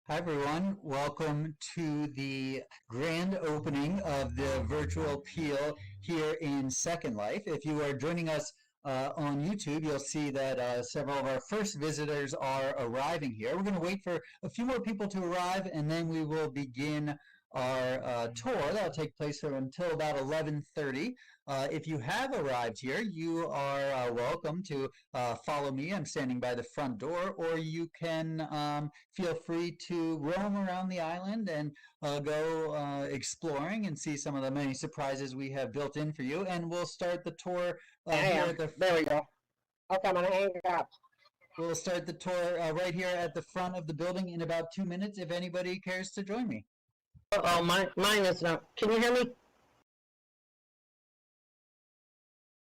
Hi, everyone. Welcome to the grand opening of the virtual Peale here in Second Life. If you are joining us on YouTube, you'll see that several of our first visitors are arriving here. We're going to wait for a few more people to arrive, and then we will begin our tour. That'll take place from until about 11:30. If you have arrived here, you are welcome to follow me. I'm standing by the front door, or you can feel free to roam around the island and go exploring and see some of the many surprises we have built in for you. And we'll start the tour I here am. at the There we go. Okay, I'm gonna hang up. we'll start the tour right here at the front of the building in about 2 minutes. If anybody cares to join me. Oh, mine is not. Can you hear me?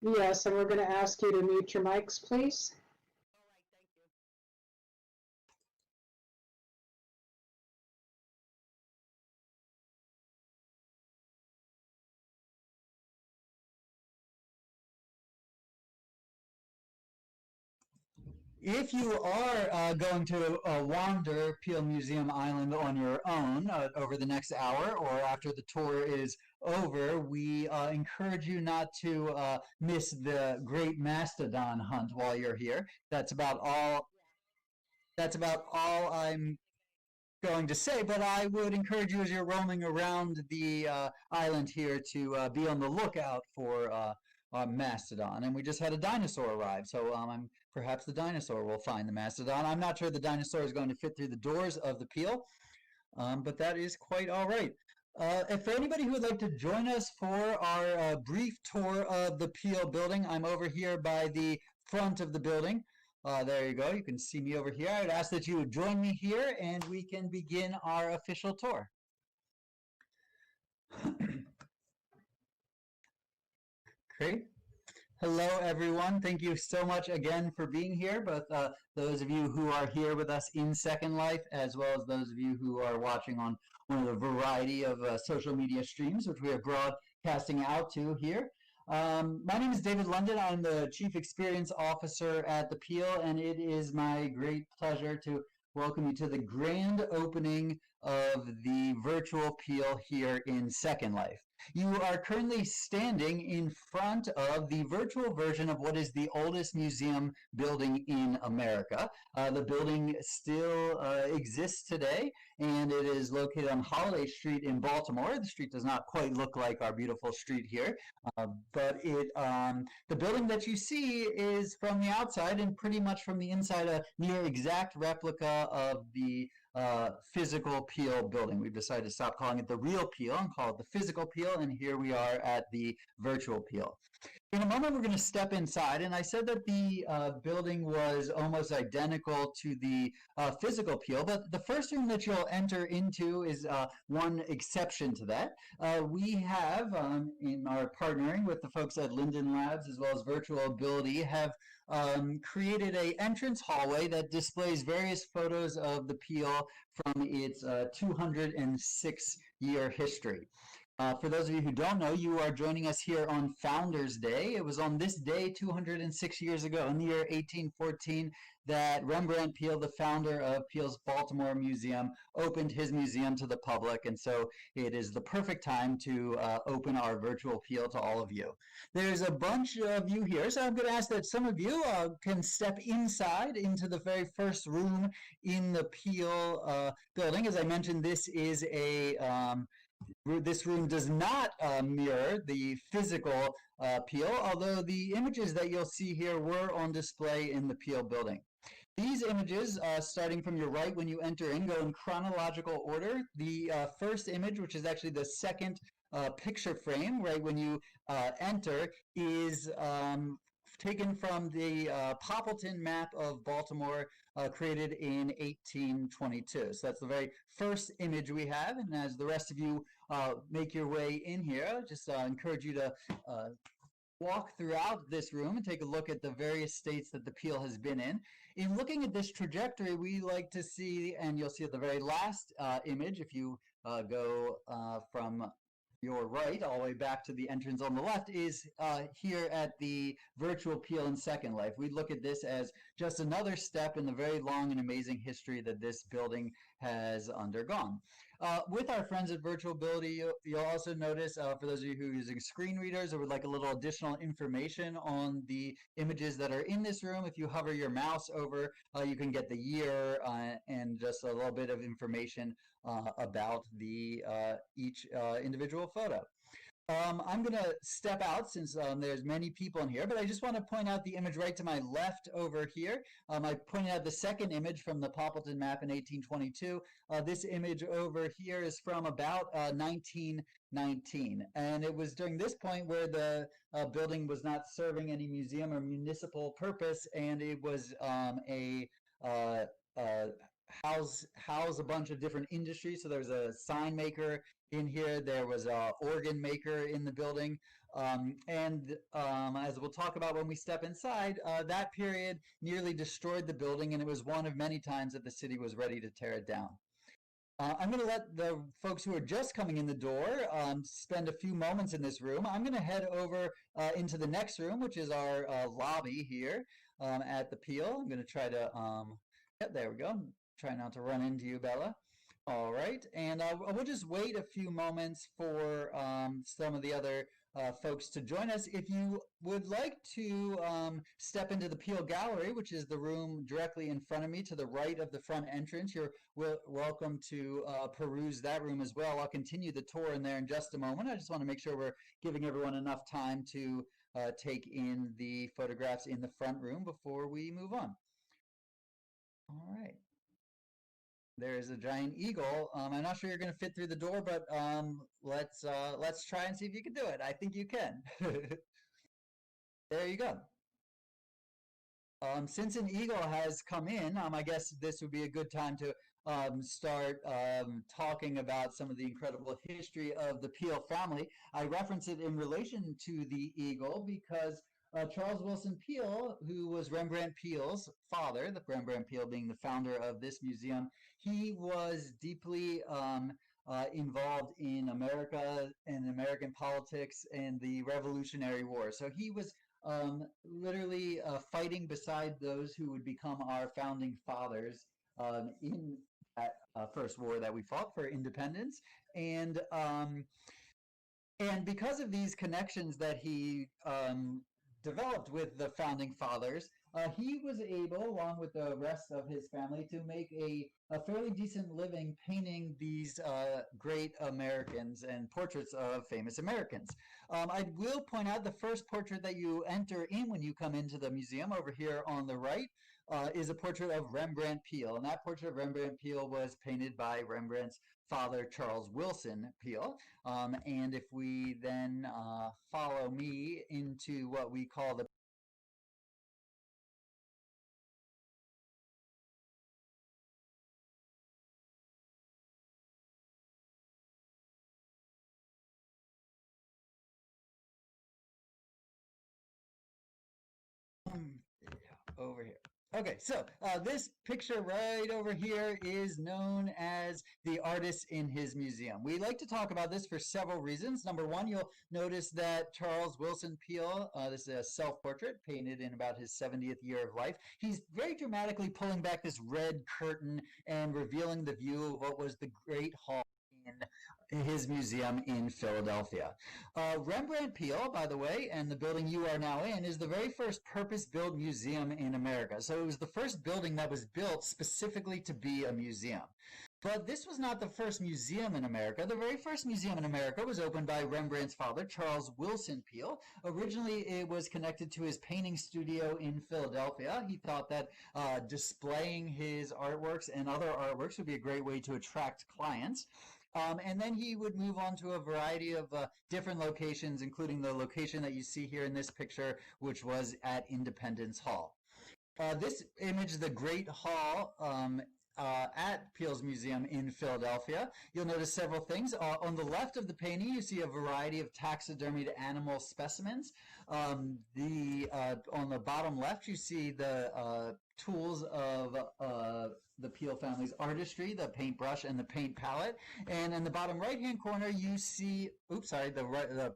Yes, and we're going to ask you to mute your mics, please. If you are going to wander Peale Museum Island on your own over the next hour or after the tour is over, we encourage you not to miss the great mastodon hunt while you're here. That's about all I'm going to say, but I would encourage you as you're roaming around the island here to be on the lookout for mastodon. And we just had a dinosaur arrive, so perhaps the dinosaur will find the mastodon. I'm not sure the dinosaur is going to fit through the doors of the Peale, but that is quite all right. If anybody who would like to join us for our brief tour of the Peale building, I'm over here by the front of the building. There you go. You can see me over here. I would ask that you would join me here and we can begin our official tour. Great. Hello, everyone. Thank you so much again for being here, both those of you who are here with us in Second Life, as well as those of you who are watching on one of the variety of social media streams, which we are broadcasting out to here. My name is David London. I'm the Chief Experience Officer at the Peale, and it is my great pleasure to welcome you to the grand opening of the virtual Peale here in Second Life. You are currently standing in front of the virtual version of what is the oldest museum building in America. The building still exists today, and it is located on Holiday Street in Baltimore. The street does not quite look like our beautiful street here, but the building that you see is from the outside and pretty much from the inside a near exact replica of the physical Peale building. We've decided to stop calling it the real Peale and call it the physical Peale, and here we are at the virtual Peale. In a moment, we're going to step inside, and I said that the building was almost identical to the physical Peale, but the first room that you'll enter into is one exception to that. We have, in our partnering with the folks at Linden Labs as well as Virtual Ability, have created a entrance hallway that displays various photos of the Peale from its 206-year history. For those of you who don't know, you are joining us here on Founders Day. It was on this day 206 years ago, in the year 1814, that Rembrandt Peale, the founder of Peale's Baltimore Museum, opened his museum to the public, and so it is the perfect time to open our virtual Peale to all of you. There's a bunch of you here, so I'm going to ask that some of you can step inside into the very first room in the Peale building. As I mentioned, this room does not mirror the physical Peale, although the images that you'll see here were on display in the Peale building. These images, starting from your right when you enter in, go in chronological order. The first image, which is actually the second picture frame, right when you enter, is taken from the Poppleton map of Baltimore created in 1822. So that's the very first image we have. And as the rest of you make your way in here, just encourage you to walk throughout this room and take a look at the various states that the Peale has been in. In looking at this trajectory, we like to see, and you'll see at the very last image, if you go from your right all the way back to the entrance on the left, is here at the virtual Peale in Second Life. We look at this as just another step in the very long and amazing history that this building has undergone. With our friends at Virtualability, you'll also notice, for those of you who are using screen readers or would like a little additional information on the images that are in this room, if you hover your mouse over, you can get the year and just a little bit of information about each individual photo. I'm going to step out since there's many people in here, but I just want to point out the image right to my left over here. I pointed out the second image from the Poppleton map in 1822. This image over here is from about 1919, and it was during this point where the building was not serving any museum or municipal purpose, and it was house a bunch of different industries. So there's a sign maker in here, there was a organ maker in the building, as we'll talk about when we step inside, that period nearly destroyed the building, and it was one of many times that the city was ready to tear it down. I'm going to let the folks who are just coming in the door spend a few moments in this room. I'm going to head over into the next room, which is our lobby here at the Peale. I'm going to try to, yeah, there we go. Try not to run into you, Bella. All right, and we'll just wait a few moments for some of the other folks to join us. If you would like to step into the Peale Gallery, which is the room directly in front of me to the right of the front entrance, you're welcome to peruse that room as well. I'll continue the tour in there in just a moment. I just want to make sure we're giving everyone enough time to take in the photographs in the front room before we move on. All right. There's a giant eagle. I'm not sure you're going to fit through the door, but let's try and see if you can do it. I think you can. There you go. Since an eagle has come in, I guess this would be a good time to start talking about some of the incredible history of the Peale family. I reference it in relation to the eagle because Charles Willson Peale, who was Rembrandt Peale's father, the Rembrandt Peale being the founder of this museum, he was deeply involved in America and American politics and the Revolutionary War. So he was literally fighting beside those who would become our founding fathers in that first war that we fought for independence. And because of these connections that he developed with the founding fathers, he was able, along with the rest of his family, to make a fairly decent living painting these great Americans and portraits of famous Americans. I will point out the first portrait that you enter in when you come into the museum over here on the right is a portrait of Rembrandt Peale, and that portrait of Rembrandt Peale was painted by Rembrandt's father, Charles Willson Peale. And if we then follow me into what we call the over here. Okay, so this picture right over here is known as the artist in his museum. We like to talk about this for several reasons. Number one, you'll notice that Charles Willson Peale, this is a self-portrait painted in about his 70th year of life. He's very dramatically pulling back this red curtain and revealing the view of what was the Great Hall in his museum in Philadelphia. Rembrandt Peale, by the way, and the building you are now in, is the very first purpose-built museum in America. So it was the first building that was built specifically to be a museum. But this was not the first museum in America. The very first museum in America was opened by Rembrandt's father, Charles Willson Peale. Originally, it was connected to his painting studio in Philadelphia. He thought that displaying his artworks and other artworks would be a great way to attract clients. And then he would move on to a variety of different locations, including the location that you see here in this picture, which was at Independence Hall. This image, the Great Hall, at Peale's Museum in Philadelphia. You'll notice several things. On the left of the painting, you see a variety of taxidermied animal specimens. On the bottom left, you see the tools of the Peale family's artistry, the paintbrush and the paint palette. And in the bottom right-hand corner, you see, the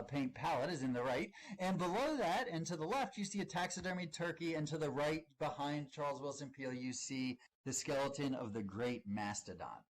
paint palette is in the right. And below that, and to the left, you see a taxidermied turkey. And to the right, behind Charles Willson Peale, you see the skeleton of the great mastodon.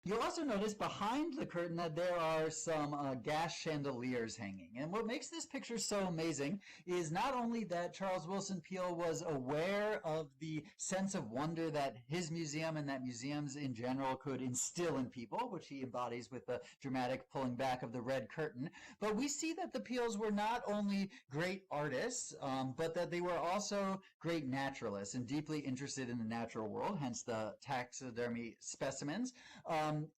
You'll also notice behind the curtain that there are some gas chandeliers hanging. And what makes this picture so amazing is not only that Charles Willson Peale was aware of the sense of wonder that his museum and that museums in general could instill in people, which he embodies with the dramatic pulling back of the red curtain, but we see that the Peales were not only great artists, but that they were also great naturalists and deeply interested in the natural world, hence the taxidermy specimens.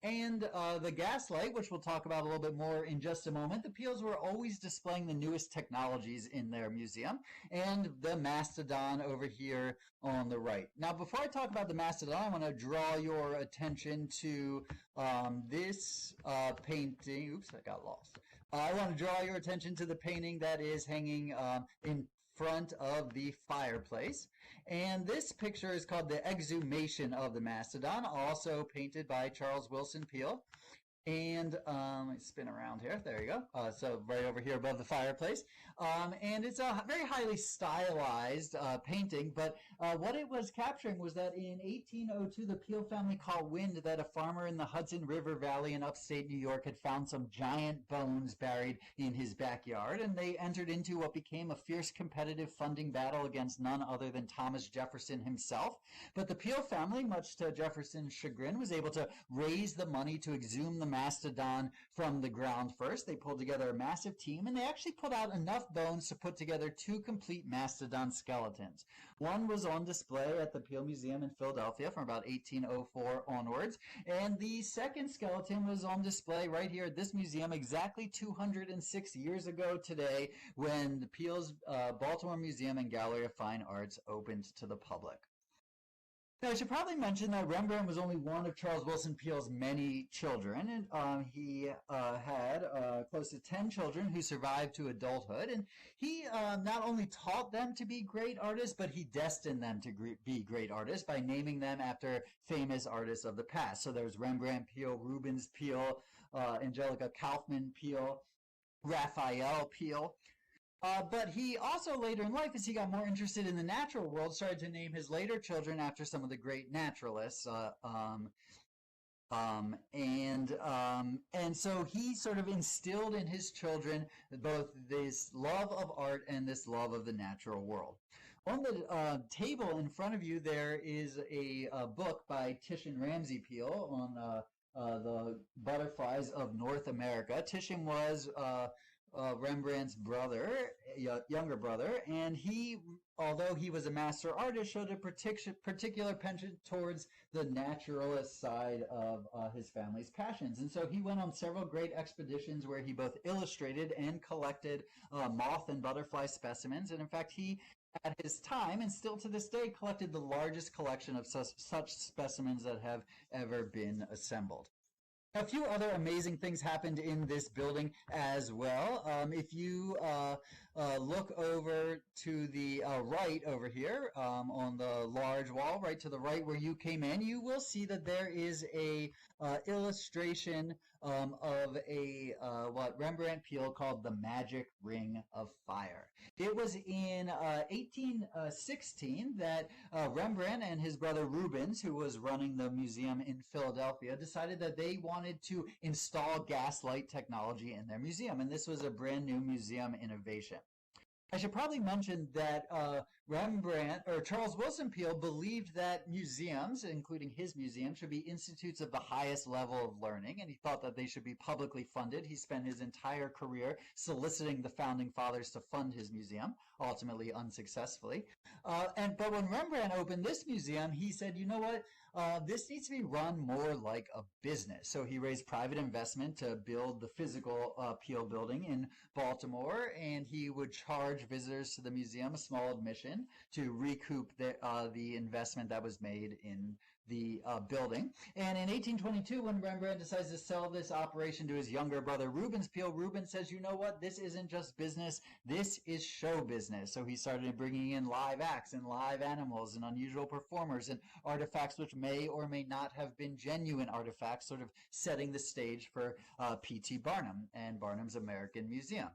And the Gaslight, which we'll talk about a little bit more in just a moment. The Peales were always displaying the newest technologies in their museum, and the mastodon over here on the right. Now, before I talk about the mastodon, I want to draw your attention to this painting. Oops, I got lost. I want to draw your attention to the painting that is hanging in front of the fireplace. And this picture is called The Exhumation of the Mastodon, also painted by Charles Willson Peale. And let me spin around here. There you go. So right over here above the fireplace. And it's a very highly stylized painting, but what it was capturing was that in 1802, the Peale family caught wind that a farmer in the Hudson River Valley in upstate New York had found some giant bones buried in his backyard, and they entered into what became a fierce competitive funding battle against none other than Thomas Jefferson himself. But the Peale family, much to Jefferson's chagrin, was able to raise the money to exhume the mastodon from the ground first. They pulled together a massive team, and they actually put out enough bones to put together 2 complete mastodon skeletons. One was on display at the Peale Museum in Philadelphia from about 1804 onwards, and the second skeleton was on display right here at this museum exactly 206 years ago today, when the Peale's Baltimore Museum and Gallery of Fine Arts opened to the public. Now, I should probably mention that Rembrandt was only one of Charles Willson Peale's many children, and he had close to 10 children who survived to adulthood, and he not only taught them to be great artists, but he destined them to be great artists by naming them after famous artists of the past. So there's Rembrandt Peale, Rubens Peale, Angelica Kauffman Peale, Raphael Peale. But he also later in life, as he got more interested in the natural world, started to name his later children after some of the great naturalists. And so he sort of instilled in his children both this love of art and this love of the natural world. On the table in front of you, there is a book by Titian Ramsay Peale on the butterflies of North America. Titian was Rembrandt's brother, younger brother, and he, although he was a master artist, showed a particular penchant towards the naturalist side of his family's passions. And so he went on several great expeditions where he both illustrated and collected moth and butterfly specimens. And in fact, he, at his time, and still to this day, collected the largest collection of such specimens that have ever been assembled. A few other amazing things happened in this building as well. If you look over to the right over here on the large wall, right to the right where you came in, you will see that there is a illustration of a what Rembrandt Peale called the magic ring of fire. It was in 1816 that Rembrandt and his brother Rubens, who was running the museum in Philadelphia, decided that they wanted to install gaslight technology in their museum, and this was a brand new museum innovation. I should probably mention that Charles Willson Peale believed that museums, including his museum, should be institutes of the highest level of learning, and he thought that they should be publicly funded. He spent his entire career soliciting the founding fathers to fund his museum, ultimately unsuccessfully. But when Rembrandt opened this museum, he said, you know what? This needs to be run more like a business. So he raised private investment to build the physical Peale building in Baltimore, and he would charge visitors to the museum a small admission to recoup the investment that was made in the building. And in 1822, when Rembrandt decides to sell this operation to his younger brother Rubens Peale, Rubens says, you know what, this isn't just business, this is show business. So he started bringing in live acts and live animals and unusual performers and artifacts which may or may not have been genuine artifacts, sort of setting the stage for P.T. Barnum and Barnum's American Museum.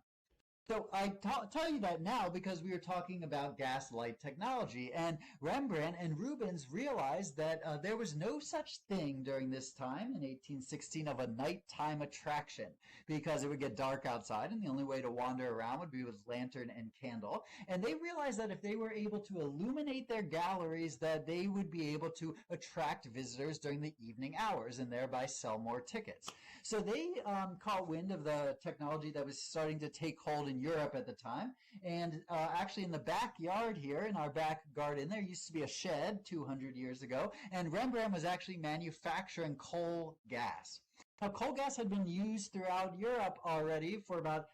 So I tell you that now because we were talking about gaslight technology, and Rembrandt and Rubens realized that there was no such thing during this time in 1816 of a nighttime attraction because it would get dark outside, and the only way to wander around would be with lantern and candle. And they realized that if they were able to illuminate their galleries, that they would be able to attract visitors during the evening hours and thereby sell more tickets. So they caught wind of the technology that was starting to take hold in Europe at the time. And actually in the backyard here, in our back garden, there used to be a shed 200 years ago. And Rembrandt was actually manufacturing coal gas. Now, coal gas had been used throughout Europe already for about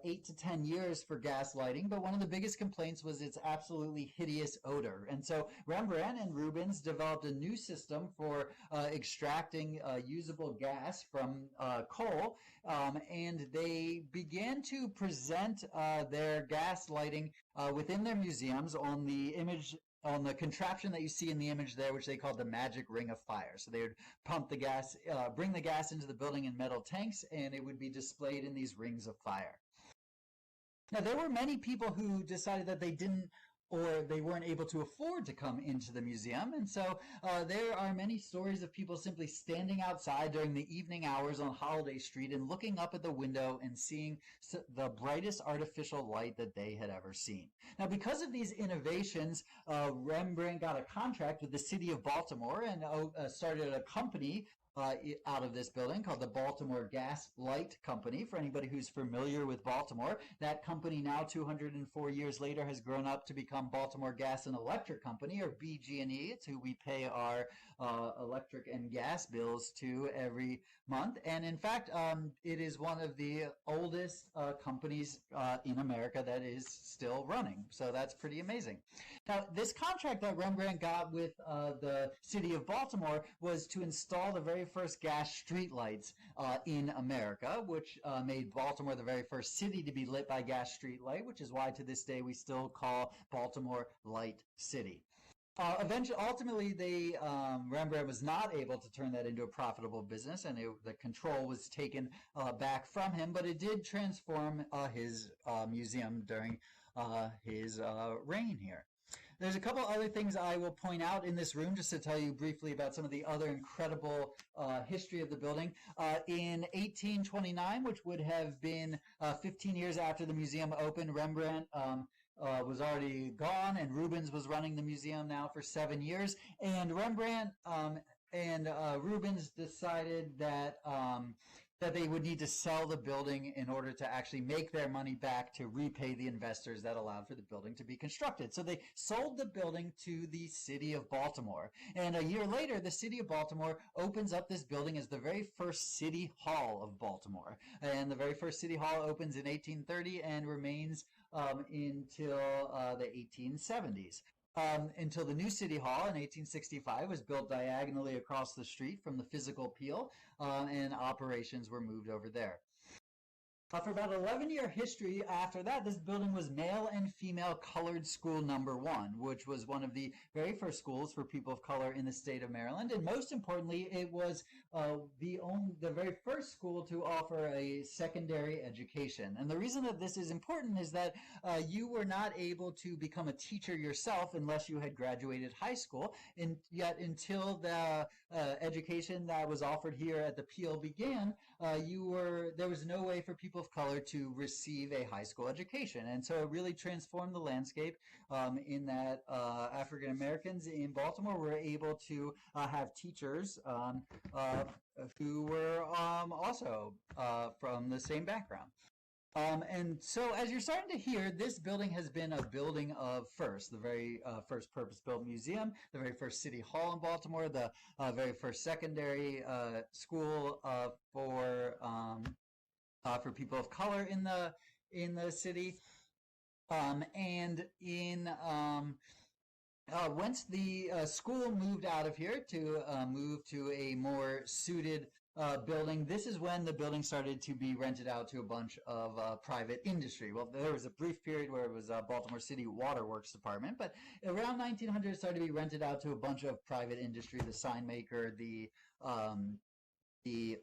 8 to 10 years for gas lighting, but one of the biggest complaints was its absolutely hideous odor. And so Rembrandt and Rubens developed a new system for extracting usable gas from coal, and they began to present their gas lighting within their museums on the contraption that you see in the image there, which they called the magic ring of fire. So they would pump the gas, bring the gas into the building in metal tanks, and it would be displayed in these rings of fire. Now, there were many people who decided that they didn't or they weren't able to afford to come into the museum. And so there are many stories of people simply standing outside during the evening hours on Holiday Street and looking up at the window and seeing the brightest artificial light that they had ever seen. Now, because of these innovations, Rembrandt got a contract with the city of Baltimore and started a company out of this building called the Baltimore Gaslight Company. For anybody who's familiar with Baltimore, that company now 204 years later has grown up to become Baltimore Gas and Electric Company, or BG&E. It's who we pay our electric and gas bills to every month. And in fact, it is one of the oldest companies in America that is still running. So that's pretty amazing. Now, this contract that Rembrandt got with the city of Baltimore was to install the very first gas streetlights in America, which made Baltimore the very first city to be lit by gas streetlight, which is why to this day we still call Baltimore Light City. Ultimately, Rembrandt was not able to turn that into a profitable business, and the control was taken back from him, but it did transform his museum during his reign here. There's a couple other things I will point out in this room just to tell you briefly about some of the other incredible history of the building. In 1829, which would have been 15 years after the museum opened, Rembrandt was already gone, and Rubens was running the museum now for 7 years. And Rembrandt and Rubens decided that that they would need to sell the building in order to actually make their money back to repay the investors that allowed for the building to be constructed. So they sold the building to the city of Baltimore. And a year later, the city of Baltimore opens up this building as the very first city hall of Baltimore. And the very first city hall opens in 1830 and remains until the 1870s. Until the new City Hall in 1865 was built diagonally across the street from the physical Peale, and operations were moved over there. For about 11-year history after that, this building was male and female colored school number 1, which was one of the very first schools for people of color in the state of Maryland. And most importantly, it was the very first school to offer a secondary education. And the reason that this is important is that you were not able to become a teacher yourself unless you had graduated high school. And yet until the education that was offered here at the Peale began, there was no way for people of color to receive a high school education. And so it really transformed the landscape in that African Americans in Baltimore were able to have teachers who were also from the same background. And so as you're starting to hear, this building has been a building of first, the very first purpose-built museum, the very first city hall in Baltimore, the very first secondary school for people of color in the city. And in once the school moved out of here to move to a more suited building, this is when the building started to be rented out to a bunch of private industry. Well, there was a brief period where it was Baltimore City Waterworks Department, but around 1900 it started to be rented out to a bunch of private industry, the sign maker, the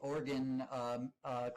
organ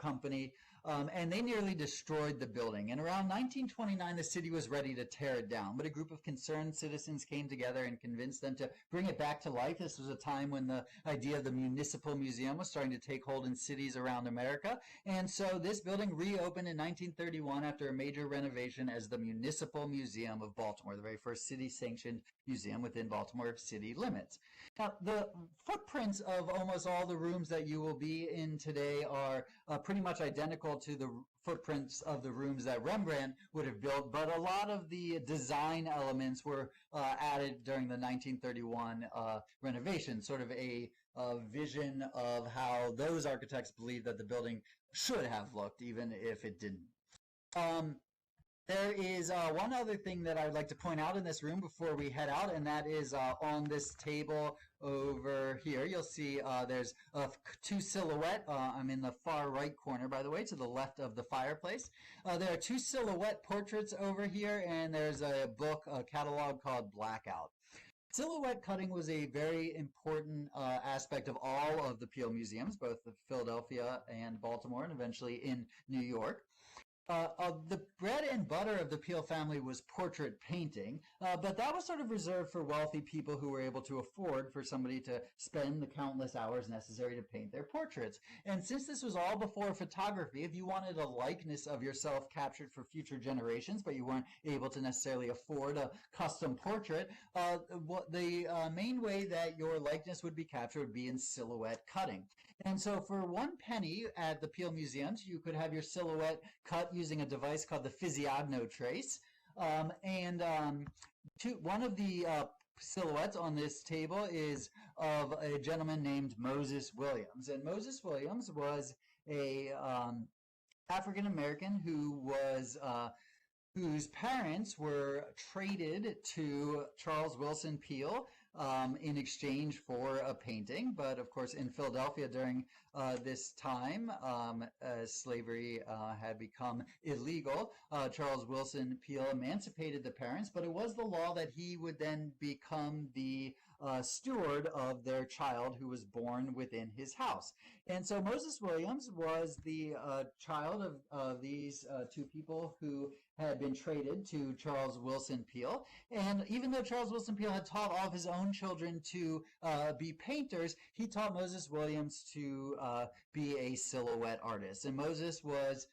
company, and they nearly destroyed the building. And around 1929, the city was ready to tear it down, but a group of concerned citizens came together and convinced them to bring it back to life. This was a time when the idea of the municipal museum was starting to take hold in cities around America, and so this building reopened in 1931 after a major renovation as the Municipal Museum of Baltimore, the very first city-sanctioned museum within Baltimore city limits. Now, the footprints of almost all the rooms that you will be in today are pretty much identical to the footprints of the rooms that Rembrandt would have built, but a lot of the design elements were added during the 1931 renovation, sort of a vision of how those architects believed that the building should have looked, even if it didn't. There is one other thing that I'd like to point out in this room before we head out, and that is on this table over here. You'll see there's two silhouette. I'm in the far right corner, by the way, to the left of the fireplace. There are two silhouette portraits over here, and there's a book, a catalog called Blackout. Silhouette cutting was a very important aspect of all of the Peale museums, both the Philadelphia and Baltimore, and eventually in New York. The bread and butter of the Peale family was portrait painting, but that was sort of reserved for wealthy people who were able to afford for somebody to spend the countless hours necessary to paint their portraits. And since this was all before photography, if you wanted a likeness of yourself captured for future generations, but you weren't able to necessarily afford a custom portrait, the main way that your likeness would be captured would be in silhouette cutting. And so for 1 penny at the Peale Museums, you could have your silhouette cut using a device called the physiognotrace. One of the silhouettes on this table is of a gentleman named Moses Williams. And Moses Williams was a African American who was whose parents were traded to Charles Willson Peale in exchange for a painting. But of course, in Philadelphia during this time, as slavery had become illegal, Charles Willson Peale emancipated the parents, but it was the law that he would then become the steward of their child who was born within his house. And so Moses Williams was the child of these two people who had been traded to Charles Willson Peale. And even though Charles Willson Peale had taught all of his own children to be painters, he taught Moses Williams to be a silhouette artist. And Moses was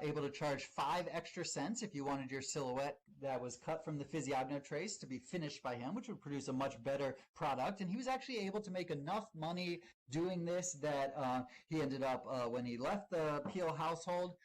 able to charge 5 extra cents if you wanted your silhouette that was cut from the physiognotrace to be finished by him, which would produce a much better product. And he was actually able to make enough money doing this that he ended up, when he left the Peale household,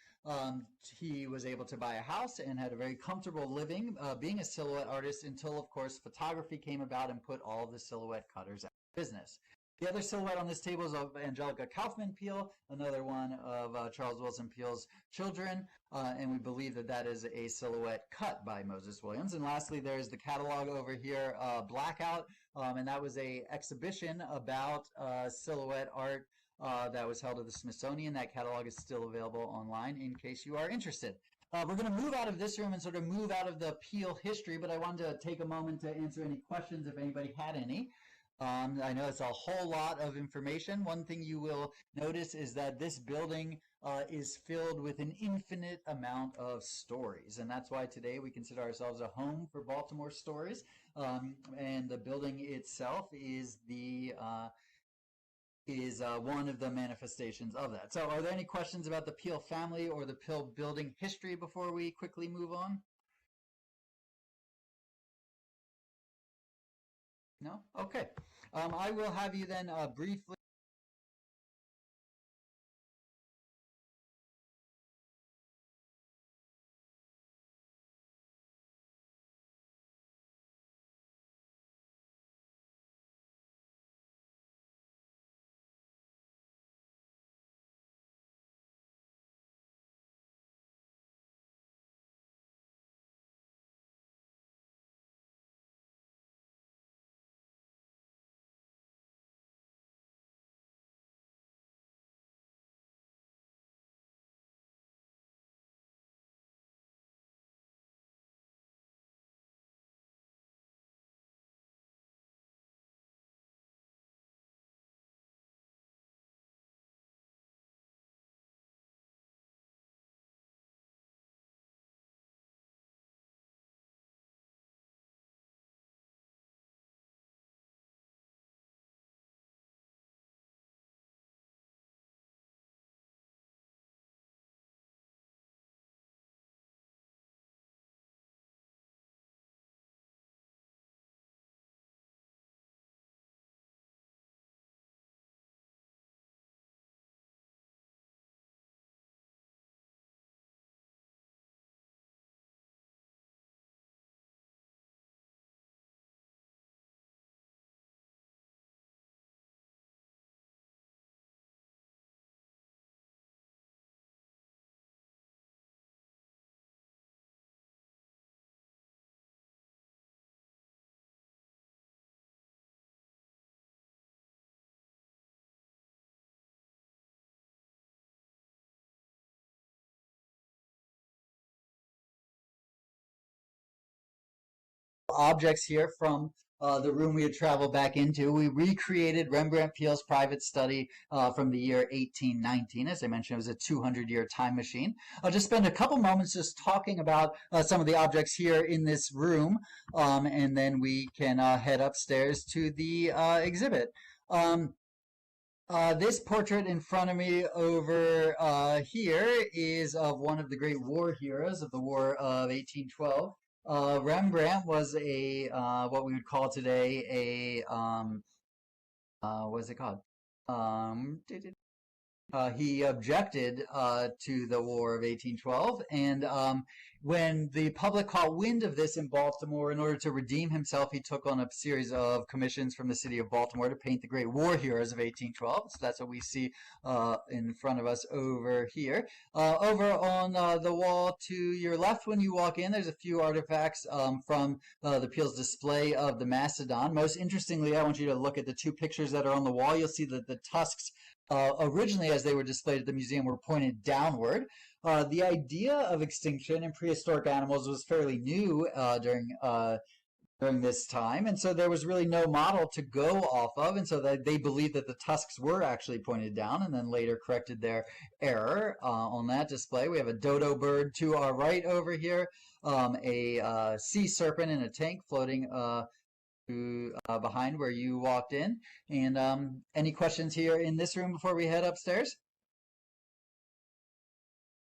he was able to buy a house and had a very comfortable living being a silhouette artist until, of course, photography came about and put all of the silhouette cutters out of business. The other silhouette on this table is of Angelica Kaufman Peale, another one of Charles Willson Peale's children, and we believe that that is a silhouette cut by Moses Williams. And lastly, there's the catalog over here, Blackout, and that was a exhibition about silhouette art that was held at the Smithsonian. That catalog is still available online in case you are interested. We're going to move out of this room and sort of move out of the Peale history, but I wanted to take a moment to answer any questions if anybody had any. I know it's a whole lot of information. One thing you will notice is that this building is filled with an infinite amount of stories, and that's why today we consider ourselves a home for Baltimore stories. And the building itself is one of the manifestations of that. So are there any questions about the Peale family or the Peale building history before we quickly move on? No? Okay. I will have you then briefly objects here from the room we had traveled back into. We recreated Rembrandt Peale's private study from the year 1819. As I mentioned, it was a 200-year time machine. I'll just spend a couple moments just talking about some of the objects here in this room, and then we can head upstairs to the exhibit. This portrait in front of me over here is of one of the great war heroes of the War of 1812. Rembrandt was a what we would call today a what is it called? He objected to the War of 1812, and when the public caught wind of this in Baltimore, in order to redeem himself, he took on a series of commissions from the city of Baltimore to paint the great war heroes of 1812. So that's what we see in front of us over here. Over on the wall to your left when you walk in, there's a few artifacts from the Peale's display of the mastodon. Most interestingly, I want you to look at the two pictures that are on the wall. You'll see that the tusks originally, as they were displayed at the museum, were pointed downward. The idea of extinction in prehistoric animals was fairly new during this time, and so there was really no model to go off of, and so they believed that the tusks were actually pointed down, and then later corrected their error on that display. We have a dodo bird to our right over here, a sea serpent in a tank floating behind where you walked in. And any questions here in this room before we head upstairs?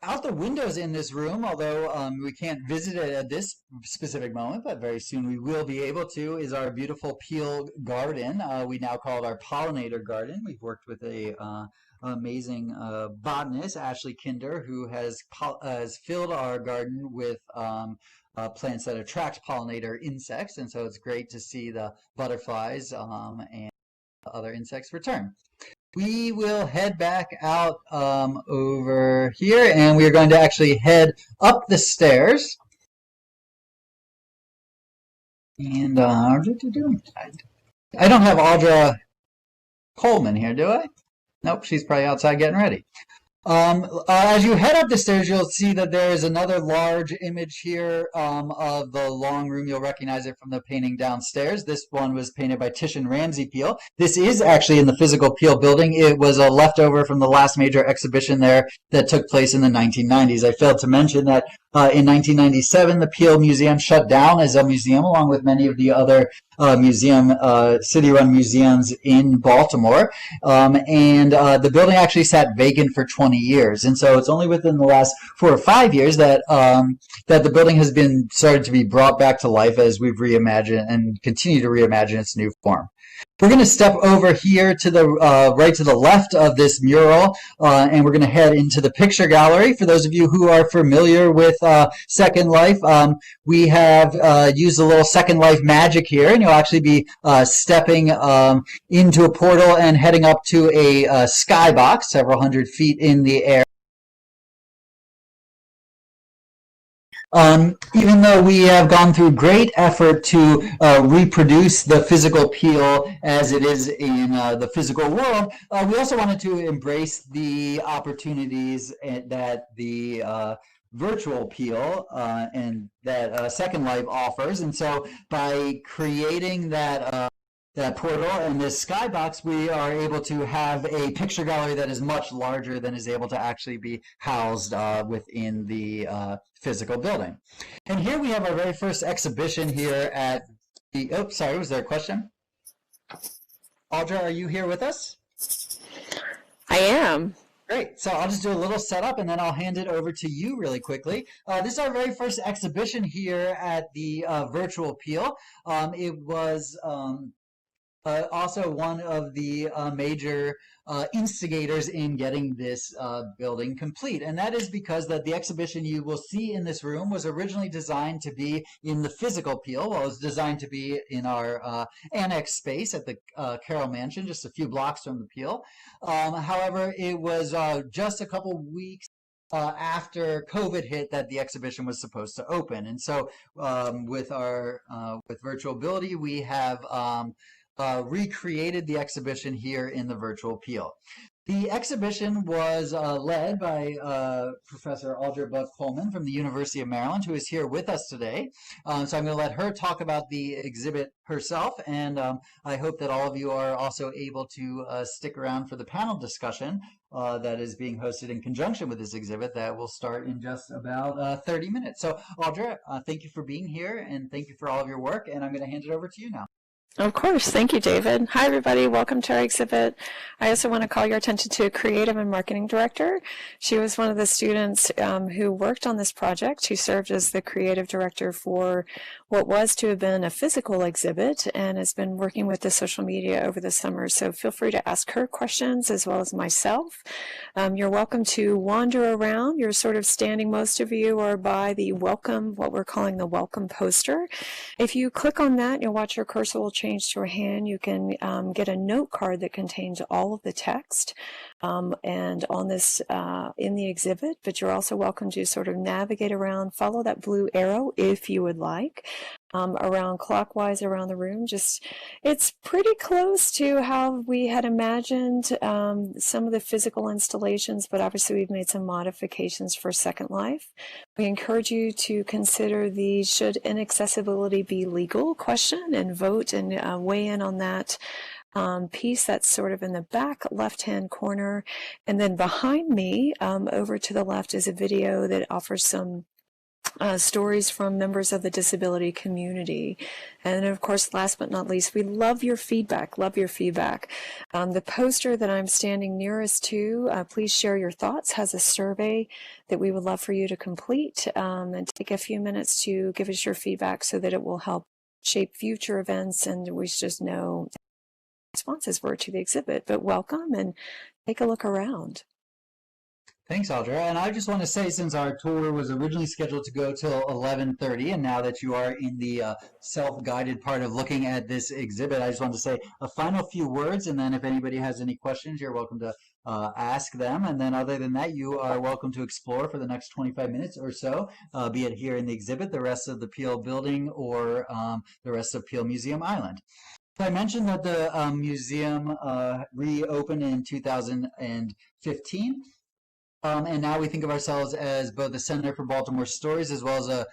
Out the windows in this room, although we can't visit it at this specific moment, but very soon we will be able to, is our beautiful Peale garden. We now call it our pollinator garden. We've worked with a amazing botanist, Ashley Kinder, who has filled our garden with plants that attract pollinator insects, and so it's great to see the butterflies and other insects return. We will head back out over here, and we're going to actually head up the stairs. And I don't have Audra Coleman here, do I? Nope, she's probably outside getting ready. As you head up the stairs, you'll see that there is another large image here of the long room. You'll recognize it from the painting downstairs. This one was painted by Titian Ramsay Peale. This is actually in the physical Peale building. It was a leftover from the last major exhibition there that took place in the 1990s. I failed to mention that in 1997, the Peale Museum shut down as a museum, along with many of the other city-run museums in Baltimore. And the building actually sat vacant for 20 years. And so it's only within the last 4 or 5 years that that the building has been started to be brought back to life as we've reimagined and continue to reimagine its new form. We're going to step over here to the right to the left of this mural, and we're going to head into the picture gallery. For those of you who are familiar with Second Life, we have used a little Second Life magic here, and you'll actually be stepping into a portal and heading up to a skybox several hundred feet in the air. Even though we have gone through great effort to reproduce the physical Peale as it is in the physical world, we also wanted to embrace the opportunities that the virtual Peale and that Second Life offers. And so by creating that portal and this skybox, we are able to have a picture gallery that is much larger than is able to actually be housed within the physical building. And here we have our very first exhibition here at the, oh, sorry, was there a question? Audra, are you here with us? I am. Great. So I'll just do a little setup and then I'll hand it over to you really quickly. This is our very first exhibition here at the virtual Peale. It was also one of the major instigators in getting this building complete. And that is because that the exhibition you will see in this room was originally designed to be in the physical Peale. Well, it was designed to be in our annex space at the Carroll Mansion, just a few blocks from the Peale. However, it was just a couple weeks after COVID hit that the exhibition was supposed to open. And so with Virtual Ability, we have recreated the exhibition here in the virtual Peale. The exhibition was led by Professor Audra Buck Coleman from the University of Maryland, who is here with us today. So I'm going to let her talk about the exhibit herself, and I hope that all of you are also able to stick around for the panel discussion that is being hosted in conjunction with this exhibit that will start in just about 30 minutes. So Audra, thank you for being here, and thank you for all of your work, and I'm going to hand it over to you now. Of course. Thank you, David. Hi, everybody. Welcome to our exhibit. I also want to call your attention to a creative and marketing director. She was one of the students who worked on this project. She served as the creative director for what was to have been a physical exhibit and has been working with the social media over the summer. So feel free to ask her questions as well as myself. You're welcome to wander around. You're sort of standing, most of you are by the welcome, what we're calling the welcome poster. If you click on that, you'll watch your cursor will change to a hand. You can get a note card that contains all of the text and on this in the exhibit, but you're also welcome to sort of navigate around, follow that blue arrow if you would like, around clockwise around the room. Just, it's pretty close to how we had imagined some of the physical installations, but obviously we've made some modifications for Second Life. We encourage you to consider the should inaccessibility be legal question and vote and weigh in on that piece that's sort of in the back left-hand corner. And then behind me, over to the left, is a video that offers some stories from members of the disability community. And of course, last but not least, we love your feedback, love your feedback. The poster that I'm standing nearest to, please share your thoughts, has a survey that we would love for you to complete and take a few minutes to give us your feedback so that it will help shape future events, and we just know what responses were to the exhibit. But welcome and take a look around. Thanks, Audra. And I just want to say, since our tour was originally scheduled to go till 11:30, and now that you are in the self-guided part of looking at this exhibit, I just want to say a final few words, and then if anybody has any questions, you're welcome to ask them. And then other than that, you are welcome to explore for the next 25 minutes or so, be it here in the exhibit, the rest of the Peale building, or the rest of Peale Museum Island. So I mentioned that the museum reopened in 2015. And now we think of ourselves as both a center for Baltimore stories as well as a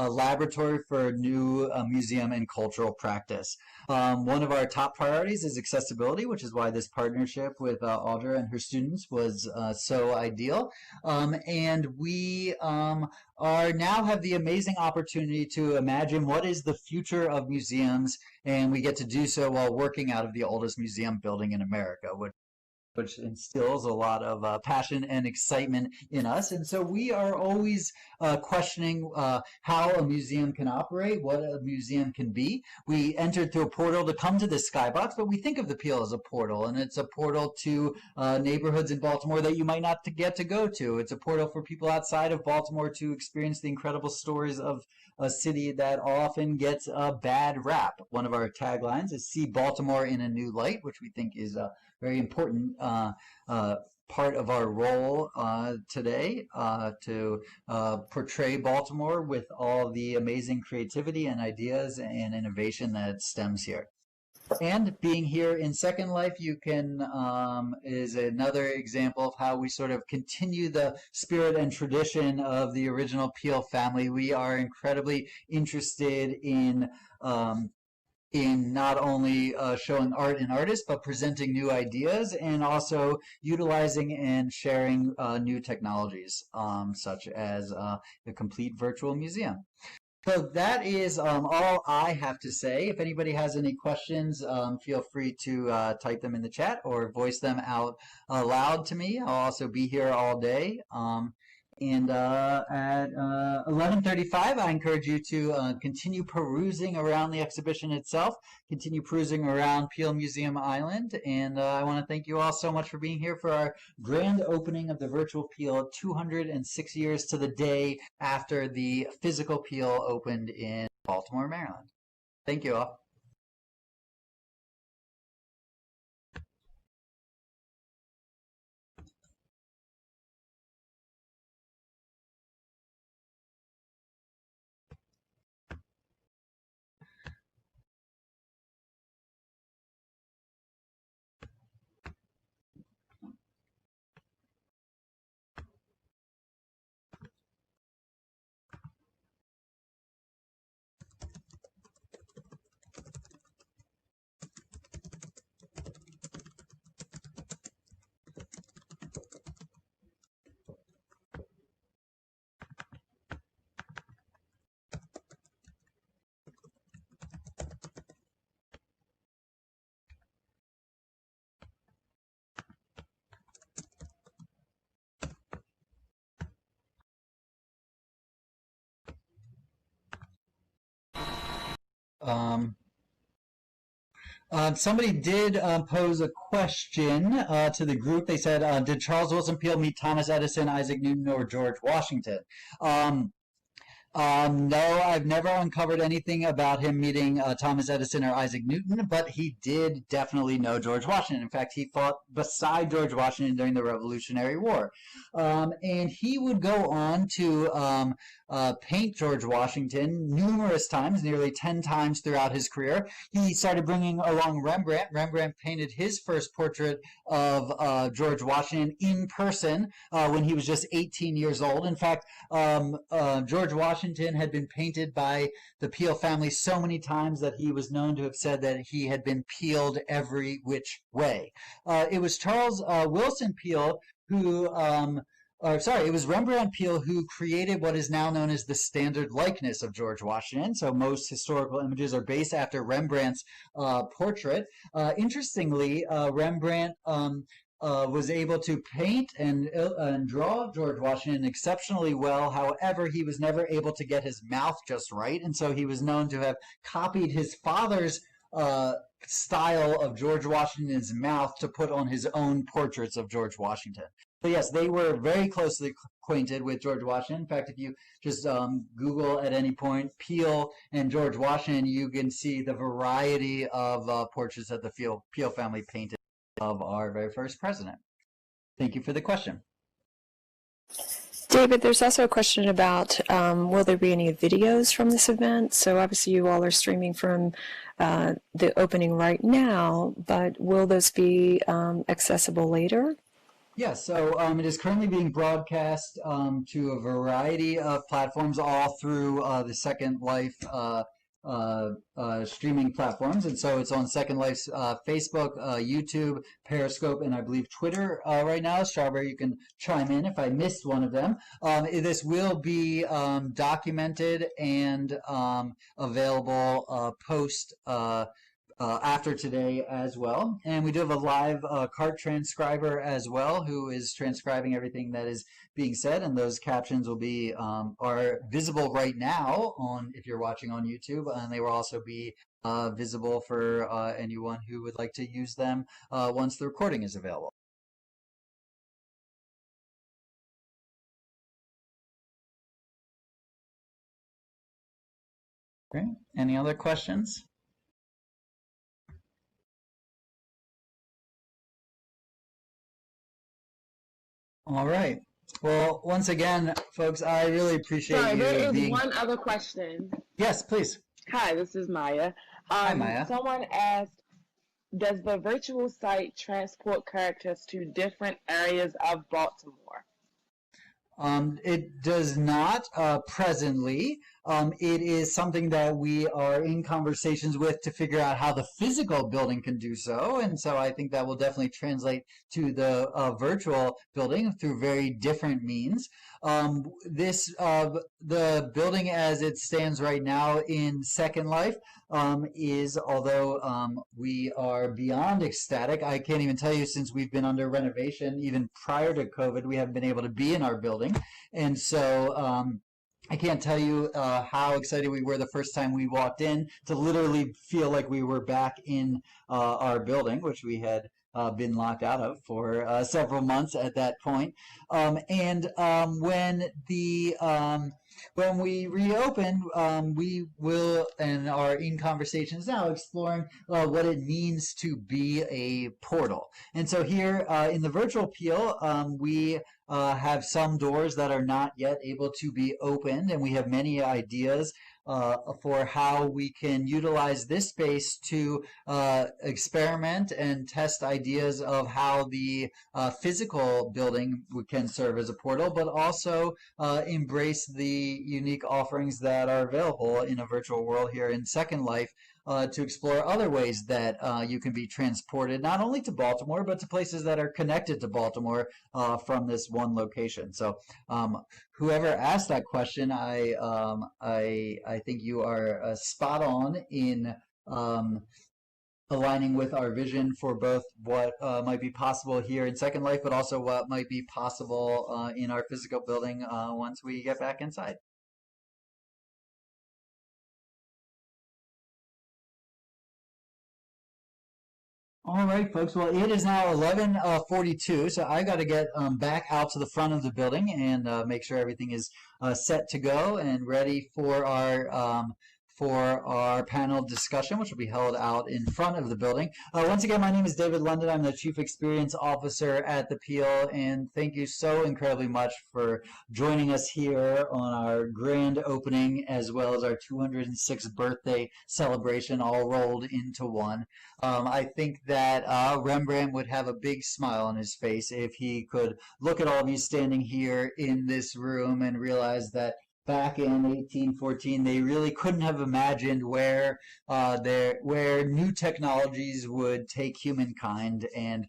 laboratory for new museum and cultural practice. One of our top priorities is accessibility, which is why this partnership with Audra and her students was so ideal. And we are now have the amazing opportunity to imagine what is the future of museums, and we get to do so while working out of the oldest museum building in America, which instills a lot of passion and excitement in us. And so we are always questioning how a museum can operate, what a museum can be. We entered through a portal to come to this skybox, but we think of the Peale as a portal, and it's a portal to neighborhoods in Baltimore that you might not get to go to. It's a portal for people outside of Baltimore to experience the incredible stories of a city that often gets a bad rap. One of our taglines is "See Baltimore in a New Light," which we think is very important part of our role today to portray Baltimore with all the amazing creativity and ideas and innovation that stems here. And being here in Second Life, you can is another example of how we sort of continue the spirit and tradition of the original Peale family. We are incredibly interested in not only showing art and artists, but presenting new ideas and also utilizing and sharing new technologies, such as the complete virtual museum. So that is all I have to say. If anybody has any questions, feel free to type them in the chat or voice them out loud to me. I'll also be here all day. And at 11:35, I encourage you to continue perusing around the exhibition itself, continue perusing around Peale Museum Island. And I want to thank you all so much for being here for our grand opening of the virtual Peale 206 years to the day after the physical Peale opened in Baltimore, Maryland. Thank you all. Um, Somebody did pose a question to the group. They said, did Charles Wilson Peale meet Thomas Edison, Isaac Newton, or George Washington? Um, no, I've never uncovered anything about him meeting Thomas Edison or Isaac Newton, but he did definitely know George Washington. In fact, he fought beside George Washington during the Revolutionary War. And he would go on to paint George Washington numerous times, nearly 10 times throughout his career. He started bringing along Rembrandt. Rembrandt painted his first portrait of George Washington in person when he was just 18 years old. In fact, George Washington had been painted by the Peale family so many times that he was known to have said that he had been peeled every which way. It was Charles Wilson Peale who, it was Rembrandt Peale who created what is now known as the standard likeness of George Washington. So most historical images are based after Rembrandt's portrait. Interestingly, Rembrandt was able to paint and draw George Washington exceptionally well. However, he was never able to get his mouth just right, and so he was known to have copied his father's style of George Washington's mouth to put on his own portraits of George Washington. So yes, they were very closely acquainted with George Washington. In fact, if you just Google at any point Peale and George Washington, you can see the variety of portraits that the Peale family painted of our very first president. Thank you for the question. David, there's also a question about will there be any videos from this event? So obviously you all are streaming from the opening right now, but will those be accessible later? Yeah, so it is currently being broadcast to a variety of platforms all through the Second Life streaming platforms. And so it's on Second Life's Facebook, YouTube, Periscope, and I believe Twitter right now. Strawberry, you can chime in if I missed one of them. This will be documented and available post after today as well. And we do have a live cart transcriber as well who is transcribing everything that is being said, and those captions will be are visible right now on if you're watching on YouTube, and they will also be visible for anyone who would like to use them once the recording is available. Great. Any other questions? All right. Well, once again, folks, I really appreciate Sorry, you there is being... one other question. Yes, please. Hi, this is Maya. Hi, Maya. Someone asked, does the virtual site transport characters to different areas of Baltimore? It does not presently. It is something that we are in conversations with to figure out how the physical building can do so. And so I think that will definitely translate to the virtual building through very different means. The building as it stands right now in Second Life is, although we are beyond ecstatic, I can't even tell you, since we've been under renovation, even prior to COVID, we haven't been able to be in our building. And so I can't tell you how excited we were the first time we walked in to literally feel like we were back in our building, which we had been locked out of for several months at that point. When we reopen, we will and are in conversations now exploring what it means to be a portal. And so here in the virtual Peale, we have some doors that are not yet able to be opened, and we have many ideas for how we can utilize this space to experiment and test ideas of how the physical building can serve as a portal, but also embrace the unique offerings that are available in a virtual world here in Second Life to explore other ways that you can be transported not only to Baltimore, but to places that are connected to Baltimore from this one location. So whoever asked that question, I think you are spot on in aligning with our vision for both what might be possible here in Second Life, but also what might be possible in our physical building once we get back inside. All right, folks. Well, it is now 11:42, so I got to get back out to the front of the building and make sure everything is set to go and ready for our panel discussion, which will be held out in front of the building. Once again, my name is David London. I'm the Chief Experience Officer at the Peale, and thank you so incredibly much for joining us here on our grand opening as well as our 206th birthday celebration, all rolled into one. I think that Rembrandt would have a big smile on his face if he could look at all of you standing here in this room and realize that back in 1814 they really couldn't have imagined where new technologies would take humankind and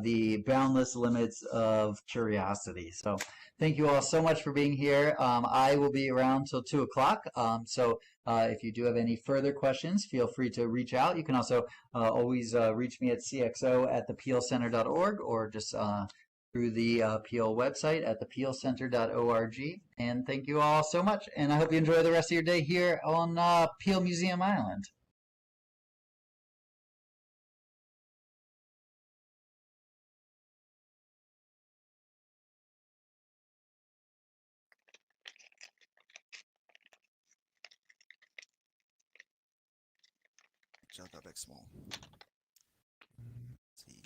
the boundless limits of curiosity. So thank you all so much for being here. I will be around till 2 o'clock. If you do have any further questions, feel free to reach out. You can also always reach me at cxo@thepealecenter.org or just through the Peale website at thepealecenter.org. And thank you all so much. And I hope you enjoy the rest of your day here on Peale Museum Island. I'll go back small. See.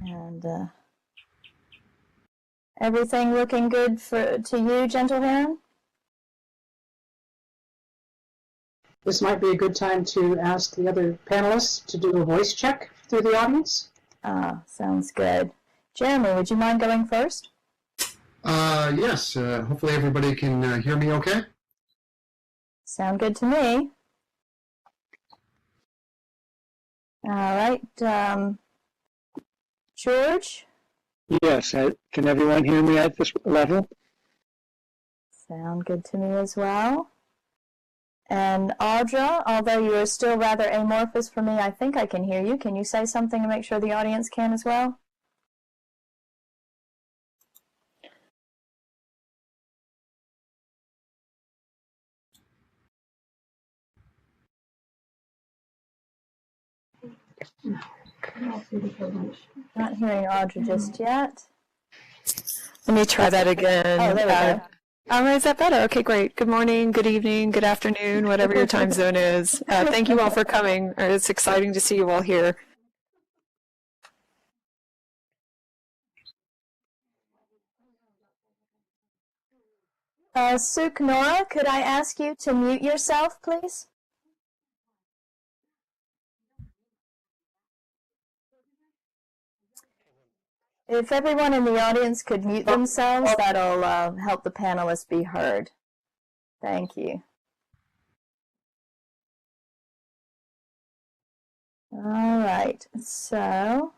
And everything looking good to you, Gentle Heron? This might be a good time to ask the other panelists to do a voice check through the audience. Sounds good. Jeremy, would you mind going first? Yes, hopefully everybody can hear me okay. Sound good to me. All right, George? Yes, can everyone hear me at this level? Sound good to me as well. And Audra, although you are still rather amorphous for me, I think I can hear you. Can you say something to make sure the audience can as well? Not hearing Audra just yet. Let me try that again. Oh, there we go. Is that better? Okay, great. Good morning, good evening, good afternoon, whatever your time zone is. Thank you all for coming. It's exciting to see you all here. Suk Nora, could I ask you to mute yourself, please? If everyone in the audience could mute themselves, that'll help the panelists be heard. Thank you. All right, so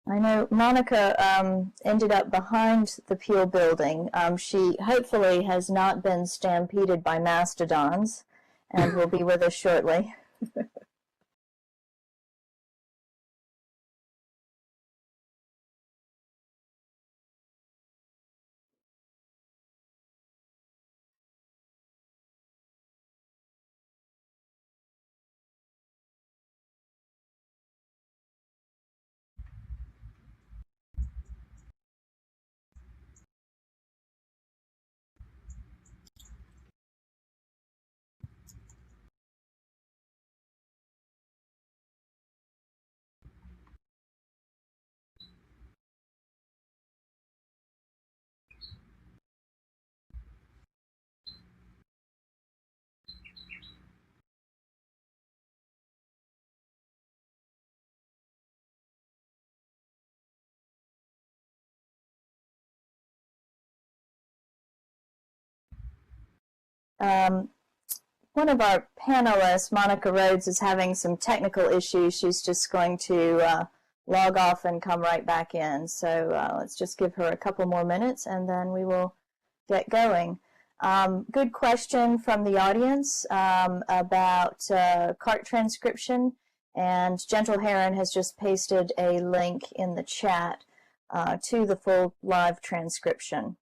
I know Monica ended up behind the Peale building. She hopefully has not been stampeded by mastodons and will be with us shortly. One of our panelists, Monica Rhodes, is having some technical issues. She's just going to log off and come right back in. So let's just give her a couple more minutes and then we will get going. Good question from the audience about CART transcription, and Gentle Heron has just pasted a link in the chat to the full live transcription.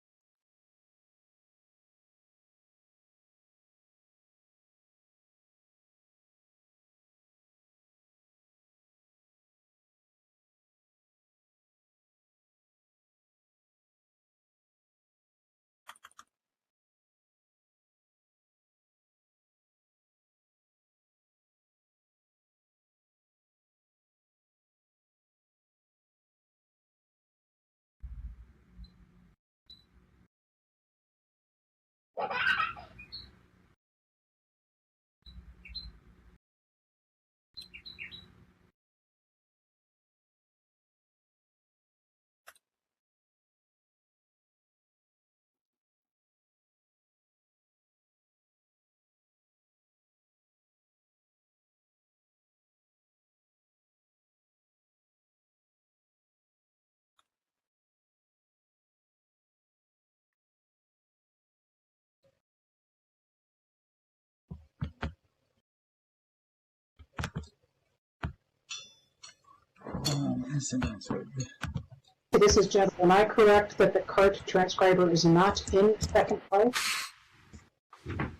This is Jen. Am I correct that the CART transcriber is not in Second Life?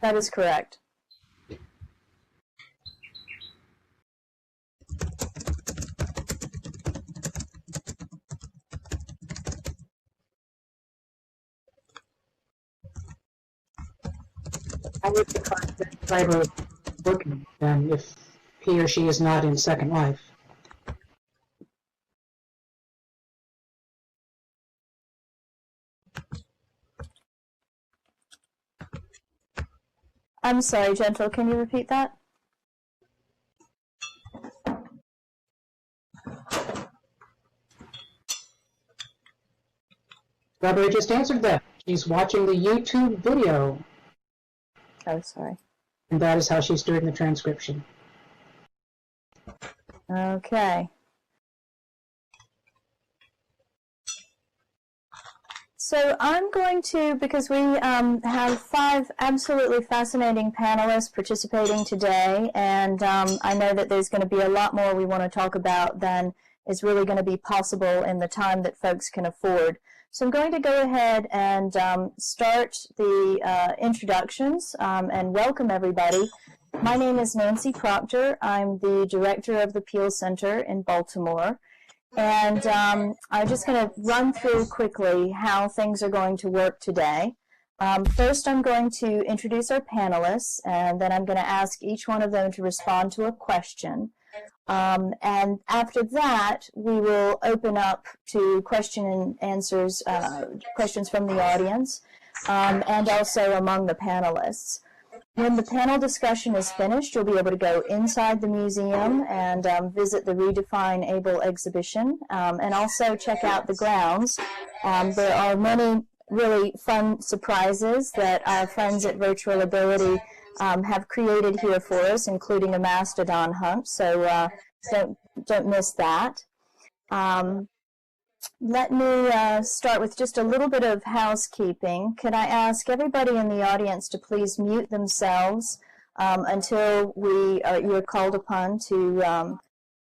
That is correct. How is the CART transcriber working then if he or she is not in Second Life? I'm sorry, Gentle, can you repeat that? Barbara just answered that. She's watching the YouTube video, Oh, sorry. and that is how she's doing the transcription. Okay. So I'm going to, because we have 5 absolutely fascinating panelists participating today, and I know that there's going to be a lot more we want to talk about than is really going to be possible in the time that folks can afford. So I'm going to go ahead and start the introductions and welcome everybody. My name is Nancy Proctor. I'm the director of the Peale Center in Baltimore. And I'm just going to run through quickly how things are going to work today. First, I'm going to introduce our panelists, and then I'm going to ask each one of them to respond to a question. And after that, we will open up to question and answers, questions from the audience, and also among the panelists. When the panel discussion is finished, you'll be able to go inside the museum and visit the Redefinable exhibition, and also check out the grounds. There are many really fun surprises that our friends at Virtual Ability have created here for us, including a mastodon hunt, so don't miss that. Let me start with just a little bit of housekeeping. Could I ask everybody in the audience to please mute themselves until you're called upon to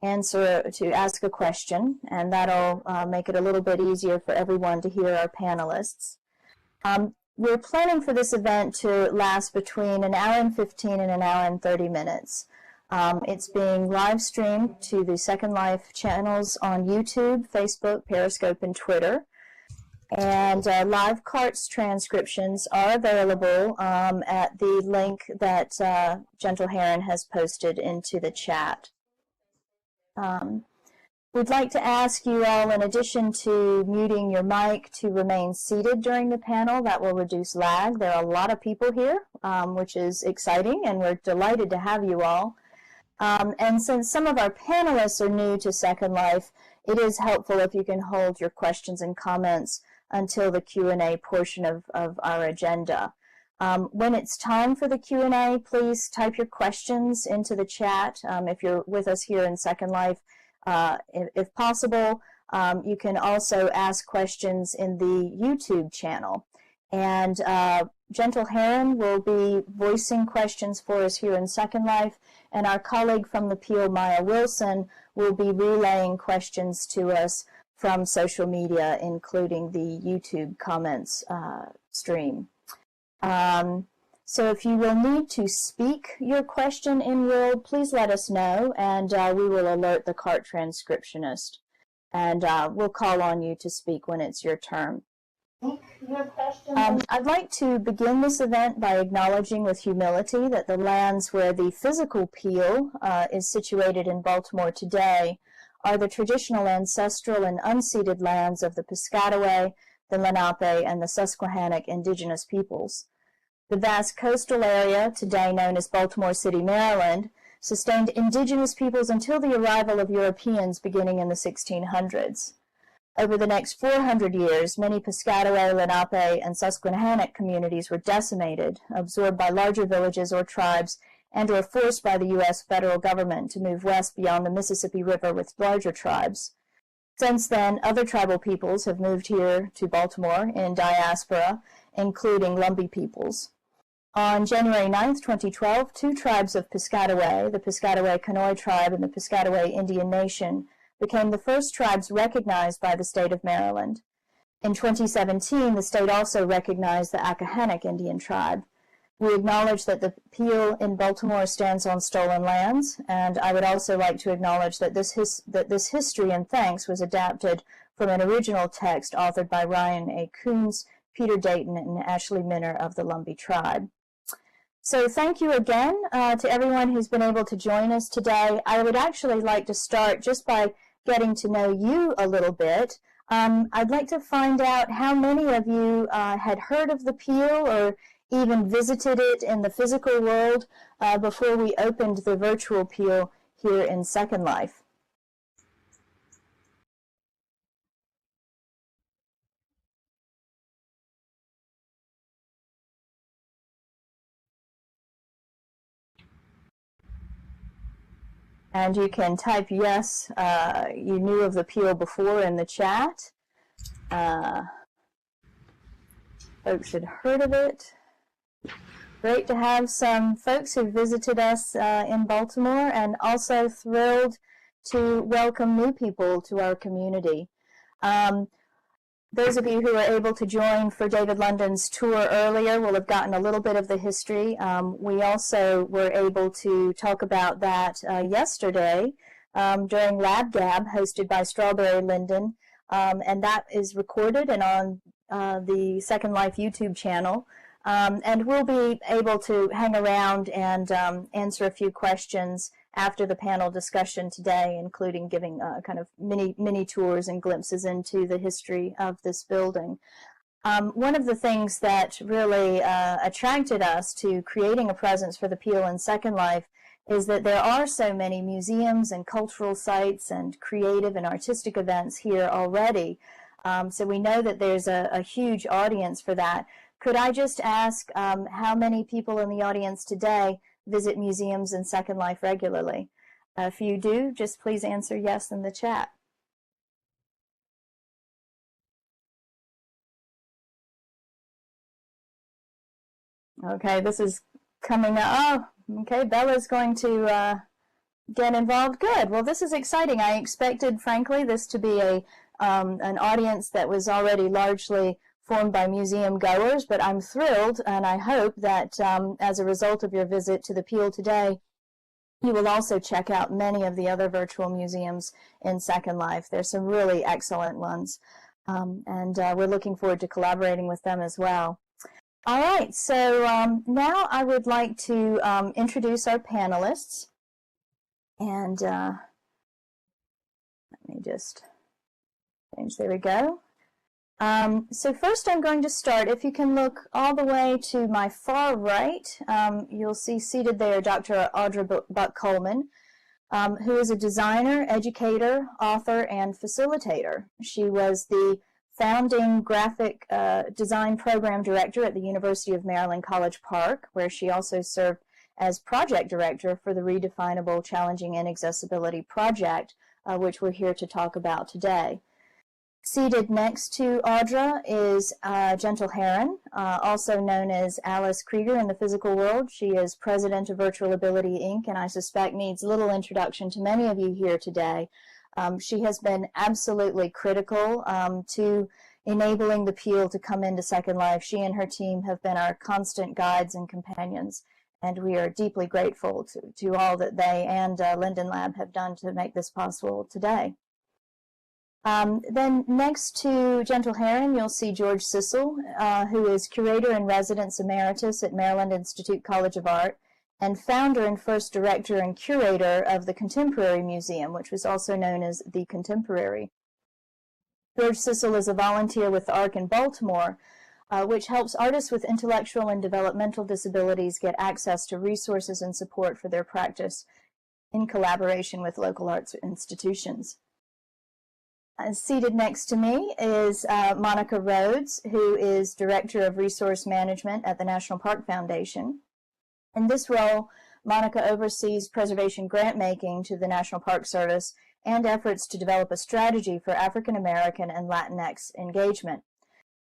ask a question, and that'll make it a little bit easier for everyone to hear our panelists. We're planning for this event to last between an hour and 15 and an hour and 30 minutes. It's being live streamed to the Second Life channels on YouTube, Facebook, Periscope, and Twitter. And live carts transcriptions are available at the link that Gentle Heron has posted into the chat. We'd like to ask you all, in addition to muting your mic, to remain seated during the panel. That will reduce lag. There are a lot of people here, which is exciting, and we're delighted to have you all. And since some of our panelists are new to Second Life, it is helpful if you can hold your questions and comments until the Q&A portion of our agenda. When it's time for the Q&A, please type your questions into the chat. If you're with us here in Second Life, if possible, you can also ask questions in the YouTube channel. And Gentle Heron will be voicing questions for us here in Second Life, and our colleague from the Peale, Maya Wilson, will be relaying questions to us from social media, including the YouTube comments stream. So if you will need to speak your question in World, please let us know, and we will alert the cart transcriptionist, and we'll call on you to speak when it's your turn. I'd like to begin this event by acknowledging with humility that the lands where the physical Peale is situated in Baltimore today are the traditional ancestral and unceded lands of the Piscataway, the Lenape, and the Susquehannock indigenous peoples. The vast coastal area, today known as Baltimore City, Maryland, sustained indigenous peoples until the arrival of Europeans beginning in the 1600s. Over the next 400 years, many Piscataway, Lenape, and Susquehannock communities were decimated, absorbed by larger villages or tribes, and or forced by the U.S. federal government to move west beyond the Mississippi River with larger tribes. Since then, other tribal peoples have moved here to Baltimore in diaspora, including Lumbee peoples. On January 9, 2012, 2 tribes of Piscataway, the Piscataway Conoy tribe and the Piscataway Indian Nation, became the first tribes recognized by the state of Maryland. In 2017, the state also recognized the Accohannock Indian tribe. We acknowledge that the Peale in Baltimore stands on stolen lands, and I would also like to acknowledge that this history and thanks was adapted from an original text authored by Ryan A. Coons, Peter Dayton, and Ashley Minner of the Lumbee tribe. So thank you again to everyone who's been able to join us today. I would actually like to start just by getting to know you a little bit. I'd like to find out how many of you had heard of the Peale, or even visited it in the physical world before we opened the virtual Peale here in Second Life. And you can type yes, you knew of the Peale before in the chat. Folks had heard of it. Great to have some folks who visited us in Baltimore, and also thrilled to welcome new people to our community. Those of you who were able to join for David London's tour earlier will have gotten a little bit of the history. We also were able to talk about that yesterday during Lab Gab, hosted by Strawberry Linden, and that is recorded and on the Second Life YouTube channel. And we'll be able to hang around and answer a few questions after the panel discussion today, including giving kind of mini tours and glimpses into the history of this building. One of the things that really attracted us to creating a presence for the Peale in Second Life is that there are so many museums and cultural sites and creative and artistic events here already. So we know that there's a huge audience for that. Could I just ask how many people in the audience today visit museums in Second Life regularly? If you do, just please answer yes in the chat. Okay, this is coming up. Oh, okay, Bella's going to get involved. Good. Well, this is exciting. I expected, frankly, this to be an audience that was already largely formed by museum goers, but I'm thrilled, and I hope that as a result of your visit to the Peale today, you will also check out many of the other virtual museums in Second Life. There's some really excellent ones, and we're looking forward to collaborating with them as well. All right, so now I would like to introduce our panelists, and let me just change, there we go. So first I'm going to start, if you can look all the way to my far right, you'll see seated there Dr. Audra Buck-Coleman, who is a designer, educator, author, and facilitator. She was the founding graphic design program director at the University of Maryland College Park, where she also served as project director for the Redefinable Challenging Inaccessibility Project, which we're here to talk about today. Seated next to Audra is Gentle Heron, also known as Alice Krieger in the physical world. She is president of Virtual Ability, Inc., and I suspect needs little introduction to many of you here today. She has been absolutely critical to enabling the Peale to come into Second Life. She and her team have been our constant guides and companions, and we are deeply grateful to all that they and Linden Lab have done to make this possible today. Then next to Gentle Heron, you'll see George Sissel, who is Curator in Residence Emeritus at Maryland Institute College of Art, and founder and first director and curator of the Contemporary Museum, which was also known as the Contemporary. George Sissel is a volunteer with the ARC in Baltimore, which helps artists with intellectual and developmental disabilities get access to resources and support for their practice in collaboration with local arts institutions. Seated next to me is Monica Rhodes, who is Director of Resource Management at the National Park Foundation. In this role, Monica oversees preservation grant making to the National Park Service and efforts to develop a strategy for African American and Latinx engagement.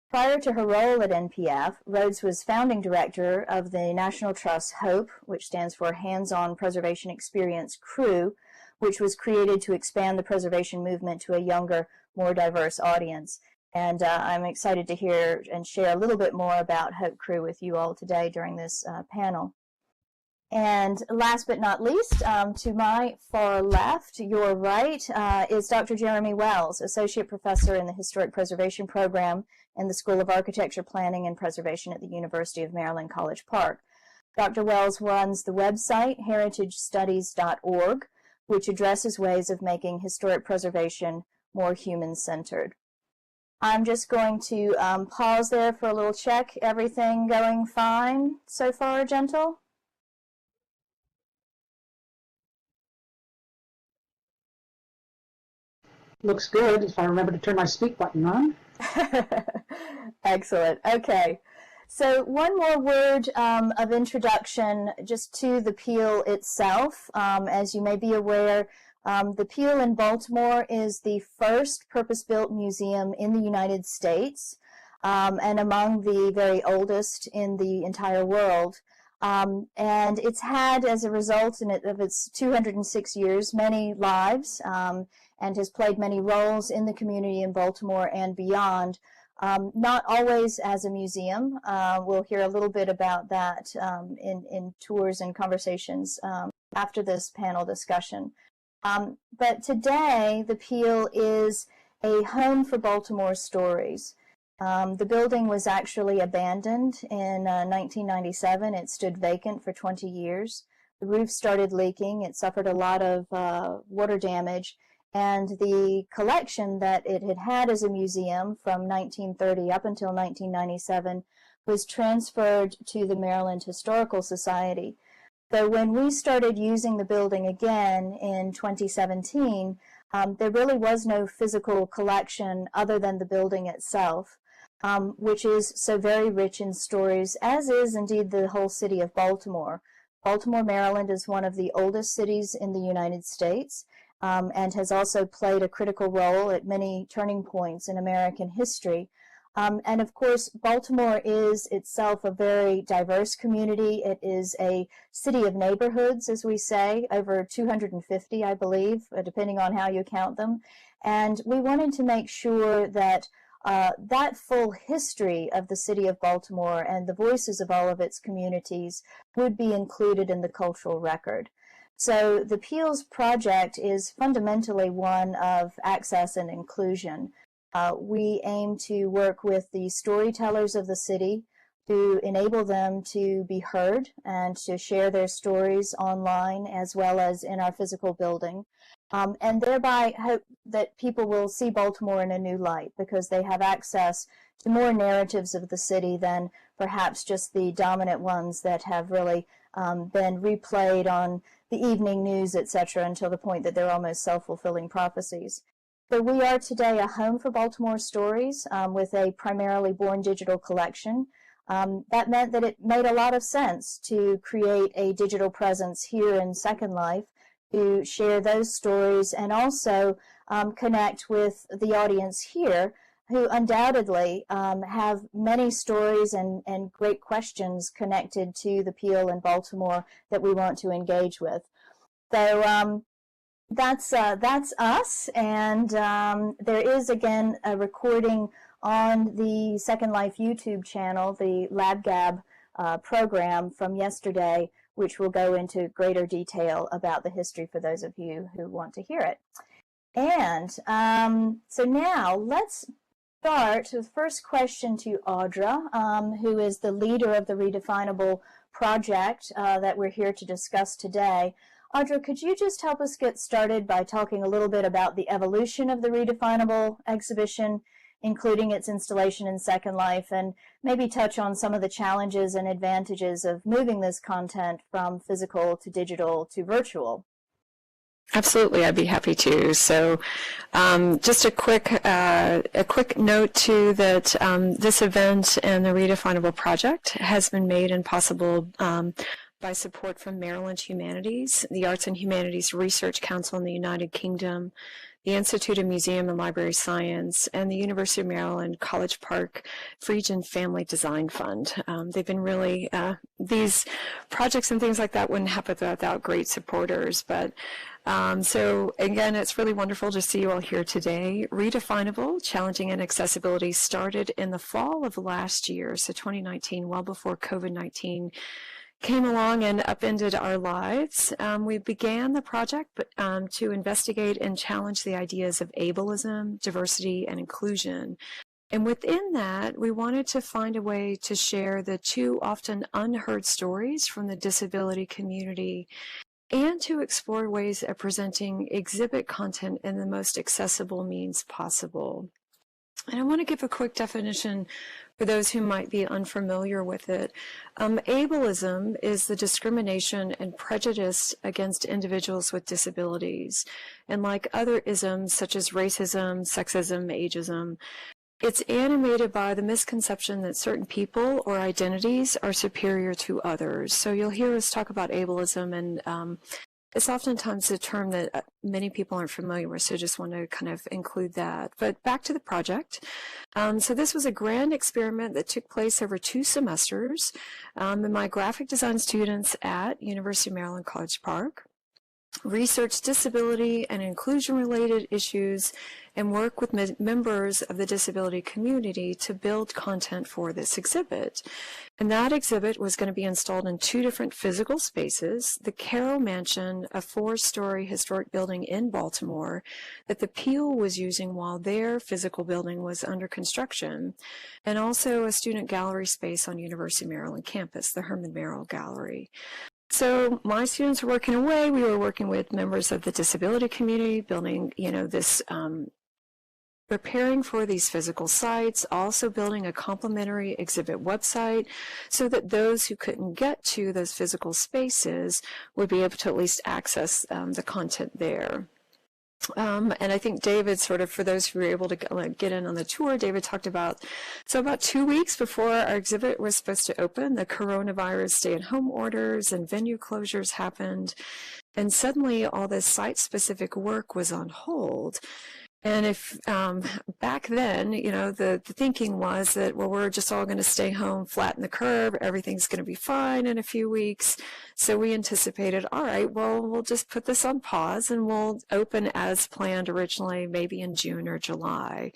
Prior to her role at NPF, Rhodes was founding director of the National Trust's HOPE, which stands for Hands-On Preservation Experience Crew, which was created to expand the preservation movement to a younger, more diverse audience. And I'm excited to hear and share a little bit more about Hope Crew with you all today during this panel. And last but not least, to my far left, your right, is Dr. Jeremy Wells, Associate Professor in the Historic Preservation Program in the School of Architecture, Planning, and Preservation at the University of Maryland College Park. Dr. Wells runs the website heritagestudies.org, which addresses ways of making historic preservation more human-centered. I'm just going to pause there for a little check. Everything going fine so far, Gentle? Looks good if I remember to turn my speak button on. Excellent. Okay. So one more word of introduction just to the Peale itself. As you may be aware, the Peale in Baltimore is the first purpose-built museum in the United States and among the very oldest in the entire world. And it's had, as a result of its 206 years, many lives and has played many roles in the community in Baltimore and beyond. Not always as a museum. We'll hear a little bit about that in tours and conversations after this panel discussion. But today, the Peale is a home for Baltimore stories. The building was actually abandoned in 1997. It stood vacant for 20 years. The roof started leaking. It suffered a lot of water damage. And the collection that it had had as a museum from 1930 up until 1997 was transferred to the Maryland Historical Society. So when we started using the building again in 2017, there really was no physical collection other than the building itself, which is so very rich in stories, as is indeed the whole city of Baltimore. Baltimore, Maryland is one of the oldest cities in the United States. And has also played a critical role at many turning points in American history. And of course, Baltimore is itself a very diverse community. It is a city of neighborhoods, as we say, over 250, I believe, depending on how you count them. And we wanted to make sure that that full history of the city of Baltimore and the voices of all of its communities would be included in the cultural record. So the Peale's project is fundamentally one of access and inclusion. We aim to work with the storytellers of the city to enable them to be heard and to share their stories online as well as in our physical building, and thereby hope that people will see Baltimore in a new light because they have access to more narratives of the city than perhaps just the dominant ones that have really been replayed on the evening news, etc., until the point that they're almost self-fulfilling prophecies. So we are today a home for Baltimore stories with a primarily born digital collection. That meant that it made a lot of sense to create a digital presence here in Second Life to share those stories and also connect with the audience here who undoubtedly have many stories and great questions connected to the Peale in Baltimore that we want to engage with. So that's us, and there is again a recording on the Second Life YouTube channel, the LabGab program from yesterday, which will go into greater detail about the history for those of you who want to hear it. And so now let's start with the first question to Audra, who is the leader of the Redefinable project that we're here to discuss today. Audra, could you just help us get started by talking a little bit about the evolution of the Redefinable exhibition, including its installation in Second Life, and maybe touch on some of the challenges and advantages of moving this content from physical to digital to virtual? Absolutely, I'd be happy to. So just a quick note too that this event and the Redefinable project has been made and possible by support from Maryland Humanities, the Arts and Humanities Research Council in the United Kingdom, the Institute of Museum and Library Science, and the University of Maryland College Park Friedgen Family Design Fund. They've been really, these projects and things like that wouldn't happen without great supporters, but so again, it's really wonderful to see you all here today. Redefinable, Challenging Inaccessibility started in the fall of last year, so 2019, well before COVID-19 came along and upended our lives. We began the project to investigate and challenge the ideas of ableism, diversity, and inclusion. And within that, we wanted to find a way to share the two often unheard stories from the disability community and to explore ways of presenting exhibit content in the most accessible means possible. And I want to give a quick definition for those who might be unfamiliar with it. Ableism is the discrimination and prejudice against individuals with disabilities. And like other isms such as racism, sexism, ageism, it's animated by the misconception that certain people or identities are superior to others. So you'll hear us talk about ableism, and it's oftentimes a term that many people aren't familiar with, so just want to kind of include that. But back to the project. So this was a grand experiment that took place over 2 semesters. And my graphic design students at University of Maryland College Park research disability and inclusion-related issues and work with members of the disability community to build content for this exhibit. And that exhibit was going to be installed in 2 different physical spaces: the Carroll Mansion, a 4-story historic building in Baltimore that the Peale was using while their physical building was under construction, and also a student gallery space on University of Maryland campus, the Herman Merrill Gallery. So my students were working away. We were working with members of the disability community, building, this, preparing for these physical sites, also building a complementary exhibit website so that those who couldn't get to those physical spaces would be able to at least access the content there. And I think David, sort of, for those who were able to get in on the tour, David talked about, so about 2 weeks before our exhibit was supposed to open, the coronavirus stay-at-home orders and venue closures happened, and suddenly all this site-specific work was on hold. And if back then, the thinking was that, well, we're just all going to stay home, flatten the curve, everything's going to be fine in a few weeks. So we anticipated, all right, well, we'll just put this on pause and we'll open as planned originally, maybe in June or July.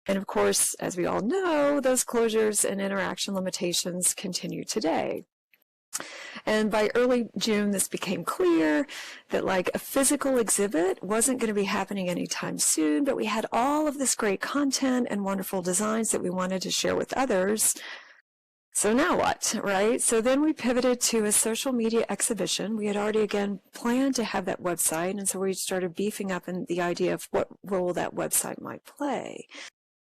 And of course, as we all know, those closures and interaction limitations continue today. And by early June, this became clear that like a physical exhibit wasn't going to be happening anytime soon, but we had all of this great content and wonderful designs that we wanted to share with others. So now what, right? So then we pivoted to a social media exhibition. We had already, again, planned to have that website, and so we started beefing up in the idea of what role that website might play.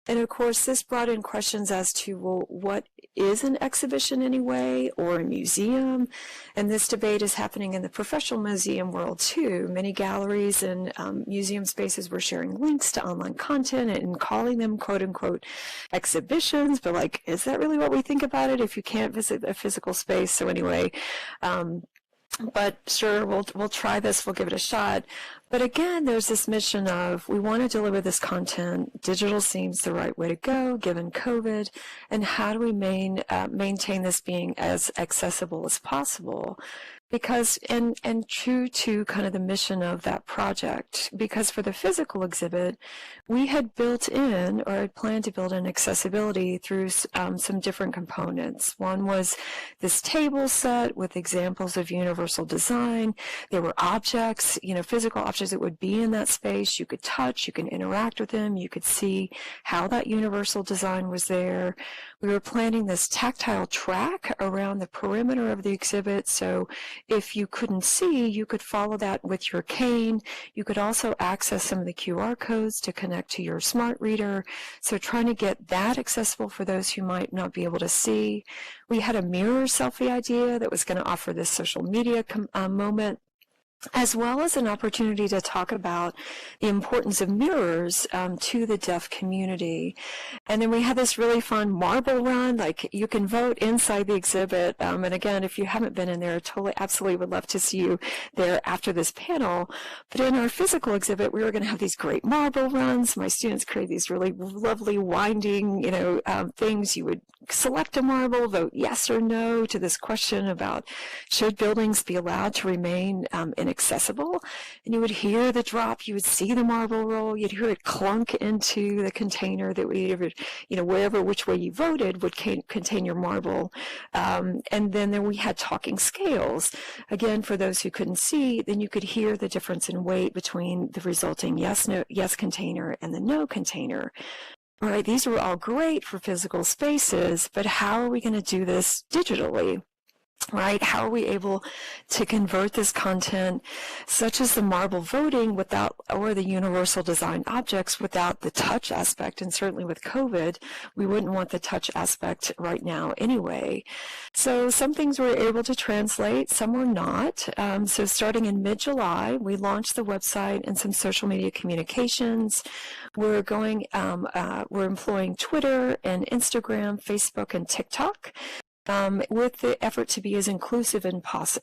And of course, this brought in questions as to, well, what is an exhibition anyway, or a museum? And this debate is happening in the professional museum world too. Many galleries and museum spaces were sharing links to online content and calling them quote unquote exhibitions, but like, is that really what we think about it if you can't visit a physical space? So anyway, but sure, we'll try this, we'll give it a shot. But again, there's this mission of, we want to deliver this content. Digital seems the right way to go, given COVID. And how do we maintain this being as accessible as possible? Because, and true to kind of the mission of that project, because for the physical exhibit, we had built in, or had planned to build in accessibility through some different components. One was this table set with examples of universal design. There were objects, physical objects that would be in that space. You could touch, you can interact with them, you could see how that universal design was there. We were planning this tactile track around the perimeter of the exhibit, so if you couldn't see, you could follow that with your cane. You could also access some of the QR codes to connect to your smart reader. So trying to get that accessible for those who might not be able to see. We had a mirror selfie idea that was going to offer this social media moment, as well as an opportunity to talk about the importance of mirrors to the deaf community. And then we had this really fun marble run, like you can vote inside the exhibit. And again, if you haven't been in there, totally, absolutely would love to see you there after this panel. But in our physical exhibit, we were going to have these great marble runs. My students created these really lovely winding, things. You would select a marble, vote yes or no to this question about should buildings be allowed to remain inaccessible, and you would hear the drop, you would see the marble roll, you'd hear it clunk into the container that which way you voted would contain your marble. And then we had talking scales. Again, for those who couldn't see, then you could hear the difference in weight between the resulting yes container and the no container. All right, these were all great for physical spaces, but how are we going to do this digitally? right? How are we able to convert this content, such as the marble voting without, or the universal design objects, without the touch aspect? And certainly with COVID, we wouldn't want the touch aspect right now anyway. So some things we're able to translate, some were not. So starting in mid-July, we launched the website and some social media communications. We're employing Twitter and Instagram, Facebook, and TikTok, with the effort to be as inclusive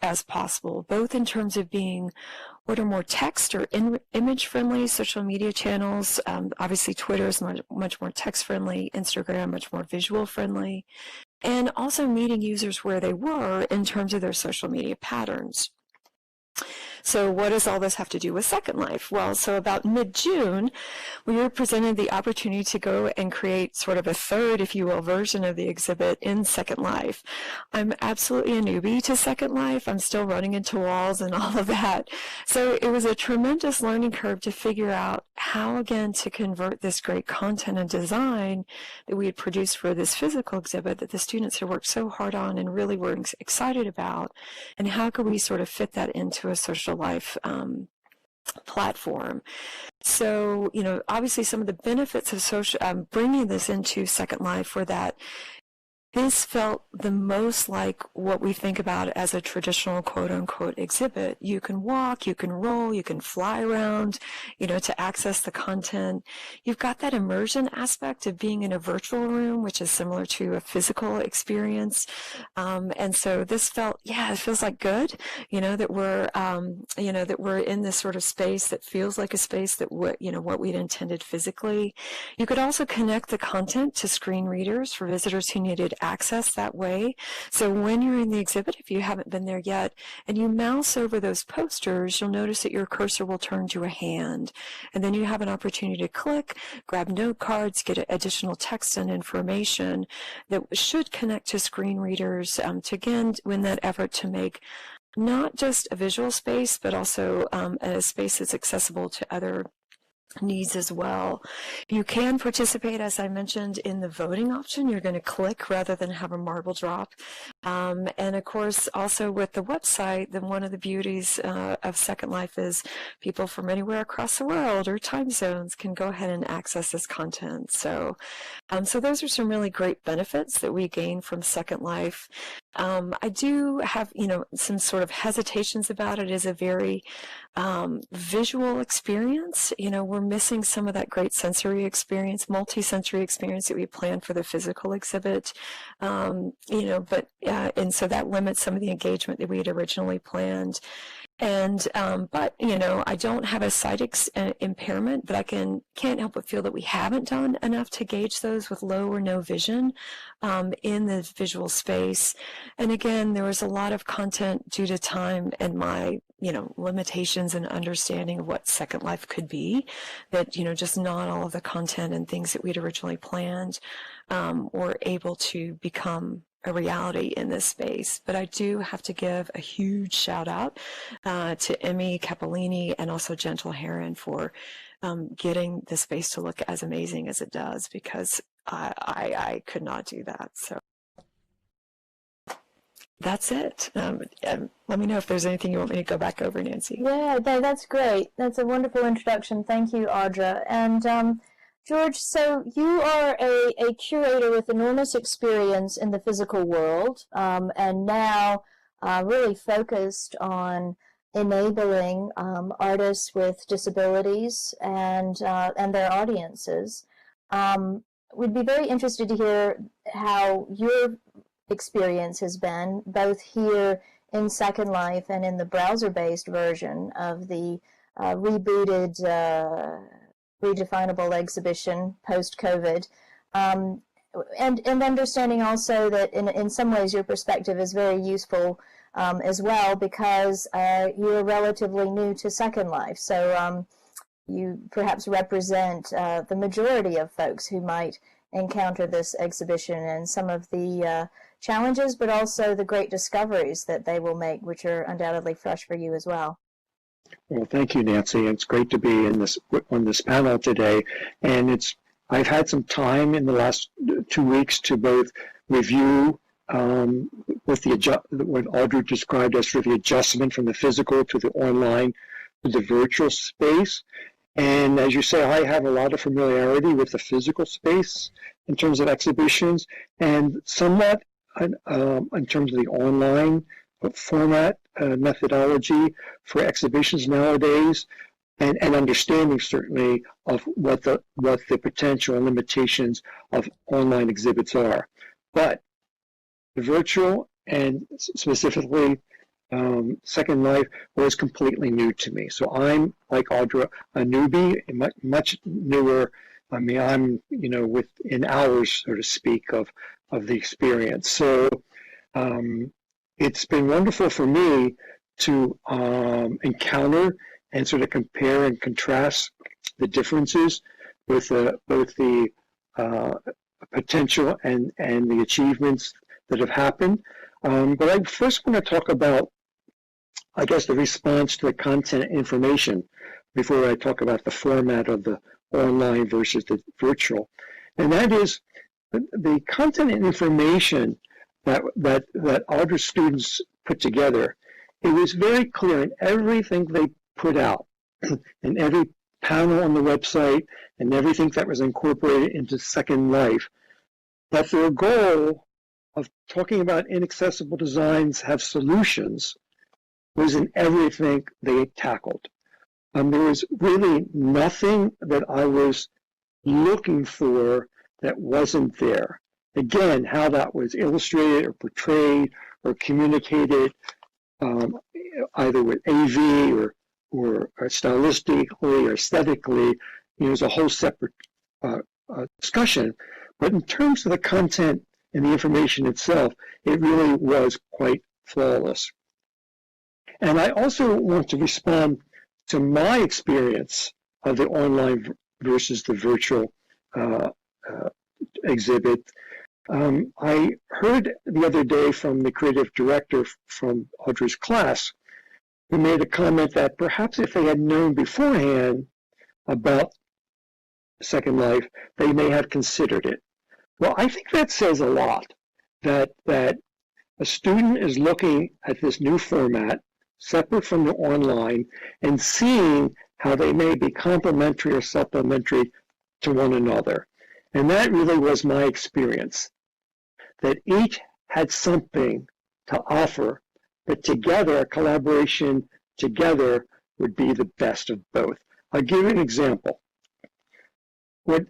as possible, both in terms of being what are more text or image-friendly social media channels. Obviously, Twitter is much more text-friendly, Instagram much more visual-friendly, and also meeting users where they were in terms of their social media patterns. So what does all this have to do with Second Life? Well, so about mid-June, we were presented the opportunity to go and create sort of a third, if you will, version of the exhibit in Second Life. I'm absolutely a newbie to Second Life. I'm still running into walls and all of that. So it was a tremendous learning curve to figure out how, again, to convert this great content and design that we had produced for this physical exhibit that the students had worked so hard on and really were excited about, and how could we sort of fit that into a social life platform. So, obviously some of the benefits of bringing this into Second Life were that this felt the most like what we think about as a traditional quote-unquote exhibit. You can walk, you can roll, you can fly around, to access the content. You've got that immersion aspect of being in a virtual room, which is similar to a physical experience. And so this felt, it feels like good, that we're in this sort of space that feels like a space that what we'd intended physically. You could also connect the content to screen readers for visitors who needed access that way. So when you're in the exhibit, if you haven't been there yet, and you mouse over those posters, you'll notice that your cursor will turn to a hand. And then you have an opportunity to click, grab note cards, get additional text and information that should connect to screen readers to, again, win that effort to make not just a visual space, but also a space that's accessible to other needs as well. You can participate, as I mentioned, in the voting option. You're going to click rather than have a marble drop. And of course, also with the website, then one of the beauties of Second Life is people from anywhere across the world or time zones can go ahead and access this content. So, so those are some really great benefits that we gain from Second Life. I do have, some sort of hesitations about it. It is a very visual experience. We're missing some of that great sensory experience, multi-sensory experience that we planned for the physical exhibit. And so that limits some of the engagement that we had originally planned. And but I don't have a sight impairment, but I can't help but feel that we haven't done enough to gauge those with low or no vision in the visual space. And again, there was a lot of content due to time and my limitations and understanding of what Second Life could be, that just not all of the content and things that we'd originally planned were able to become a reality in this space. But I do have to give a huge shout out to Emmy Capolini and also Gentle Heron for getting the space to look as amazing as it does, because I could not do that. So that's it. Let me know if there's anything you want me to go back over, Nancy. Yeah, that's great. That's a wonderful introduction. Thank you, Audra. And George, so you are a curator with enormous experience in the physical world, and now really focused on enabling artists with disabilities and their audiences. We'd be very interested to hear how your experience has been, both here in Second Life and in the browser-based version of the rebooted Redefinable exhibition post-COVID, and understanding also that in some ways your perspective is very useful as well, because you're relatively new to Second Life, so you perhaps represent the majority of folks who might encounter this exhibition and some of the challenges, but also the great discoveries that they will make, which are undoubtedly fresh for you as well. Well, thank you, Nancy. It's great to be on this panel today, and I've had some time in the last 2 weeks to both review with what Audrey described as for the adjustment from the physical to the online to the virtual space. And as you say, I have a lot of familiarity with the physical space in terms of exhibitions, and somewhat in terms of the online format methodology for exhibitions nowadays, and understanding certainly of what the potential and limitations of online exhibits are. But the virtual and specifically Second Life was completely new to me. So I'm, like Audra, a newbie, much newer. I mean, I'm, within hours, so to speak, of the experience. So it's been wonderful for me to encounter and sort of compare and contrast the differences with both the potential and the achievements that have happened. But I first want to talk about, I guess, the response to the content information before I talk about the format of the online versus the virtual. And that is the content and information that Audra students put together. It was very clear in everything they put out, in every panel on the website and everything that was incorporated into Second Life, that their goal of talking about inaccessible designs have solutions was in everything they tackled. There was really nothing that I was looking for that wasn't there. Again, how that was illustrated or portrayed or communicated, either with AV or stylistically or aesthetically, is a whole separate discussion. But in terms of the content and the information itself, it really was quite flawless. And I also want to respond to my experience of the online versus the virtual exhibit. I heard the other day from the creative director from Audra's class, who made a comment that perhaps if they had known beforehand about Second Life, they may have considered it. Well, I think that says a lot, that a student is looking at this new format, separate from the online, and seeing how they may be complementary or supplementary to one another. And that really was my experience, that each had something to offer, but together, a collaboration together would be the best of both. I'll give you an example. What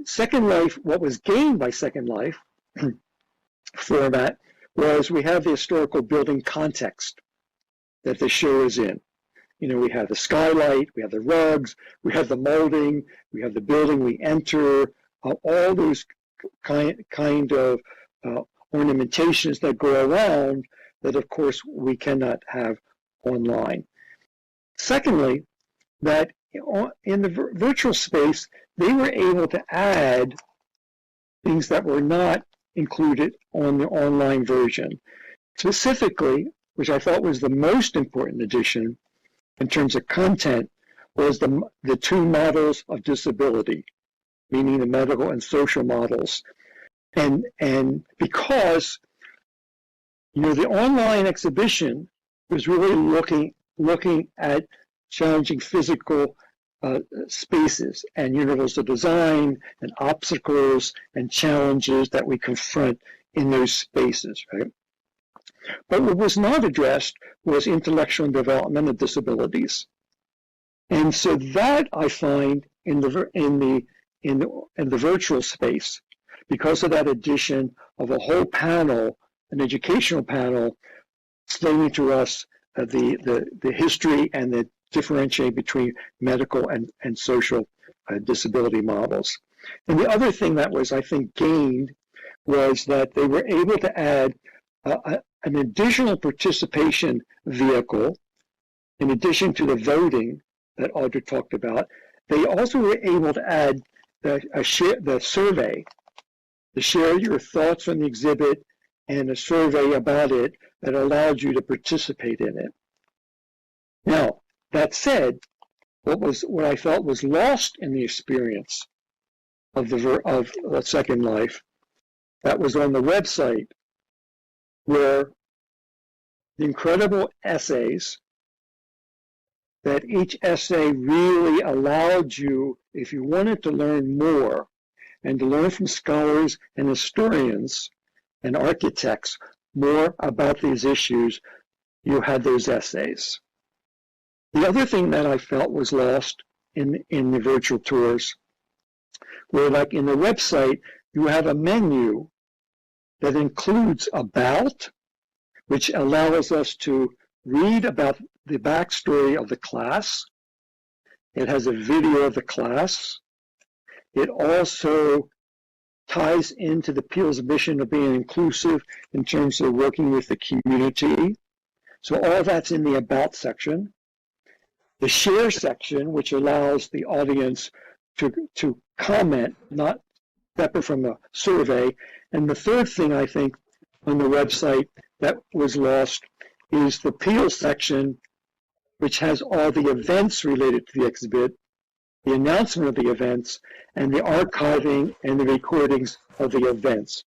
was gained by Second Life format was we have the historical building context that the show is in. We have the skylight, we have the rugs, we have the molding, we have the building we enter, all those kind of ornamentations that go around that, of course, we cannot have online. Secondly, that in the virtual space, they were able to add things that were not included on the online version. Specifically, which I thought was the most important addition in terms of content, was the two models of disability, meaning the medical and social models. And because the online exhibition was really looking at challenging physical spaces and universal design and obstacles and challenges that we confront in those spaces, right? But what was not addressed was intellectual and developmental disabilities. And so that I find in the virtual space, because of that addition of a whole panel, an educational panel, explaining to us the history and the differentiate between medical and social disability models. And the other thing that was, I think, gained was that they were able to add an additional participation vehicle, in addition to the voting that Audra talked about. They also were able to add the survey, to share your thoughts on the exhibit and a survey about it that allowed you to participate in it. Now, that said, what I felt was lost in the experience of Second Life that was on the website were the incredible essays that each essay really allowed you, if you wanted to learn more and to learn from scholars and historians and architects more about these issues, you had those essays. The other thing that I felt was lost in the virtual tours were, like in the website, you have a menu that includes About, which allows us to read about the backstory of the class. It has a video of the class. It also ties into the Peale's mission of being inclusive in terms of working with the community. So all that's in the About section. The Share section, which allows the audience to comment, not separate from the survey. And the third thing I think on the website that was lost is the Peale section, which has all the events related to the exhibit, the announcement of the events, and the archiving and the recordings of the events.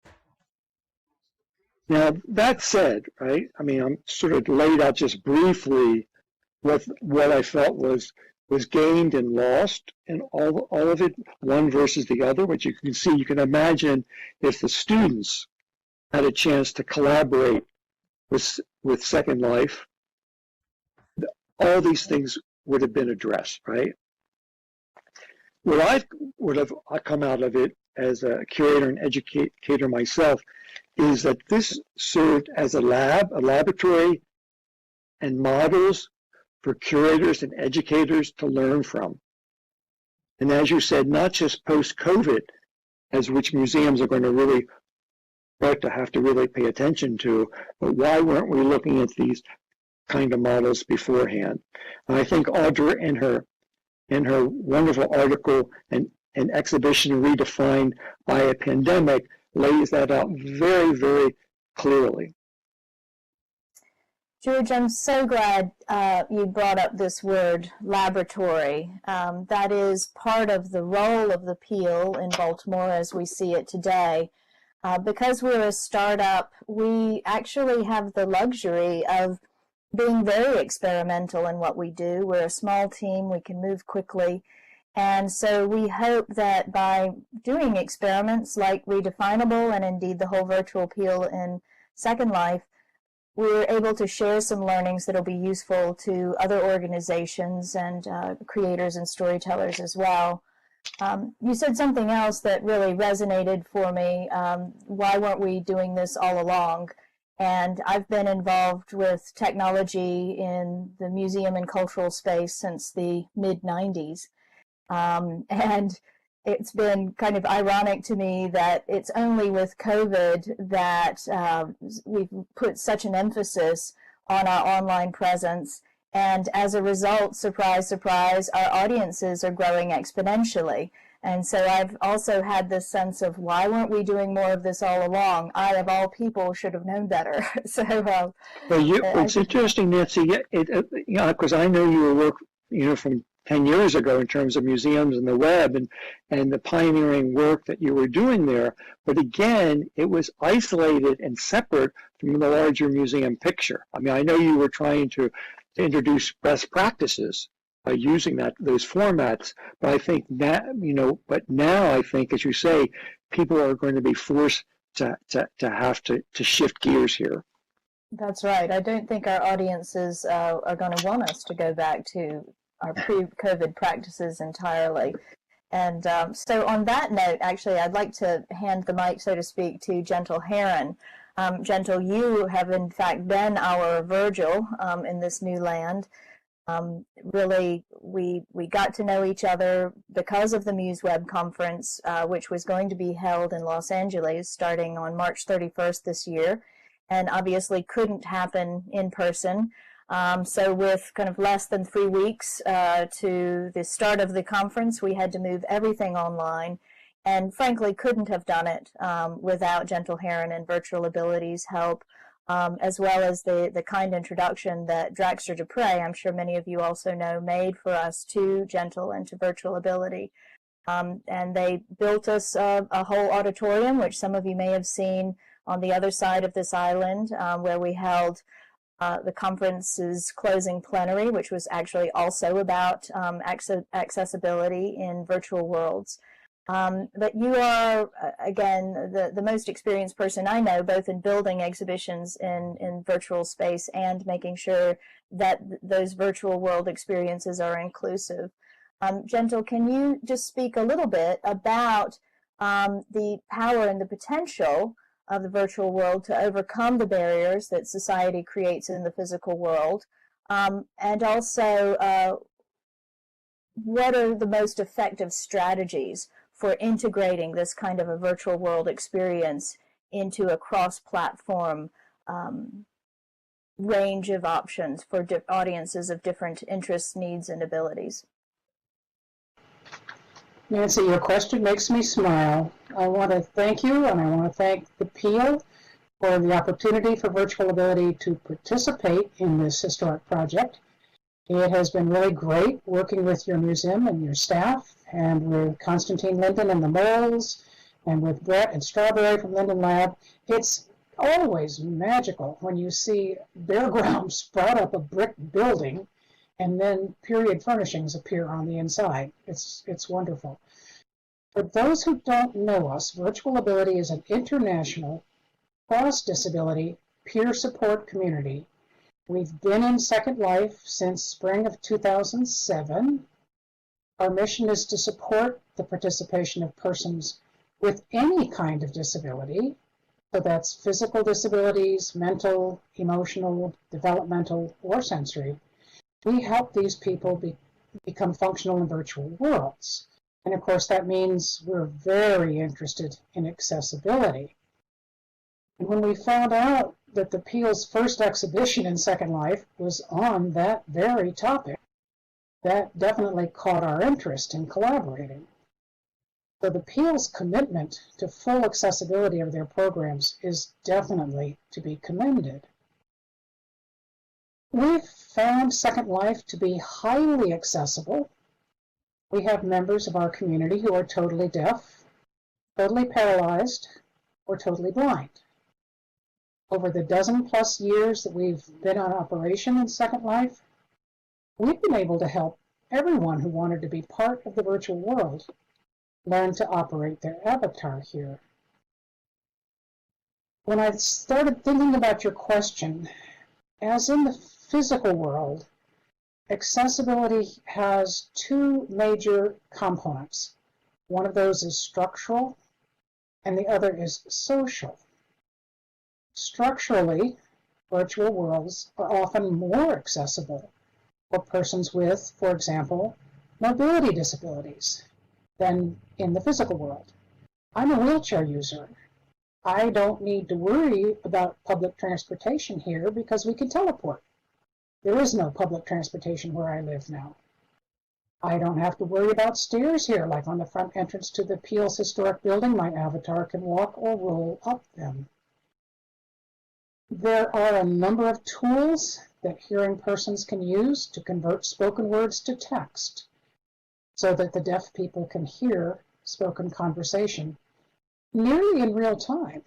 Now, that said, right, I mean, I'm sort of laid out just briefly what I felt was gained and lost, and all of it, one versus the other, which you can see. You can imagine if the students had a chance to collaborate with Second Life, all these things would have been addressed, right? What I would have come out of it as a curator and educator myself is that this served as a laboratory and models for curators and educators to learn from. And as you said, not just post-COVID, as which museums are going to really start to have to really pay attention to, but why weren't we looking at these kind of models beforehand? And I think Audra in her wonderful article and exhibition Redefined by a Pandemic lays that out very, very clearly. George, I'm so glad you brought up this word, laboratory. That is part of the role of the Peale in Baltimore as we see it today. Because we're a startup, we actually have the luxury of being very experimental in what we do. We're a small team, we can move quickly. And so we hope that by doing experiments like Redefinable and indeed the whole virtual Peale in Second Life, we're able to share some learnings that will be useful to other organizations and creators and storytellers as well. You said something else that really resonated for me. Why weren't we doing this all along? And I've been involved with technology in the museum and cultural space since the mid-90s. And it's been kind of ironic to me that it's only with COVID that we've put such an emphasis on our online presence. And as a result, surprise, surprise, our audiences are growing exponentially. And so I've also had this sense of, why weren't we doing more of this all along? I, of all people, should have known better. So, well, it's interesting, Nancy, because I know your work, from 10 years ago in terms of museums and the web and the pioneering work that you were doing there. But again, it was isolated and separate from the larger museum picture. I mean, I know you were trying to introduce best practices by using those formats, but I think that, but now I think, as you say, people are going to be forced to have to shift gears here. That's right. I don't think our audiences are going to want us to go back to our pre-COVID practices entirely. And so on that note, actually, I'd like to hand the mic, so to speak, to Gentle Heron. Gentle, you have in fact been our Virgil in this new land. Really, we got to know each other because of the MuseWeb conference, which was going to be held in Los Angeles starting on March 31st this year, and obviously couldn't happen in person. So with kind of less than 3 weeks to the start of the conference, we had to move everything online, and frankly couldn't have done it without Gentle Heron and Virtual Ability's help, as well as the kind introduction that Draxter Dupre, I'm sure many of you also know, made for us to Gentle and to Virtual Ability. And they built us a whole auditorium, which some of you may have seen on the other side of this island, where we held the conference's closing plenary, which was actually also about accessibility in virtual worlds. But you are, again, the most experienced person I know, both in building exhibitions in virtual space and making sure that those virtual world experiences are inclusive. Gentle, can you just speak a little bit about the power and the potential of the virtual world to overcome the barriers that society creates in the physical world, and also what are the most effective strategies for integrating this kind of a virtual world experience into a cross-platform range of options for audiences of different interests, needs, and abilities? Nancy, your question makes me smile. I want to thank you, and I want to thank the Peale for the opportunity for Virtual Ability to participate in this historic project. It has been really great working with your museum and your staff, and with Constantine Linden and the Moles, and with Brett and Strawberry from Linden Lab. It's always magical when you see bare ground sprout up a brick building and then period furnishings appear on the inside. It's wonderful. For those who don't know us, Virtual Ability is an international cross-disability peer support community. We've been in Second Life since spring of 2007. Our mission is to support the participation of persons with any kind of disability. So that's physical disabilities, mental, emotional, developmental, or sensory. We help these people become functional in virtual worlds. And of course, that means we're very interested in accessibility. And when we found out that the Peale's first exhibition in Second Life was on that very topic, that definitely caught our interest in collaborating. So the Peale's commitment to full accessibility of their programs is definitely to be commended. We've found Second Life to be highly accessible. We have members of our community who are totally deaf, totally paralyzed, or totally blind. Over the dozen-plus years that we've been on operation in Second Life, we've been able to help everyone who wanted to be part of the virtual world learn to operate their avatar here. When I started thinking about your question, as in the physical world, accessibility has two major components. One of those is structural, and the other is social. Structurally, virtual worlds are often more accessible for persons with, for example, mobility disabilities than in the physical world. I'm a wheelchair user. I don't need to worry about public transportation here because we can teleport. There is no public transportation where I live now. I don't have to worry about stairs here, like on the front entrance to the Peale's historic building. My avatar can walk or roll up them. There are a number of tools that hearing persons can use to convert spoken words to text so that the deaf people can hear spoken conversation nearly in real time.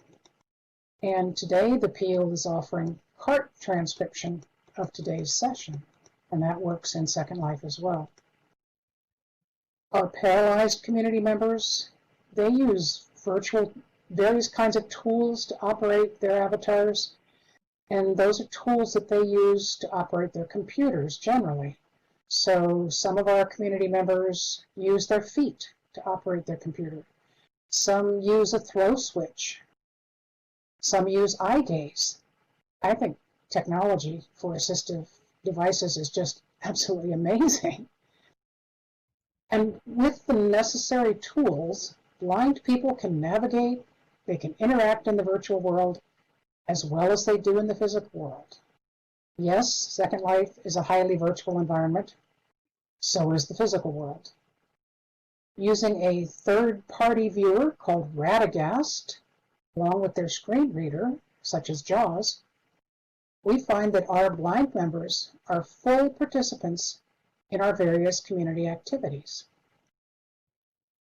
And today the Peale is offering part transcription of today's session, and that works in Second Life as well. Our paralyzed community members, they use various kinds of tools to operate their avatars, and those are tools that they use to operate their computers generally. So some of our community members use their feet to operate their computer. Some use a throw switch. Some use eye gaze. I think technology for assistive devices is just absolutely amazing. And with the necessary tools, blind people can navigate, they can interact in the virtual world as well as they do in the physical world. Yes, Second Life is a highly virtual environment. So is the physical world. Using a third-party viewer called Radagast, along with their screen reader, such as JAWS, we find that our blind members are full participants in our various community activities.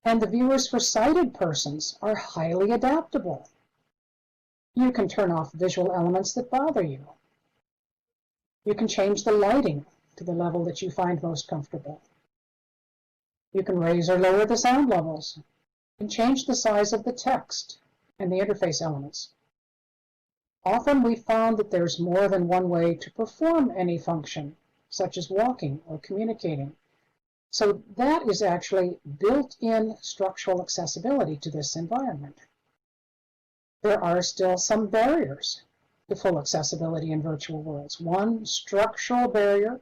And the viewers for sighted persons are highly adaptable. You can turn off visual elements that bother you. You can change the lighting to the level that you find most comfortable. You can raise or lower the sound levels and change the size of the text and the interface elements. Often we found that there's more than one way to perform any function, such as walking or communicating. So that is actually built-in structural accessibility to this environment. There are still some barriers to full accessibility in virtual worlds. One structural barrier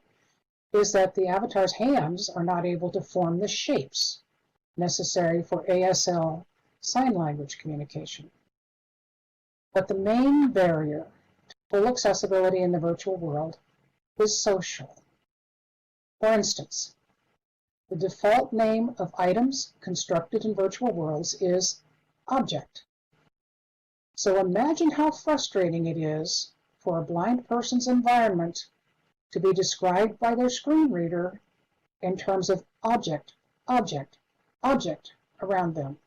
is that the avatar's hands are not able to form the shapes necessary for ASL sign language communication. But the main barrier to full accessibility in the virtual world is social. For instance, the default name of items constructed in virtual worlds is object. So imagine how frustrating it is for a blind person's environment to be described by their screen reader in terms of object, object, object around them,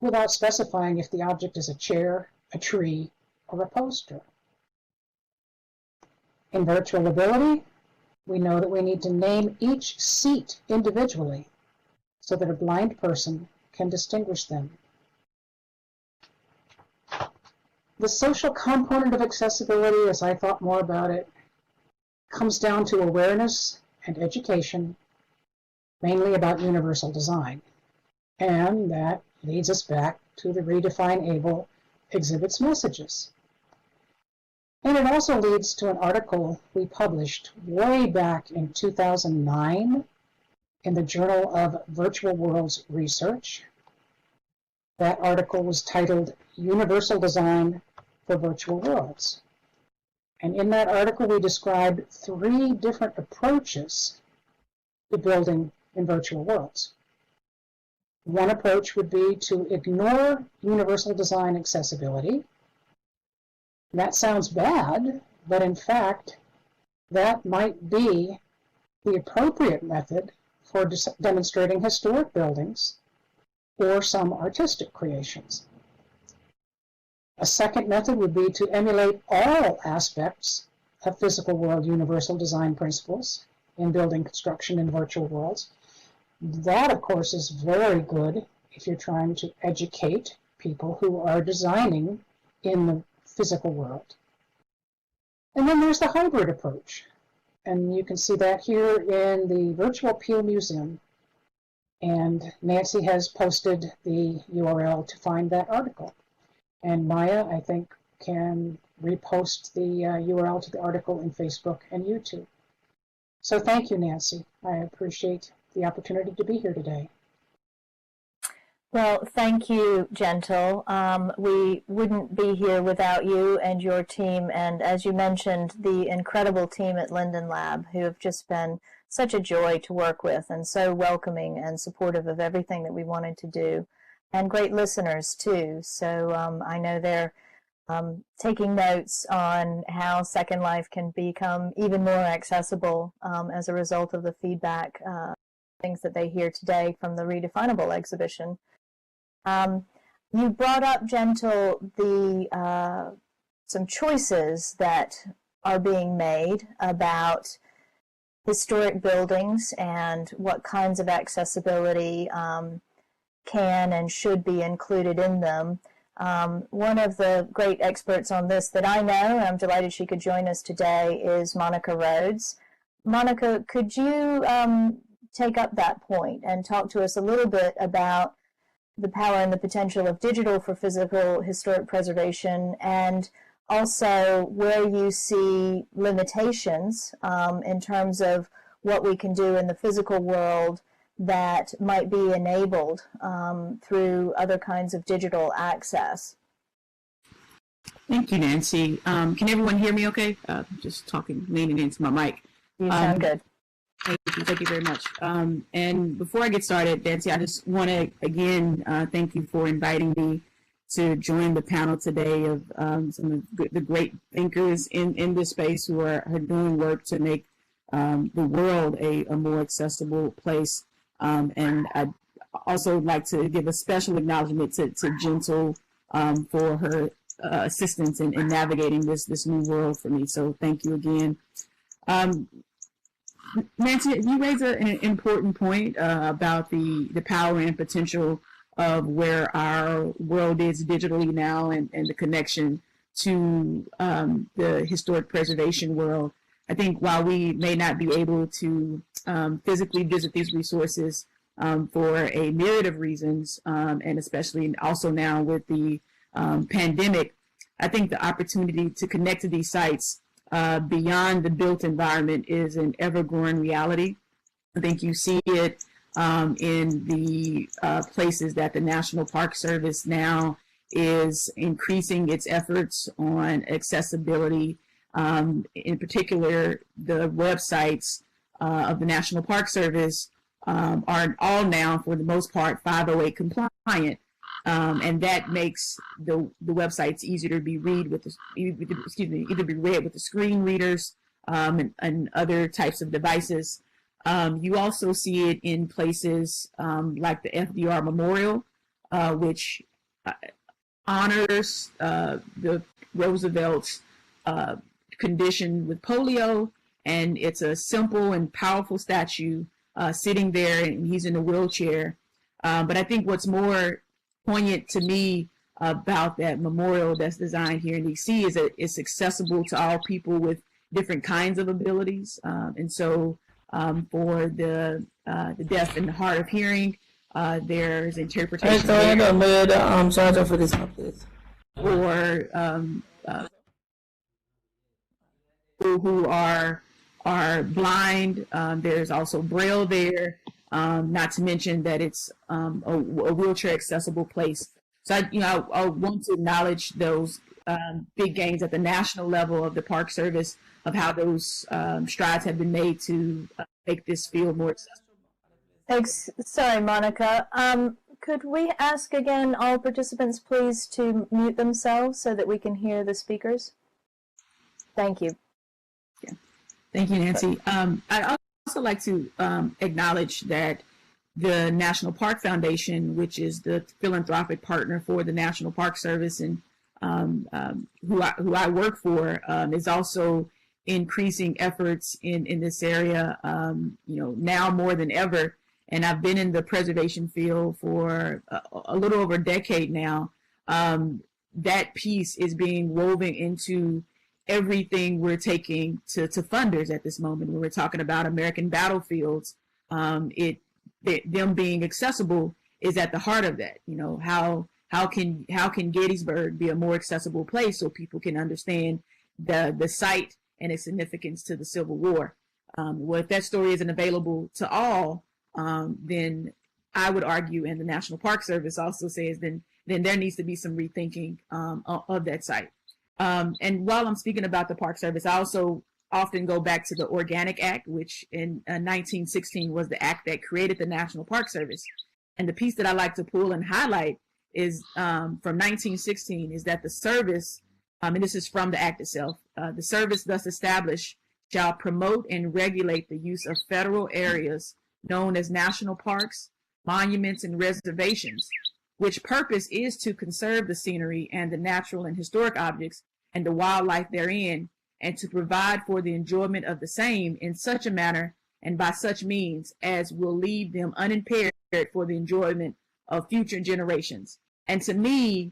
without specifying if the object is a chair, a tree, or a poster. In virtual ability, we know that we need to name each seat individually so that a blind person can distinguish them. The social component of accessibility, as I thought more about it, comes down to awareness and education, mainly about universal design. And that leads us back to the Redefinable exhibit's messages. And it also leads to an article we published way back in 2009 in the Journal of Virtual Worlds Research. That article was titled Universal Design for Virtual Worlds. And in that article, we described 3 different approaches to building in virtual worlds. One approach would be to ignore universal design accessibility. That sounds bad, but in fact, that might be the appropriate method for demonstrating historic buildings or some artistic creations. A second method would be to emulate all aspects of physical world universal design principles in building construction in virtual worlds. That, of course, is very good if you're trying to educate people who are designing in the physical world. And then there's the hybrid approach. And you can see that here in the virtual Peale Museum. And Nancy has posted the URL to find that article. And Maya, I think, can repost the URL to the article in Facebook and YouTube. So thank you, Nancy. I appreciate the opportunity to be here today. Well, thank you, Gentle. We wouldn't be here without you and your team, and as you mentioned, the incredible team at Linden Lab, who have just been such a joy to work with and so welcoming and supportive of everything that we wanted to do, and great listeners, too. So I know they're taking notes on how Second Life can become even more accessible as a result of the feedback, things that they hear today from the Redefinable exhibition. You brought up, Gentle, the some choices that are being made about historic buildings and what kinds of accessibility can and should be included in them. One of the great experts on this that I know, and I'm delighted she could join us today, is Monica Rhodes. Monica, could you take up that point and talk to us a little bit about the power and the potential of digital for physical historic preservation, and also where you see limitations in terms of what we can do in the physical world that might be enabled through other kinds of digital access. Thank you, Nancy. Can everyone hear me okay? Just talking, leaning into my mic. You sound good. Thank you very much. And before I get started, Nancy, I just want to, again, thank you for inviting me to join the panel today of some of the great thinkers in this space who are doing work to make the world a more accessible place. And I'd also like to give a special acknowledgement to Gentle for her assistance in navigating this new world for me. So thank you again. Nancy, you raise an important point about the power and potential of where our world is digitally now, and the connection to the historic preservation world. I think while we may not be able to physically visit these resources for a myriad of reasons, and especially also now with the pandemic, I think the opportunity to connect to these sites beyond the built environment is an ever-growing reality. I think you see it in the places that the National Park Service now is increasing its efforts on accessibility. In particular, the websites of the National Park Service are all now, for the most part, 508 compliant. And that makes the websites easier to be read with either be read with the screen readers and other types of devices. You also see it in places like the FDR Memorial, which honors the Roosevelt's condition with polio, and it's a simple and powerful statue sitting there, and he's in a wheelchair. But I think what's more poignant to me about that memorial that's designed here in DC is that it's accessible to all people with different kinds of abilities. And so for the deaf and the hard of hearing, there's interpretation or people who are blind. There's also Braille there. Not to mention that it's a wheelchair accessible place. So I want to acknowledge those big gains at the national level of the Park Service, of how those strides have been made to make this field more accessible. Sorry, Monica. Could we ask again all participants please to mute themselves so that we can hear the speakers? Thank you. Yeah. Thank you, Nancy. I also like to acknowledge that the National Park Foundation, which is the philanthropic partner for the National Park Service, and who I work for, is also increasing efforts in this area. Now more than ever. And I've been in the preservation field for a little over a decade now. That piece is being woven into everything we're taking to funders at this moment. When we're talking about American battlefields, them being accessible is at the heart of that. How can Gettysburg be a more accessible place so people can understand the site and its significance to the Civil War? Well, if that story isn't available to all, then I would argue, and the National Park Service also says, then there needs to be some rethinking of that site. And while I'm speaking about the Park Service, I also often go back to the Organic Act, which in 1916 was the act that created the National Park Service. And the piece that I like to pull and highlight is from 1916 is that the service, and this is from the act itself, the service thus established shall promote and regulate the use of federal areas known as national parks, monuments, and reservations, which purpose is to conserve the scenery and the natural and historic objects and the wildlife therein, and to provide for the enjoyment of the same in such a manner and by such means as will leave them unimpaired for the enjoyment of future generations. And to me,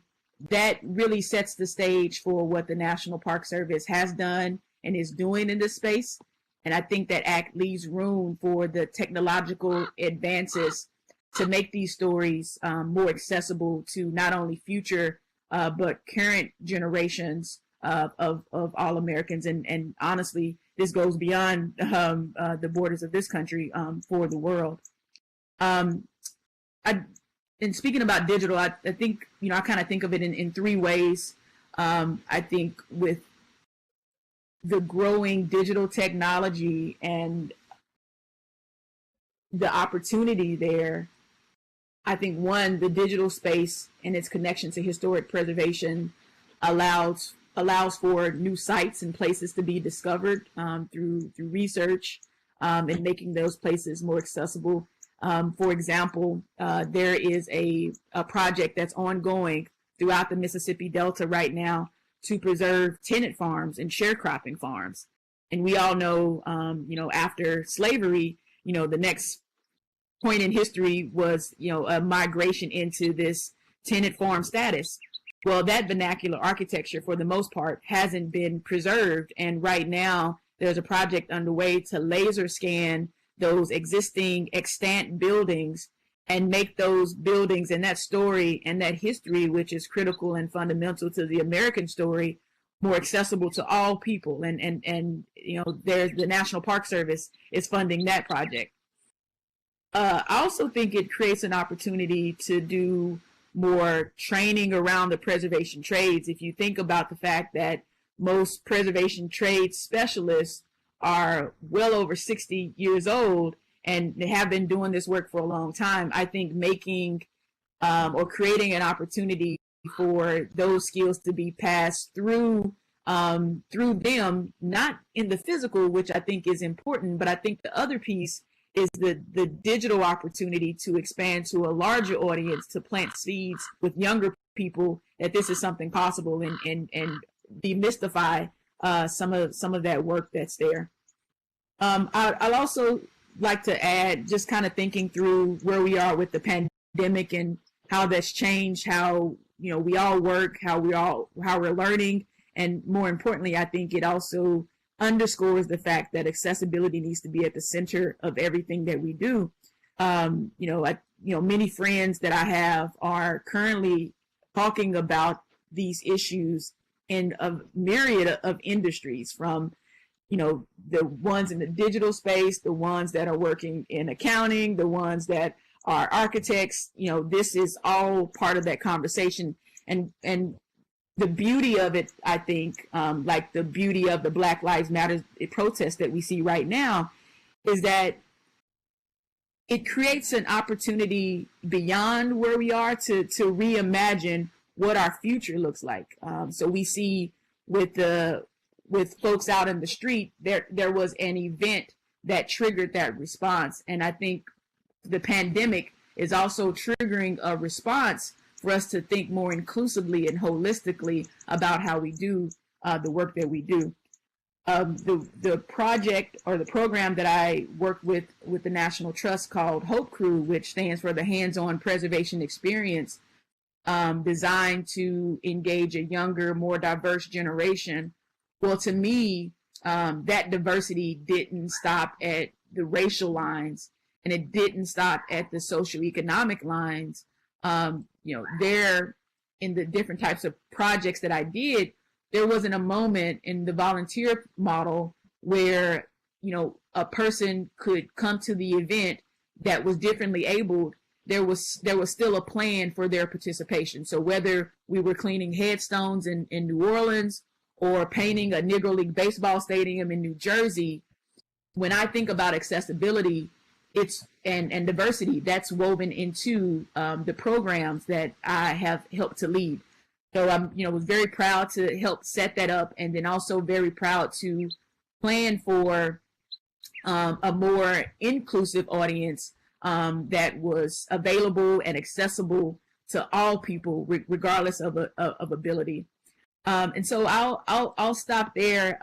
that really sets the stage for what the National Park Service has done and is doing in this space. And I think that act leaves room for the technological advances to make these stories more accessible to not only future but current generations of all Americans. And honestly, this goes beyond the borders of this country for the world. And speaking about digital, I think, I kind of think of it in three ways. I think with the growing digital technology and the opportunity there, I think one, the digital space and its connection to historic preservation allows for new sites and places to be discovered through research and making those places more accessible. For example, there is a project that's ongoing throughout the Mississippi Delta right now to preserve tenant farms and sharecropping farms. And we all know, after slavery, the next point in history was, a migration into this tenant farm status. Well, that vernacular architecture, for the most part, hasn't been preserved. And right now, there's a project underway to laser scan those existing extant buildings and make those buildings and that story and that history, which is critical and fundamental to the American story, more accessible to all people. And there's the National Park Service is funding that project. I also think it creates an opportunity to do more training around the preservation trades. If you think about the fact that most preservation trade specialists are well over 60 years old and they have been doing this work for a long time, I think making or creating an opportunity for those skills to be passed through them, not in the physical, which I think is important, but I think the other piece is the digital opportunity to expand to a larger audience, to plant seeds with younger people that this is something possible, and demystify some of that work that's there. I'd also like to add, just kind of thinking through where we are with the pandemic and how that's changed how we all work, how we're learning, and more importantly, I think it also underscores the fact that accessibility needs to be at the center of everything that we do. Many friends that I have are currently talking about these issues in a myriad of industries, from the ones in the digital space, the ones that are working in accounting, the ones that are architects. This is all part of that conversation, and the beauty of it, I think, like the beauty of the Black Lives Matter protest that we see right now, is that it creates an opportunity beyond where we are to reimagine what our future looks like. So we see with folks out in the street, there was an event that triggered that response. And I think the pandemic is also triggering a response for us to think more inclusively and holistically about how we do the work that we do. The project or the program that I work with the National Trust, called Hope Crew, which stands for the Hands-On Preservation Experience, designed to engage a younger, more diverse generation. Well, to me, that diversity didn't stop at the racial lines, and it didn't stop at the socioeconomic lines. There, in the different types of projects that I did, there wasn't a moment in the volunteer model where, a person could come to the event that was differently abled. There was still a plan for their participation. So whether we were cleaning headstones in New Orleans or painting a Negro League baseball stadium in New Jersey, when I think about accessibility, and diversity, that's woven into the programs that I have helped to lead. So I'm, was very proud to help set that up, and then also very proud to plan for a more inclusive audience that was available and accessible to all people, regardless of ability. And so I'll stop there,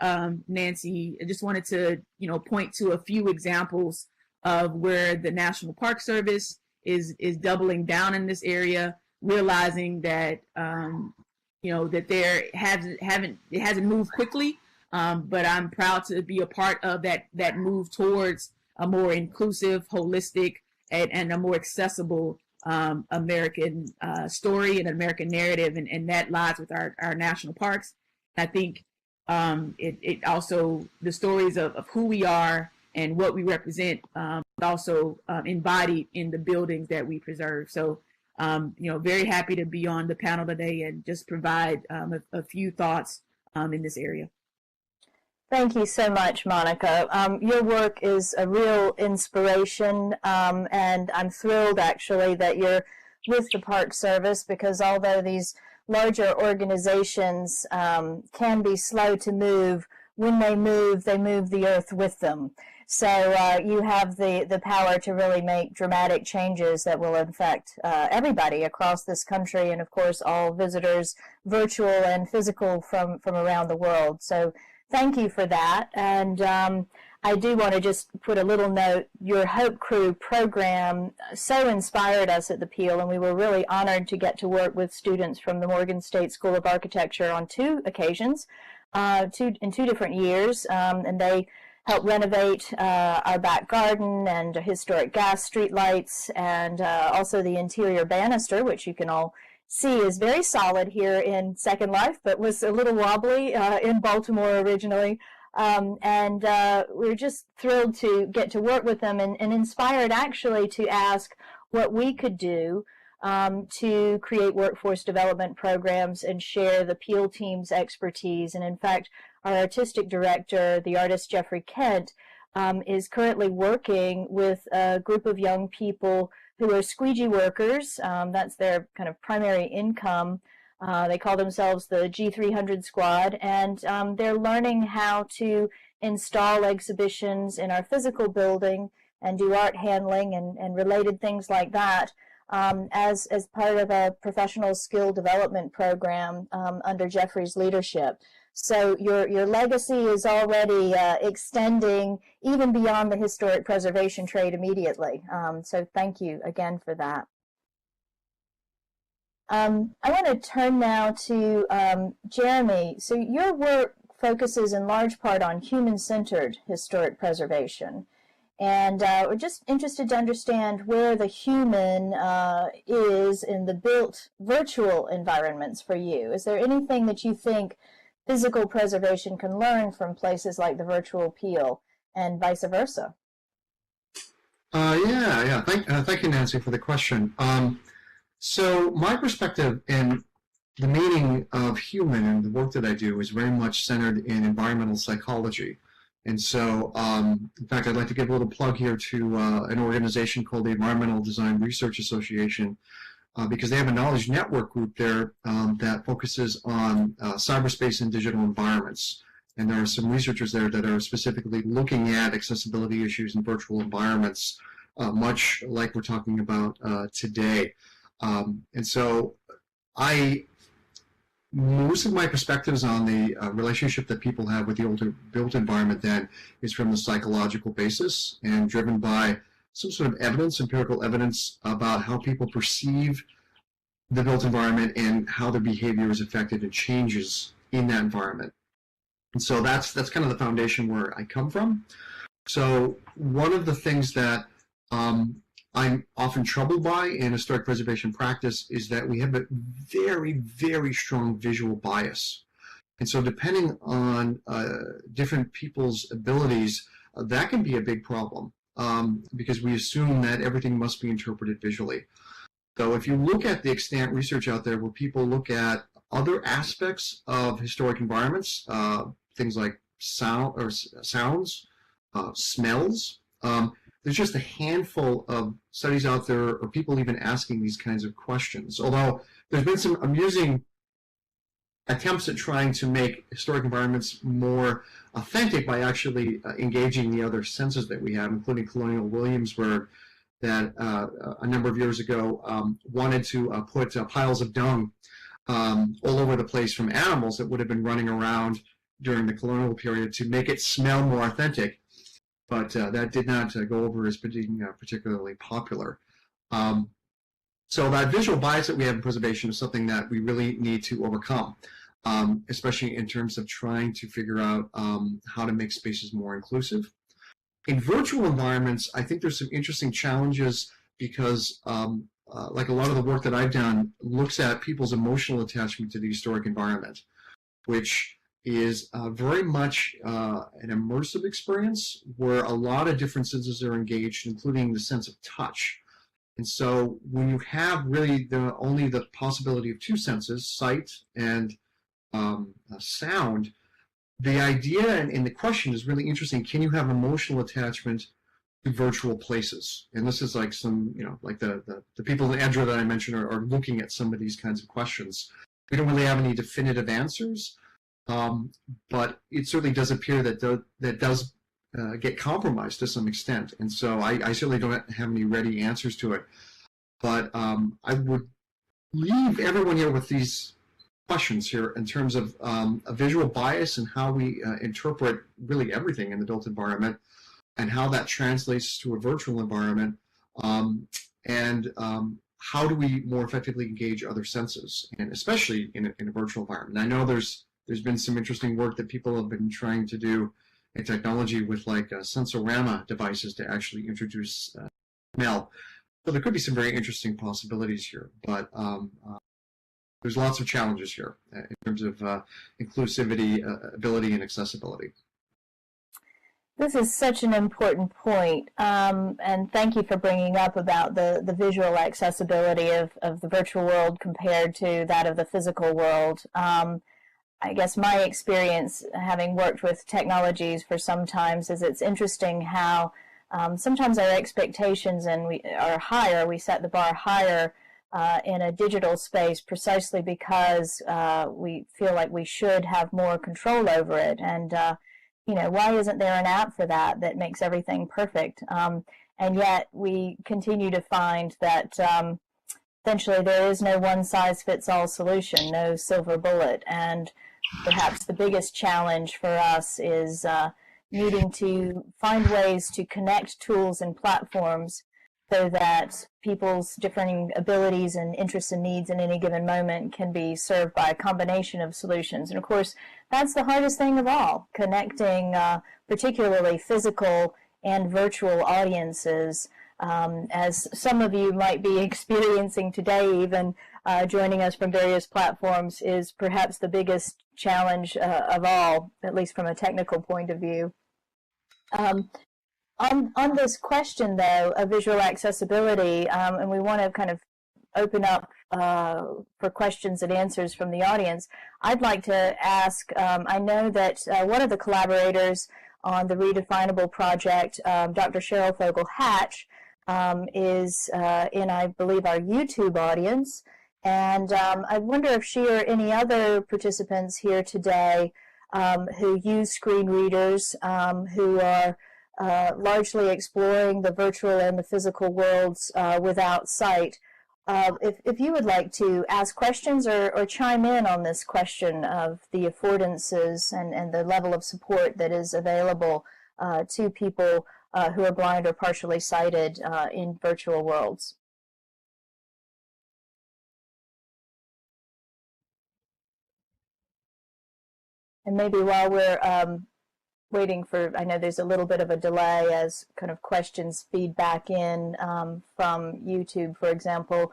Nancy. I just wanted to point to a few examples of where the National Park Service is doubling down in this area, realizing that that it hasn't moved quickly, but I'm proud to be a part of that move towards a more inclusive, holistic, and a more accessible American story and American narrative, and that lies with our national parks. I think it also, the stories of who we are and what we represent, also embodied in the buildings that we preserve. So, very happy to be on the panel today and just provide a few thoughts in this area. Thank you so much, Monica. Your work is a real inspiration, and I'm thrilled actually that you're with the Park Service, because although these larger organizations can be slow to move, when they move the earth with them. So you have the power to really make dramatic changes that will affect everybody across this country, and of course all visitors, virtual and physical, from around the world. So thank you for that. And I do want to just put a little note. Your Hope Crew program so inspired us at the Peale, and we were really honored to get to work with students from the Morgan State School of Architecture on 2 occasions, in 2 different years, and they helped renovate our back garden and historic gas street lights, and also the interior banister, which you can all see is very solid here in Second Life, but was a little wobbly in Baltimore originally. And we're just thrilled to get to work with them, and inspired actually to ask what we could do to create workforce development programs and share the Peale team's expertise. And in fact, our artistic director, the artist Jeffrey Kent, is currently working with a group of young people who are squeegee workers. That's their kind of primary income. They call themselves the G300 Squad, and they're learning how to install exhibitions in our physical building and do art handling and related things like that, as part of a professional skill development program under Jeffrey's leadership. So your legacy is already extending even beyond the historic preservation trade immediately. So thank you again for that. I want to turn now to Jeremy. So your work focuses in large part on human-centered historic preservation. And we're just interested to understand where the human is in the built virtual environments for you. Is there anything that you think physical preservation can learn from places like the virtual Peale, and vice versa? Yeah. Thank you, Nancy, for the question. So my perspective in the meaning of human and the work that I do is very much centered in environmental psychology. And so, in fact, I'd like to give a little plug here to an organization called the Environmental Design Research Association, because they have a knowledge network group there that focuses on cyberspace and digital environments. And there are some researchers there that are specifically looking at accessibility issues in virtual environments, much like we're talking about today. And so most of my perspectives on the relationship that people have with the older built environment then is from the psychological basis and driven by some sort of evidence, empirical evidence about how people perceive the built environment and how their behavior is affected and changes in that environment. And so that's kind of the foundation where I come from. So one of the things that I'm often troubled by in historic preservation practice is that we have a very, very strong visual bias. And so depending on different people's abilities, that can be a big problem because we assume that everything must be interpreted visually. So if you look at the extant research out there where people look at other aspects of historic environments, things like sounds, smells, there's just a handful of studies out there or people even asking these kinds of questions. Although there's been some amusing attempts at trying to make historic environments more authentic by actually engaging the other senses that we have, including Colonial Williamsburg, that a number of years ago wanted to put piles of dung all over the place from animals that would have been running around during the colonial period to make it smell more authentic. But that did not go over as being particularly popular. So that visual bias that we have in preservation is something that we really need to overcome, especially in terms of trying to figure out how to make spaces more inclusive. In virtual environments, I think there's some interesting challenges because like a lot of the work that I've done looks at people's emotional attachment to the historic environment, which is very much an immersive experience where a lot of different senses are engaged, including the sense of touch. And so when you have really only the possibility of two senses, sight and sound, the idea and the question is really interesting. Can you have emotional attachment to virtual places? And this is like some, like the people in Andrew that I mentioned are looking at some of these kinds of questions. We don't really have any definitive answers, but it certainly does appear that that does get compromised to some extent. And so I certainly don't have any ready answers to it. But I would leave everyone here with these questions here in terms of a visual bias and how we interpret really everything in the built environment, and how that translates to a virtual environment, and how do we more effectively engage other senses, and especially in a virtual environment. And I know there's been some interesting work that people have been trying to do in technology with like sensorama devices to actually introduce smell. So there could be some very interesting possibilities here, but there's lots of challenges here in terms of inclusivity, ability, and accessibility. This is such an important point, and thank you for bringing up about the visual accessibility of the virtual world compared to that of the physical world. I guess my experience, having worked with technologies for some times, is it's interesting how sometimes our expectations are higher. We set the bar higher in a digital space precisely because we feel like we should have more control over it. And you know, why isn't there an app for that makes everything perfect? And yet we continue to find that essentially there is no one-size-fits-all solution, no silver bullet. And perhaps the biggest challenge for us is needing to find ways to connect tools and platforms so that people's differing abilities and interests and needs in any given moment can be served by a combination of solutions. And of course, that's the hardest thing of all, connecting particularly physical and virtual audiences, as some of you might be experiencing today, even joining us from various platforms, is perhaps the biggest challenge of all, at least from a technical point of view. On this question, though, of visual accessibility, and we want to kind of open up for questions and answers from the audience, I'd like to ask, I know that one of the collaborators on the Redefinable project, Dr. Cheryl Fogle-Hatch, is in, I believe, our YouTube audience. And I wonder if she or any other participants here today who use screen readers, who are largely exploring the virtual and the physical worlds without sight. If you would like to ask questions or chime in on this question of the affordances and the level of support that is available to people who are blind or partially sighted in virtual worlds. And maybe while we're waiting for, I know there's a little bit of a delay as kind of questions feed back in from YouTube, for example.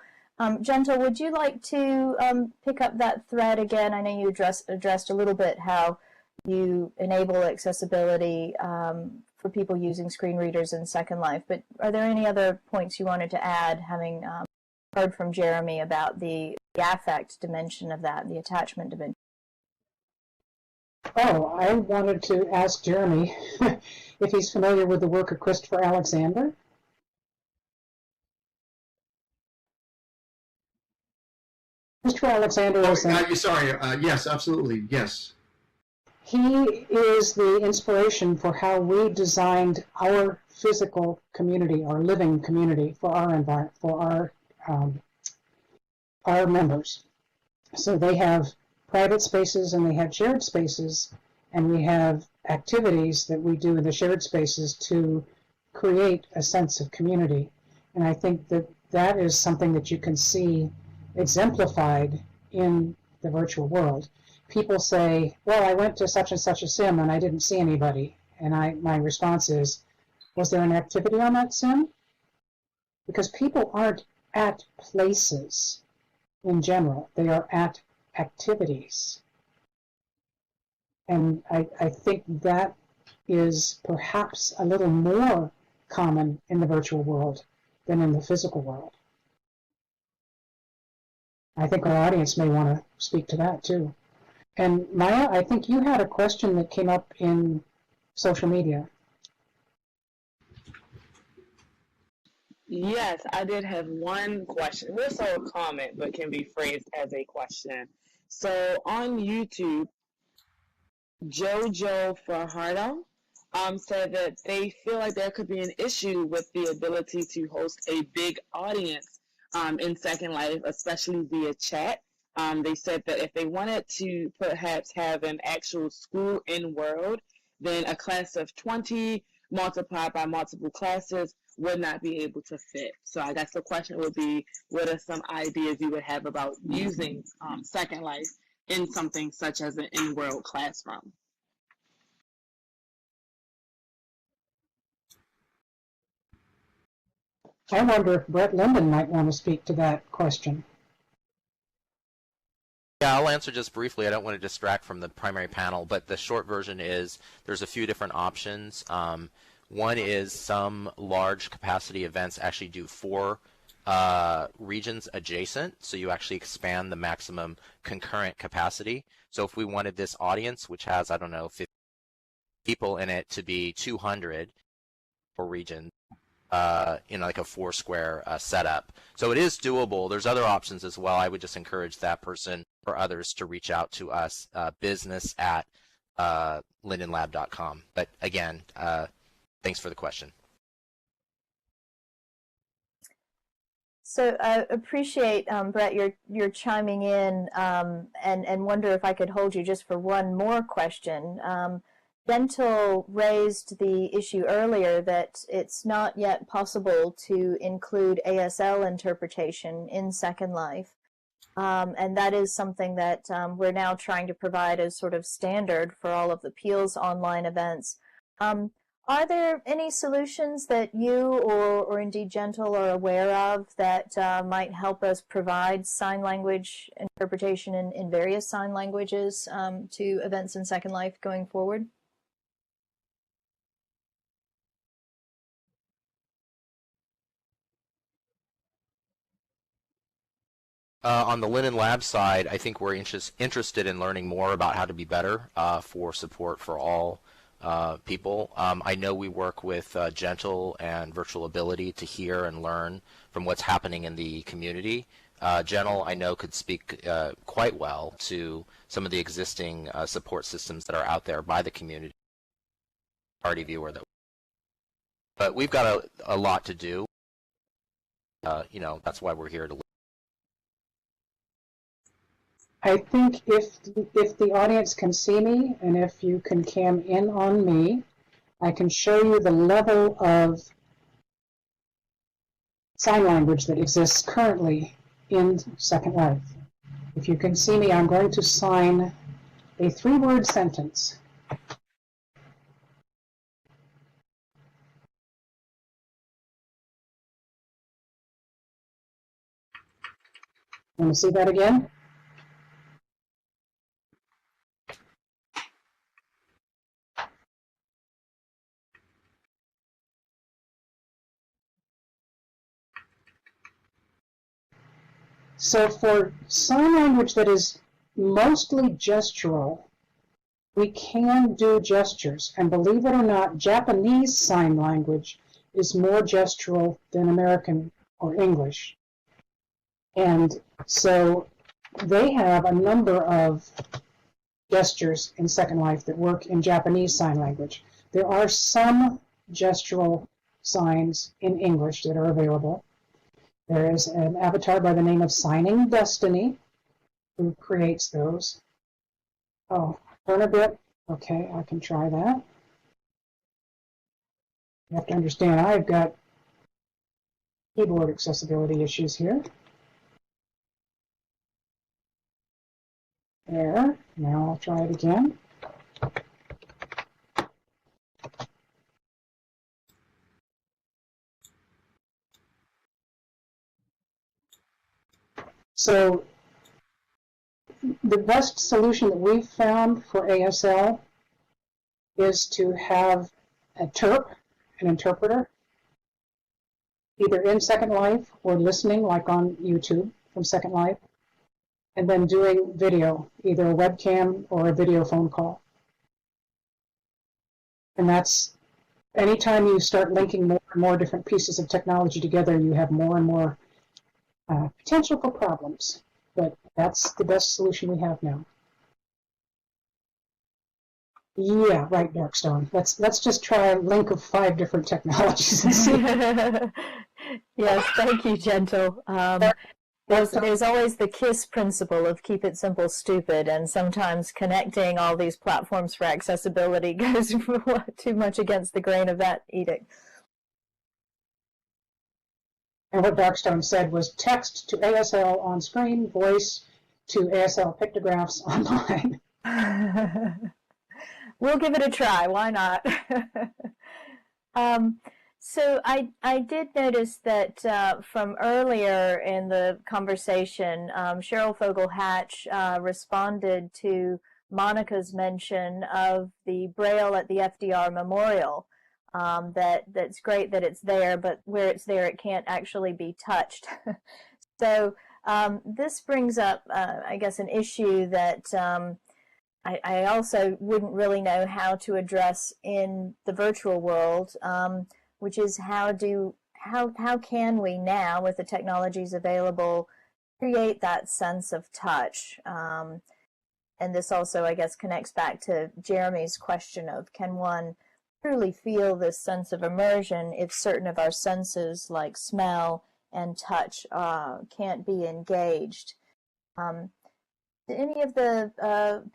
Gentle, would you like to pick up that thread again? I know you addressed a little bit how you enable accessibility for people using screen readers in Second Life, but are there any other points you wanted to add, having heard from Jeremy about the affect dimension of that, the attachment dimension? Oh, I wanted to ask Jeremy if he's familiar with the work of Christopher Alexander. Christopher Alexander is... Sorry, yes, absolutely, yes. He is the inspiration for how we designed our physical community, our living community, for our environment, for our members. So they have private spaces and they have shared spaces, and we have activities that we do in the shared spaces to create a sense of community. And I think that that is something that you can see exemplified in the virtual world. People say, well, I went to such and such a sim and I didn't see anybody. And my response is, was there an activity on that sim? Because people aren't at places in general. They are at activities. And I think that is perhaps a little more common in the virtual world than in the physical world. I think our audience may want to speak to that too. And Maya, I think you had a question that came up in social media. Yes, I did have one question. More so a comment, but can be phrased as a question. So on YouTube, Jojo Fajardo said that they feel like there could be an issue with the ability to host a big audience in Second Life, especially via chat. They said that if they wanted to perhaps have an actual school in world, then a class of 20 multiplied by multiple classes would not be able to fit. So I guess the question would be, what are some ideas you would have about using Second Life in something such as an in-world classroom? I wonder if Brett Linden might want to speak to that question. Yeah, I'll answer just briefly. I don't want to distract from the primary panel, but the short version is there's a few different options. One is some large capacity events actually do 4 regions adjacent, so you actually expand the maximum concurrent capacity. So if we wanted this audience, which has, I don't know, 50 people in it, to be 200 for region, in like a 4-square setup. So it is doable. There's other options as well. I would just encourage that person or others to reach out to us, business@lindenlab.com. But again, thanks for the question. So I appreciate, Brett, your chiming in, and wonder if I could hold you just for one more question. Dental raised the issue earlier that it's not yet possible to include ASL interpretation in Second Life. And that is something that we're now trying to provide as sort of standard for all of the Peale's online events. Are there any solutions that you or indeed Gentle are aware of that might help us provide sign language interpretation in various sign languages to events in Second Life going forward? On the Linden Lab side, I think we're interested in learning more about how to be better for support for all people. I know we work with Gentle and Virtual Ability to hear and learn from what's happening in the community. Gentle, I know, could speak quite well to some of the existing support systems that are out there by the community. Party viewer, but we've got a lot to do. That's why we're here to. I think if the audience can see me, and if you can cam in on me, I can show you the level of sign language that exists currently in Second Life. If you can see me, I'm going to sign a 3-word sentence. Want to see that again? So for sign language that is mostly gestural, we can do gestures. And believe it or not, Japanese sign language is more gestural than American or English. And so they have a number of gestures in Second Life that work in Japanese sign language. There are some gestural signs in English that are available. There is an avatar by the name of Signing Destiny who creates those. Oh, turn a bit. Okay, I can try that. You have to understand, I've got keyboard accessibility issues here. There. Now I'll try it again. So the best solution that we've found for ASL is to have a TERP, an interpreter, either in Second Life or listening, like on YouTube from Second Life, and then doing video, either a webcam or a video phone call. And that's, anytime you start linking more and more different pieces of technology together, you have more and more potential for problems. But that's the best solution we have now. Yeah, right, Darkstone. Let's just try a link of 5 different technologies and see. Yes, thank you, Gentle. There's always the KISS principle of keep it simple, stupid, and sometimes connecting all these platforms for accessibility goes too much against the grain of that edict. And what Darkstone said was text to ASL on screen, voice to ASL pictographs online. We'll give it a try. Why not? So I did notice that from earlier in the conversation, Cheryl Fogel-Hatch responded to Monica's mention of the Braille at the FDR Memorial. That's great that it's there, but where it's there, it can't actually be touched. So this brings up, I guess, an issue that I also wouldn't really know how to address in the virtual world, which is how can we now, with the technologies available, create that sense of touch? And this also, I guess, connects back to Jeremy's question of, can one truly feel this sense of immersion if certain of our senses, like smell and touch, can't be engaged? Do any of the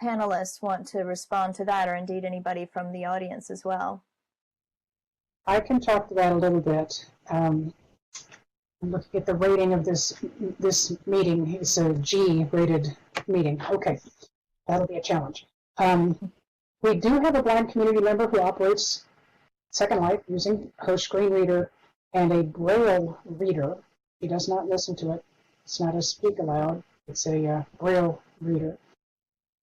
panelists want to respond to that, or indeed anybody from the audience as well? I can talk to that a little bit. I'm looking at the rating of this meeting. It's a G-rated meeting. Okay, that'll be a challenge. We do have a blind community member who operates Second Life using her screen reader and a Braille reader. He does not listen to it. It's not a speak aloud. It's a Braille reader.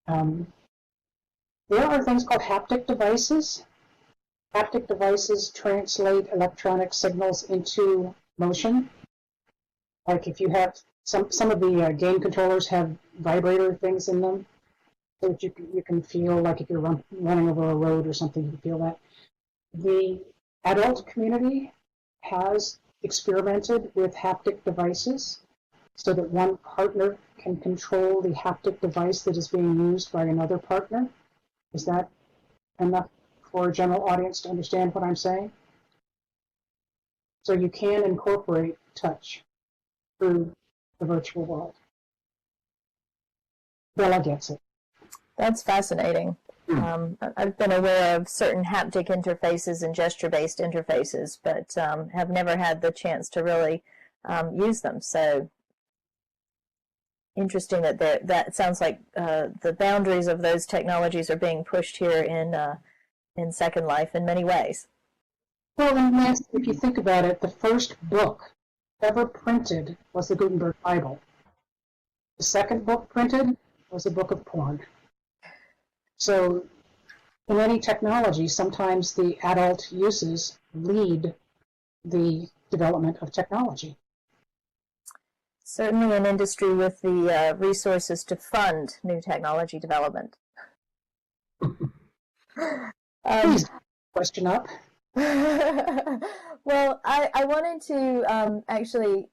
There are things called haptic devices. Haptic devices translate electronic signals into motion. Like if you have some of the game controllers have vibrator things in them, so that you can feel like if you're running over a road or something, you can feel that. The adult community has experimented with haptic devices so that one partner can control the haptic device that is being used by another partner. Is that enough for a general audience to understand what I'm saying? So you can incorporate touch through the virtual world. Bella gets it. That's fascinating. I've been aware of certain haptic interfaces and gesture-based interfaces, but have never had the chance to really use them. So interesting that that sounds like the boundaries of those technologies are being pushed here in Second Life in many ways. Well, and Nancy, if you think about it, the first book ever printed was the Gutenberg Bible. The second book printed was a book of porn. So in any technology, sometimes the adult uses lead the development of technology. Certainly an industry with the resources to fund new technology development. Please, question up. Well, I wanted to actually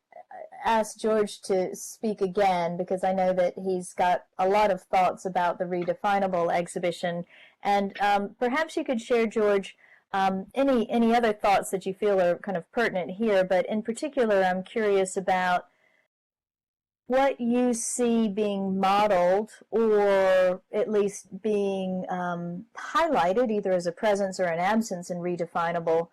ask George to speak again, because I know that he's got a lot of thoughts about the Redefinable exhibition, and perhaps you could share, George, any other thoughts that you feel are kind of pertinent here. But in particular, I'm curious about what you see being modeled, or at least being highlighted, either as a presence or an absence in Redefinable,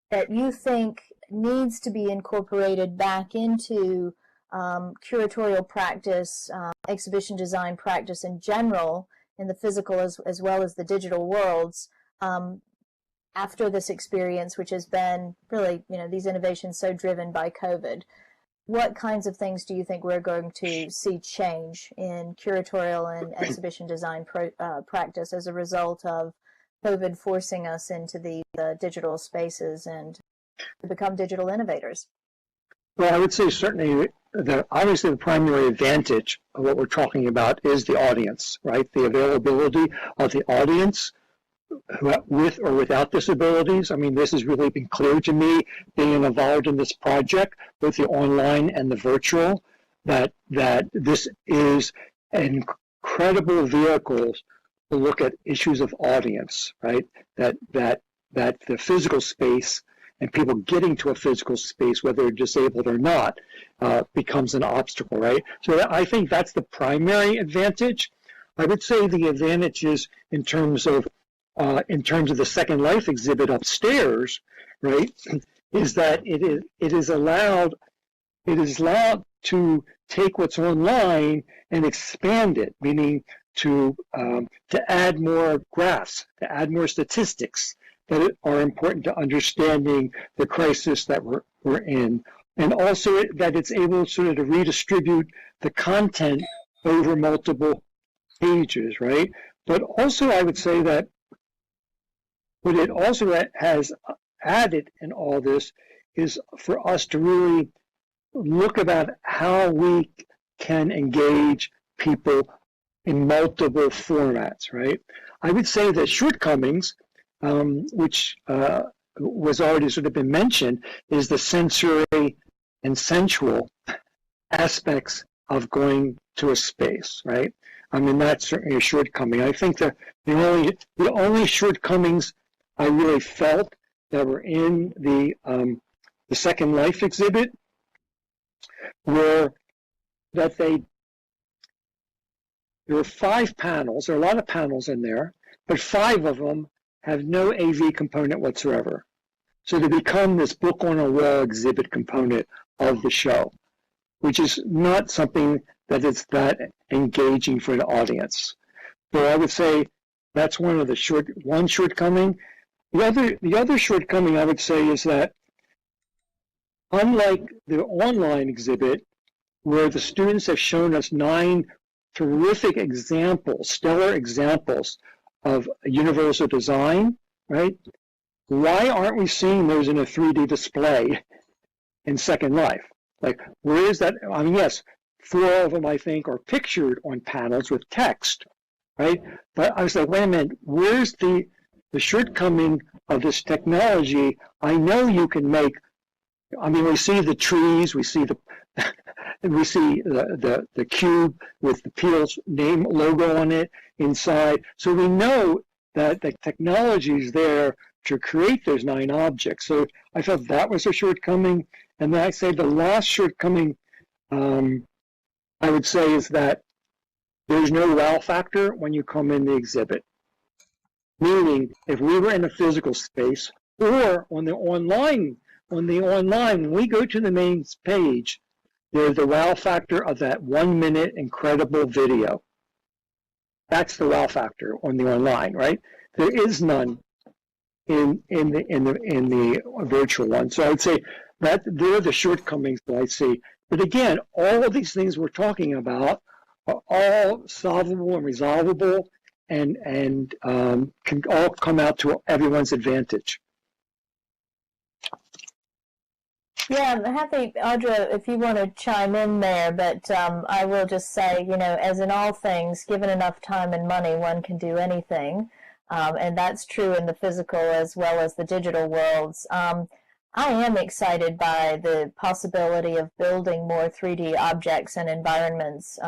that you think needs to be incorporated back into curatorial practice, exhibition design practice in general, in the physical as well as the digital worlds, after this experience, which has been really, these innovations so driven by COVID. What kinds of things do you think we're going to see change in curatorial and exhibition design practice as a result of COVID forcing us into the digital spaces and to become digital innovators? Well, I would say certainly that obviously the primary advantage of what we're talking about is the audience, right? The availability of the audience with or without disabilities. I mean, this has really been clear to me, being involved in this project, both the online and the virtual, that this is an incredible vehicle to look at issues of audience, right? That the physical space and people getting to a physical space, whether they're disabled or not, becomes an obstacle, right? So I think that's the primary advantage. I would say the advantages in terms of the Second Life exhibit upstairs, right, is that it is allowed to take what's online and expand it, meaning to add more graphs, to add more statistics that are important to understanding the crisis that we're in, and also that it's able sort of to redistribute the content over multiple pages, right? But also I would say that what it also has added in all this is for us to really look about how we can engage people in multiple formats, right? I would say that shortcomings, which was already sort of been mentioned, is the sensory and sensual aspects of going to a space, right? I mean, that's certainly a shortcoming. I think that the only shortcomings I really felt that were in the Second Life exhibit were that there were 5 panels. There are a lot of panels in there, but 5 of them have no AV component whatsoever. So they become this book on a wall exhibit component of the show, which is not something that is that engaging for an audience. So I would say that's one shortcoming. The other shortcoming I would say is that unlike the online exhibit, where the students have shown us 9 terrific examples, stellar examples of universal design, right? Why aren't we seeing those in a 3D display in Second Life? Like, where is that? I mean, yes, 4 of them, I think, are pictured on panels with text, right? But I was like, wait a minute, where's the shortcoming of this technology? I know you can make, I mean, we see the trees, we see the cube with the Peale's name logo on it inside. So we know that the technology is there to create those 9 objects. So I thought that was a shortcoming. And then I say the last shortcoming, I would say, is that there's no wow factor when you come in the exhibit. Meaning, if we were in a physical space or on the online, when we go to the main page, there's the wow factor of that 1-minute incredible video. That's the wow factor on the online, right? There is none in the virtual one. So I'd say that they're the shortcomings that I see. But again, all of these things we're talking about are all solvable and resolvable, and can all come out to everyone's advantage. Yeah, I'm happy, Audra, if you want to chime in there, but I will just say, you know, as in all things, given enough time and money, one can do anything. And that's true in the physical as well as the digital worlds. I am excited by the possibility of building more 3D objects and environments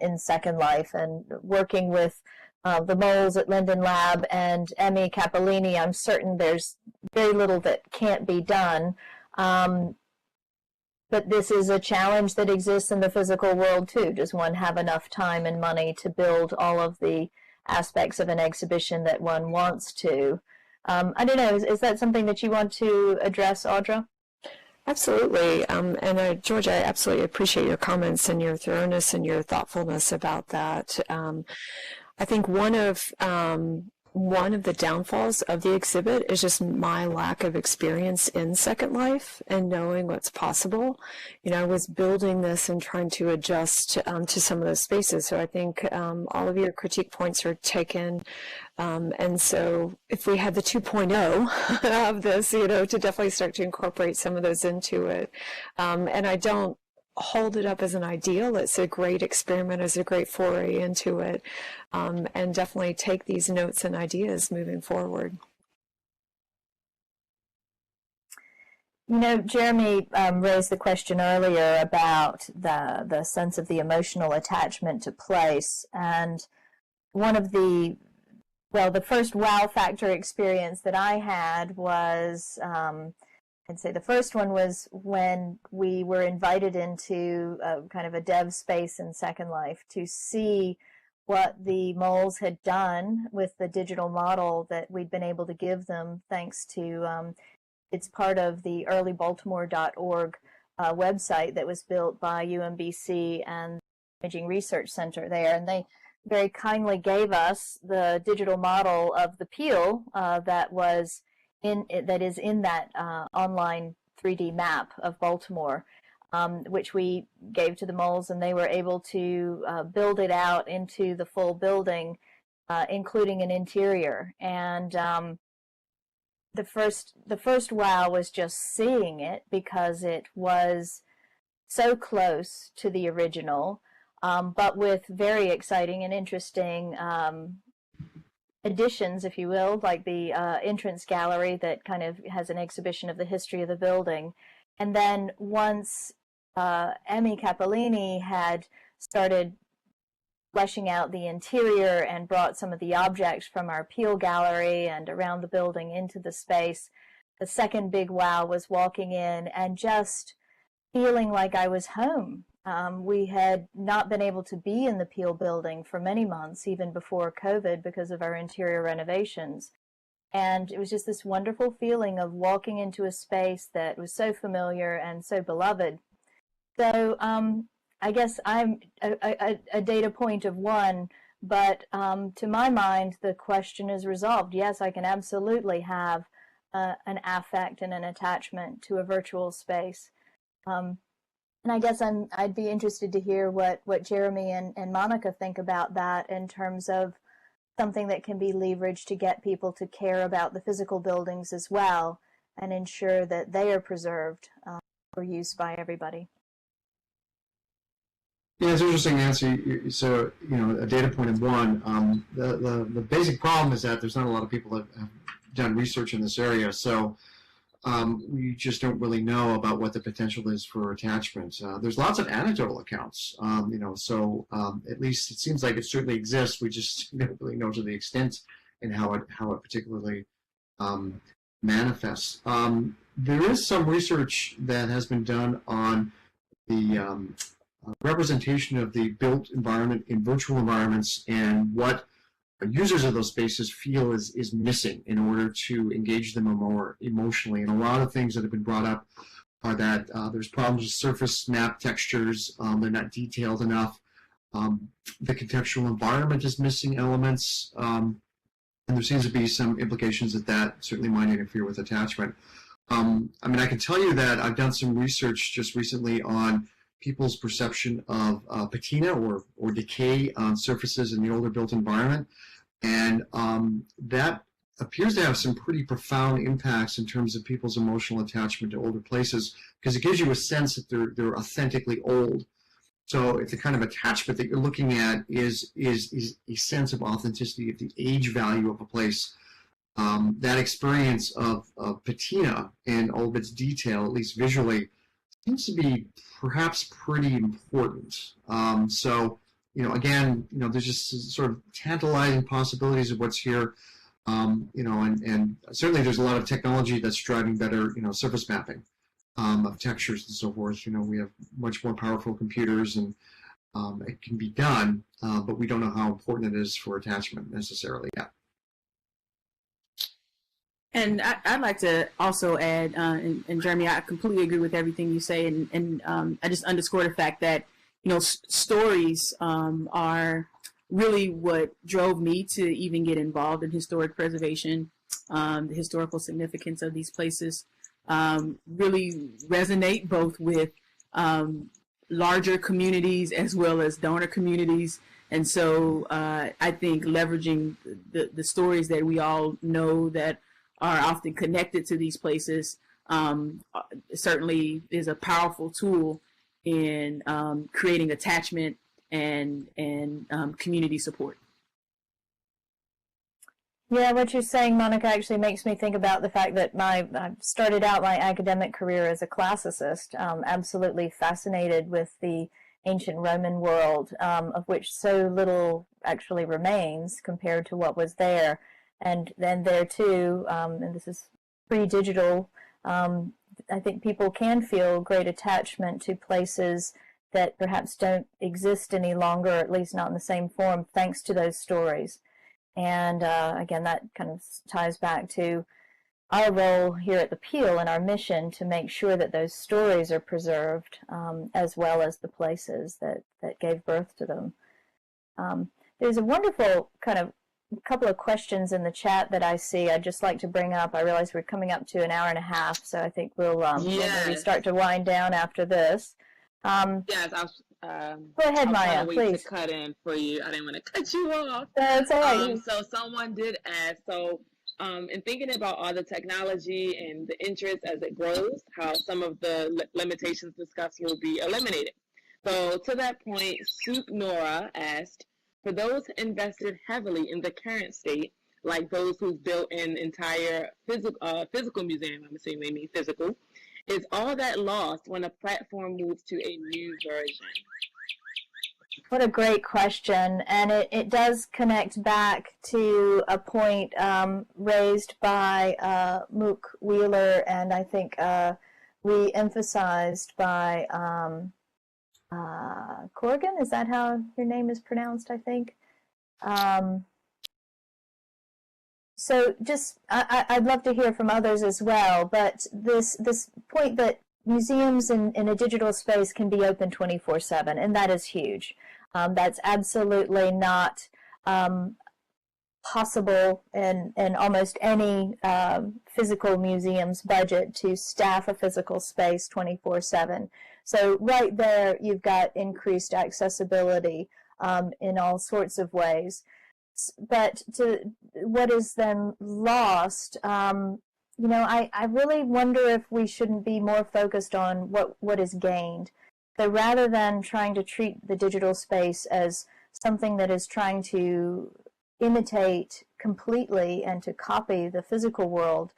in Second Life, and working with the moles at Linden Lab and Emmy Capolini. I'm certain there's very little that can't be done. But this is a challenge that exists in the physical world too. Does one have enough time and money to build all of the aspects of an exhibition that one wants to? I don't know, is that something that you want to address, Audra? Absolutely. And George, I absolutely appreciate your comments and your thoroughness and your thoughtfulness about that. I think one of the downfalls of the exhibit is just my lack of experience in Second Life and knowing what's possible. You know, I was building this and trying to adjust to some of those spaces. So I think all of your critique points are taken. And so if we had the 2.0 of this, you know, to definitely start to incorporate some of those into it. And I don't hold it up as an ideal. It's a great experiment, it's a great foray into it, and definitely take these notes and ideas moving forward. You know, Jeremy raised the question earlier about the sense of the emotional attachment to place, and one of the well, the first wow factor experience that I had was, I'd say the first one was when we were invited into kind of a dev space in Second Life to see what the moles had done with the digital model that we'd been able to give them thanks to, it's part of the earlybaltimore.org website that was built by UMBC and the Imaging Research Center there. And they very kindly gave us the digital model of the Peale that is in that online 3D map of Baltimore, which we gave to the moles, and they were able to build it out into the full building, including an interior. And the first wow was just seeing it, because it was so close to the original. But with very exciting and interesting additions, if you will, like the entrance gallery that kind of has an exhibition of the history of the building. And then once Emmy Cappellini had started fleshing out the interior and brought some of the objects from our Peale gallery and around the building into the space, the second big wow was walking in and just feeling like I was home. We had not been able to be in the Peale building for many months, even before COVID, because of our interior renovations. And it was just this wonderful feeling of walking into a space that was so familiar and so beloved. So I guess I'm a data point of one, but to my mind, the question is resolved. Yes, I can absolutely have an affect and an attachment to a virtual space. And I guess I'd be interested to hear what Jeremy and Monica think about that in terms of something that can be leveraged to get people to care about the physical buildings as well and ensure that they are preserved for use by everybody. Yeah, it's interesting, Nancy. So, a data point of one. The basic problem is that there's not a lot of people that have done research in this area. So we just don't really know about what the potential is for attachment. There's lots of anecdotal accounts, so at least it seems like it certainly exists. We just don't really know to the extent and how it particularly manifests. There is some research that has been done on the representation of the built environment in virtual environments and what users of those spaces feel is missing in order to engage them more emotionally. And a lot of things that have been brought up are that there's problems with surface map textures, they're not detailed enough, the contextual environment is missing elements, and there seems to be some implications that certainly might interfere with attachment. I can tell you that I've done some research just recently on people's perception of patina or decay on surfaces in the older built environment. And that appears to have some pretty profound impacts in terms of people's emotional attachment to older places, because it gives you a sense that they're authentically old. So if the kind of attachment that you're looking at is a sense of authenticity of the age value of a place, that experience of patina and all of its detail, at least visually, seems to be perhaps pretty important. Again, there's just sort of tantalizing possibilities of what's here, and certainly there's a lot of technology that's driving better, surface mapping of textures and so forth. We have much more powerful computers, and it can be done, but we don't know how important it is for attachment necessarily yet. And I'd like to also add, and Jeremy, I completely agree with everything you say, and I just underscore the fact that, stories are really what drove me to even get involved in historic preservation. The historical significance of these places really resonate both with larger communities as well as donor communities. And so I think leveraging the stories that we all know that are often connected to these places certainly is a powerful tool in creating attachment and community support. Yeah, what you're saying, Monica, actually makes me think about the fact that I started out my academic career as a classicist, absolutely fascinated with the ancient Roman world, of which so little actually remains compared to what was there. And then there too, and this is pre-digital, I think people can feel great attachment to places that perhaps don't exist any longer, at least not in the same form, thanks to those stories. And again, that kind of ties back to our role here at the Peale and our mission to make sure that those stories are preserved, as well as the places that gave birth to them. There's a wonderful kind of couple of questions in the chat that I see I'd just like to bring up. I realize we're coming up to an hour and a half, so I think we'll maybe start to wind down after this. Yes, go ahead, Maya, please. To cut in for you. I didn't want to cut you off. That's all right. So someone did ask, in thinking about all the technology and the interest as it grows, how some of the limitations discussed will be eliminated. So to that point, Soup Nora asked, for those invested heavily in the current state, like those who've built an entire physical museum, I'm assuming they mean physical, is all that lost when a platform moves to a new version? What a great question, and it does connect back to a point raised by Mook Wheeler, and I think re-emphasized by Corrigan. Is that how your name is pronounced, I think? So just, I'd love to hear from others as well, but this point that museums in a digital space can be open 24/7, and that is huge. That's absolutely not possible in almost any physical museum's budget to staff a physical space 24/7. So right there, you've got increased accessibility in all sorts of ways. But to what is then lost, you know, I really wonder if we shouldn't be more focused on what is gained. So rather than trying to treat the digital space as something that is trying to imitate completely and to copy the physical world,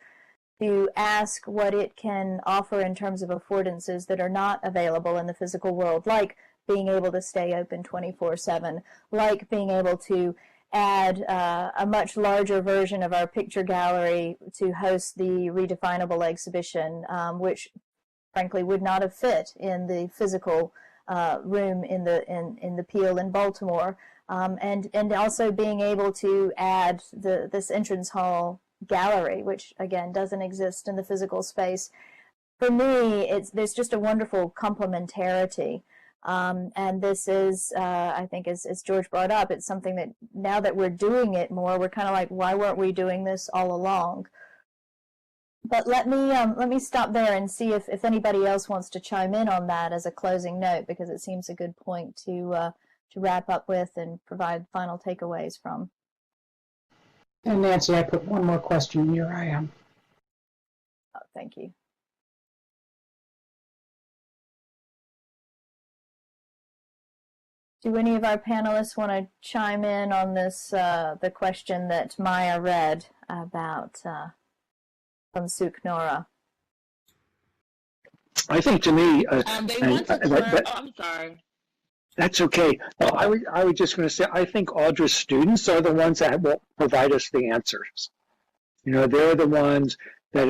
to ask what it can offer in terms of affordances that are not available in the physical world, like being able to stay open 24/7, like being able to add a much larger version of our picture gallery to host the Redefinable exhibition, which frankly would not have fit in the physical room in the Peale in Baltimore, and also being able to add this entrance hall gallery, which again doesn't exist in the physical space. For me, there's just a wonderful complementarity. And this is, I think, as George brought up, it's something that now that we're doing it more, we're kind of like, why weren't we doing this all along? But let me stop there and see if anybody else wants to chime in on that as a closing note, because it seems a good point to wrap up with and provide final takeaways from. And Nancy, I put one more question in your IM. Oh, thank you. Do any of our panelists want to chime in on this, the question that Maya read about from Suk Nora? I think to me, I'm sorry. That's okay. I was just going to say, I think Audra's students are the ones that will provide us the answers. You know, they're the ones that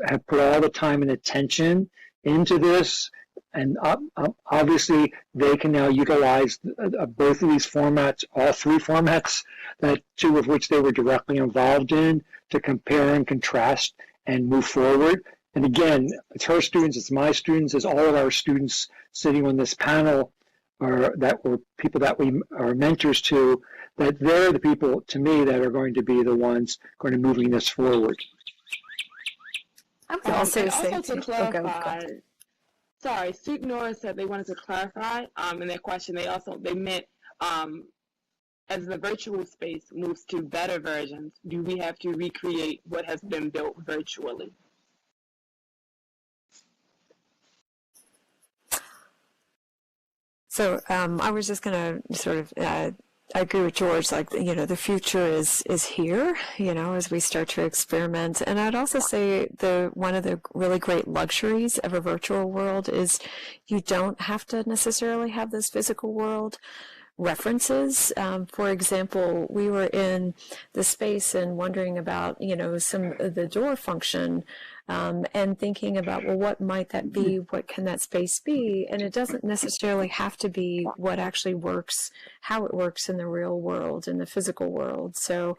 have put all the time and attention into this, and obviously they can now utilize both of these formats, all three formats, that two of which they were directly involved in, to compare and contrast and move forward. And again, it's her students, it's my students, it's all of our students sitting on this panel, or that were people that we are mentors to, that they're the people, to me, that are going to be the ones going to moving this forward. Also to clarify, sorry, Suk Nora said they wanted to clarify in their question, they meant as the virtual space moves to better versions, do we have to recreate what has been built virtually? So I was just going to sort of I agree with George. Like, the future is here. As we start to experiment. And I'd also say one of the really great luxuries of a virtual world is you don't have to necessarily have this physical world references. For example, we were in the space and wondering about, some of the door function, and thinking about, well, what might that be? What can that space be? And it doesn't necessarily have to be what actually works, how it works in the real world, in the physical world. So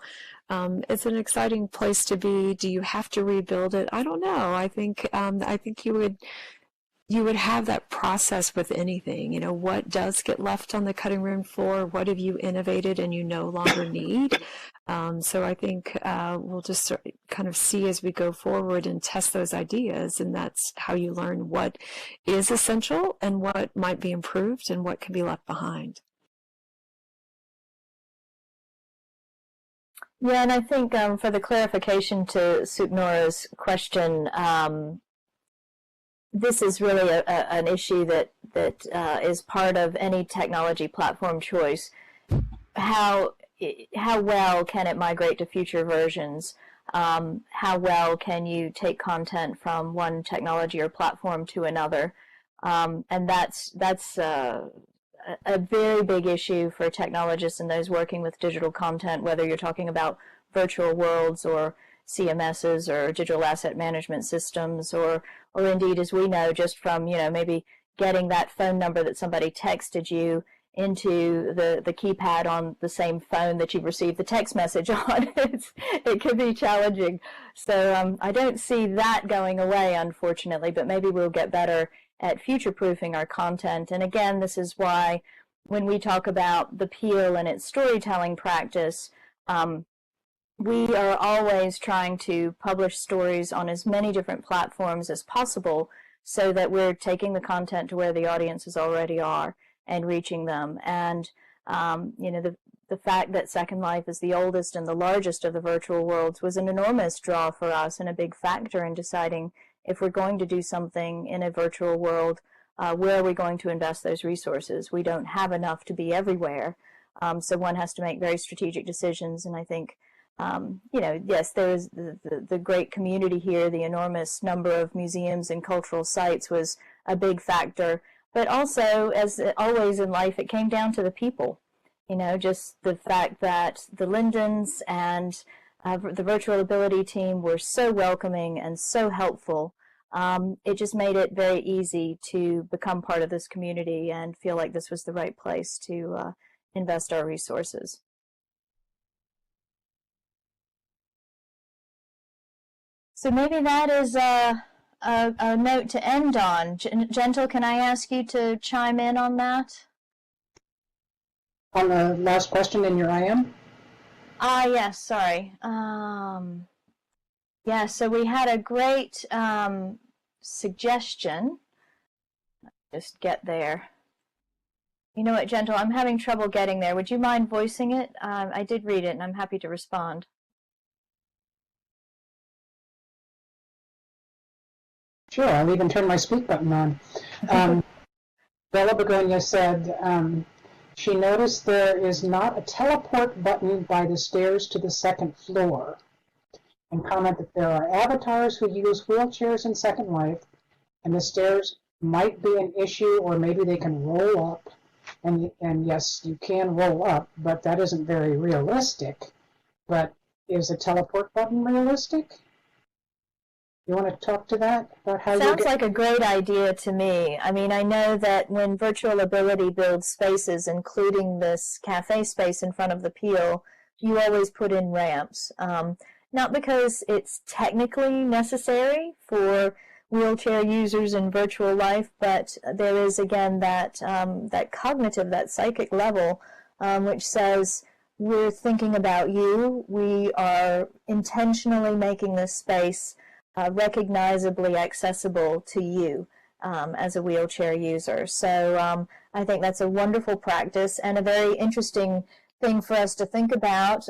it's an exciting place to be. Do you have to rebuild it? I don't know. I think you would have that process with anything. What does get left on the cutting room floor? What have you innovated and you no longer need? So I think we'll just kind of see as we go forward and test those ideas, and that's how you learn what is essential and what might be improved and what can be left behind. Yeah, and I think for the clarification to Suknora's question, this is really an issue that is part of any technology platform choice. How well can it migrate to future versions? How well can you take content from one technology or platform to another? And that's a very big issue for technologists and those working with digital content, whether you're talking about virtual worlds or CMSs or digital asset management systems, or indeed, as we know, just from, maybe getting that phone number that somebody texted you into the keypad on the same phone that you received the text message on. It can be challenging. So I don't see that going away, unfortunately, but maybe we'll get better at future-proofing our content. And again, this is why when we talk about the Peale and its storytelling practice, we are always trying to publish stories on as many different platforms as possible so that we're taking the content to where the audiences already are and reaching them. And, the fact that Second Life is the oldest and the largest of the virtual worlds was an enormous draw for us and a big factor in deciding if we're going to do something in a virtual world, where are we going to invest those resources? We don't have enough to be everywhere, so one has to make very strategic decisions. And I think, yes, there is the great community here, the enormous number of museums and cultural sites was a big factor. But also, as always in life, it came down to the people. Just the fact that the Lindens and the Virtual Ability team were so welcoming and so helpful. It just made it very easy to become part of this community and feel like this was the right place to invest our resources. So maybe that is a note to end on. Gentle, can I ask you to chime in on that? On the last question in your IM? Yes, sorry. Yeah, so we had a great suggestion. Just get there. You know what, Gentle, I'm having trouble getting there. Would you mind voicing it? I did read it, and I'm happy to respond. Sure, I'll even turn my speak button on. Bella Begonia said she noticed there is not a teleport button by the stairs to the second floor, and comment that there are avatars who use wheelchairs in Second Life, and the stairs might be an issue, or maybe they can roll up. And yes, you can roll up, but that isn't very realistic. But is a teleport button realistic? You want to talk to that? About how Sounds like a great idea to me. I mean, I know that when Virtual Ability builds spaces, including this cafe space in front of the Peale, you always put in ramps. Not because it's technically necessary for wheelchair users in virtual life, but there is, again, that cognitive, that psychic level, which says, we're thinking about you. We are intentionally making this space recognizably accessible to you as a wheelchair user. So I think that's a wonderful practice and a very interesting thing for us to think about.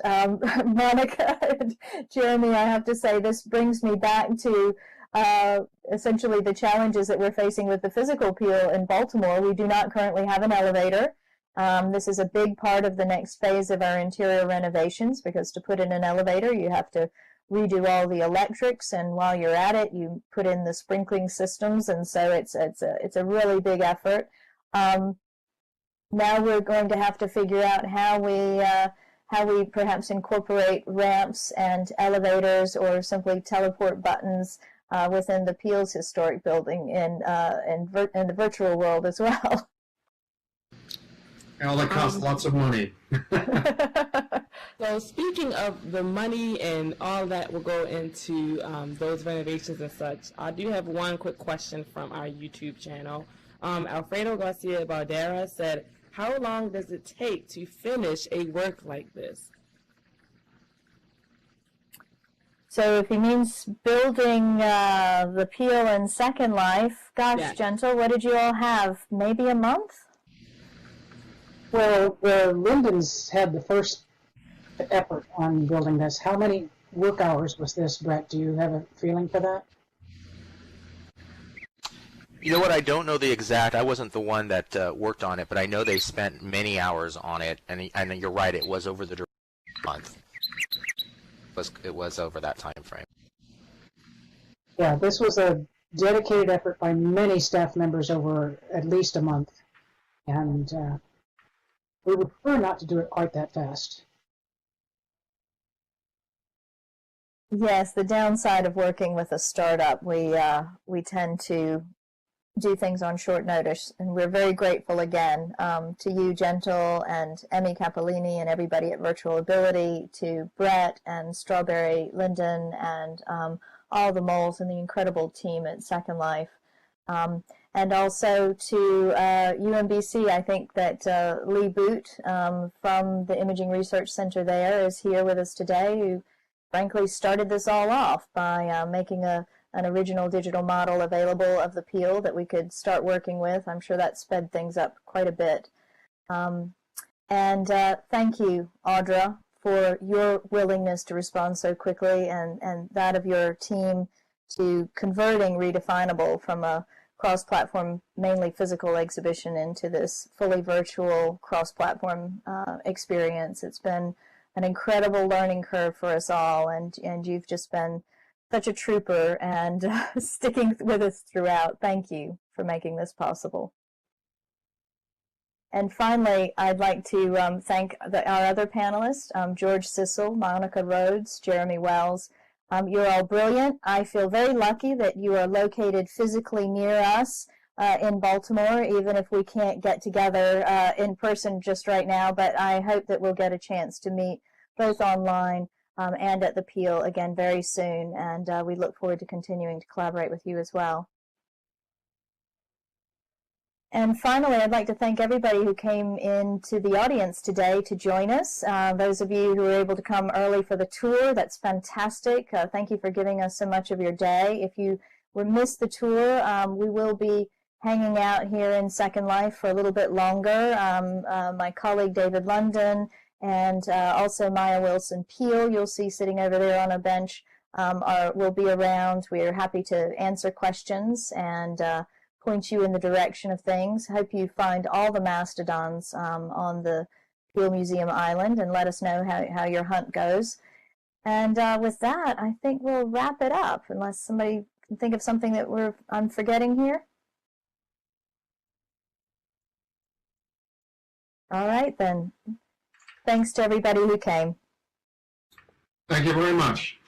Monica and Jeremy, I have to say, this brings me back to essentially the challenges that we're facing with the physical Peale in Baltimore. We do not currently have an elevator. This is a big part of the next phase of our interior renovations, because to put in an elevator, you have to redo all the electrics, and while you're at it, you put in the sprinkling systems, and so it's a really big effort. Now we're going to have to figure out how we perhaps incorporate ramps and elevators, or simply teleport buttons within the Peale's historic building in the virtual world as well. And all that costs lots of money. So speaking of the money and all that will go into those renovations and such, I do have one quick question from our YouTube channel. Alfredo Garcia Baldera said, how long does it take to finish a work like this? So if he means building the Peale in Second Life, gosh, Yeah. Gentle, what did you all have? Maybe a month? Well, the Lindens had the first effort on building this. How many work hours was this, Brett? Do you have a feeling for that? You know what? I don't know the exact. I wasn't the one that worked on it, but I know they spent many hours on it. And you're right. It was over the month. It was over that time frame. Yeah, this was a dedicated effort by many staff members over at least a month, and we would prefer not to do it quite that fast. Yes, the downside of working with a startup, we tend to do things on short notice, and we're very grateful again to you, Gentle, and Emmy Capolini, and everybody at Virtual Ability, to Brett and Strawberry Linden, and all the moles and the incredible team at Second Life. And also to UMBC. I think that Lee Boot from the Imaging Research Center there is here with us today, who frankly started this all off by making an original digital model available of the Peale that we could start working with. I'm sure that sped things up quite a bit. And thank you, Audra, for your willingness to respond so quickly, and that of your team to converting Redefinable from a cross-platform, mainly physical exhibition into this fully virtual cross-platform experience. It's been an incredible learning curve for us all, and you've just been such a trooper and sticking with us throughout. Thank you for making this possible. And finally, I'd like to thank our other panelists, George Sissel, Monica Rhodes, Jeremy Wells. You're all brilliant. I feel very lucky that you are located physically near us in Baltimore, even if we can't get together in person just right now, but I hope that we'll get a chance to meet both online and at the Peale again very soon, and we look forward to continuing to collaborate with you as well. And finally, I'd like to thank everybody who came into the audience today to join us. Those of you who were able to come early for the tour, that's fantastic. Thank you for giving us so much of your day. If you missed the tour, we will be hanging out here in Second Life for a little bit longer. My colleague David London and also Maya Wilson Peale, you'll see sitting over there on a bench, will be around. We're happy to answer questions and point you in the direction of things. Hope you find all the mastodons on the Peale Museum Island, and let us know how your hunt goes. And with that, I think we'll wrap it up, unless somebody can think of something that I'm forgetting here. All right, then. Thanks to everybody who came. Thank you very much.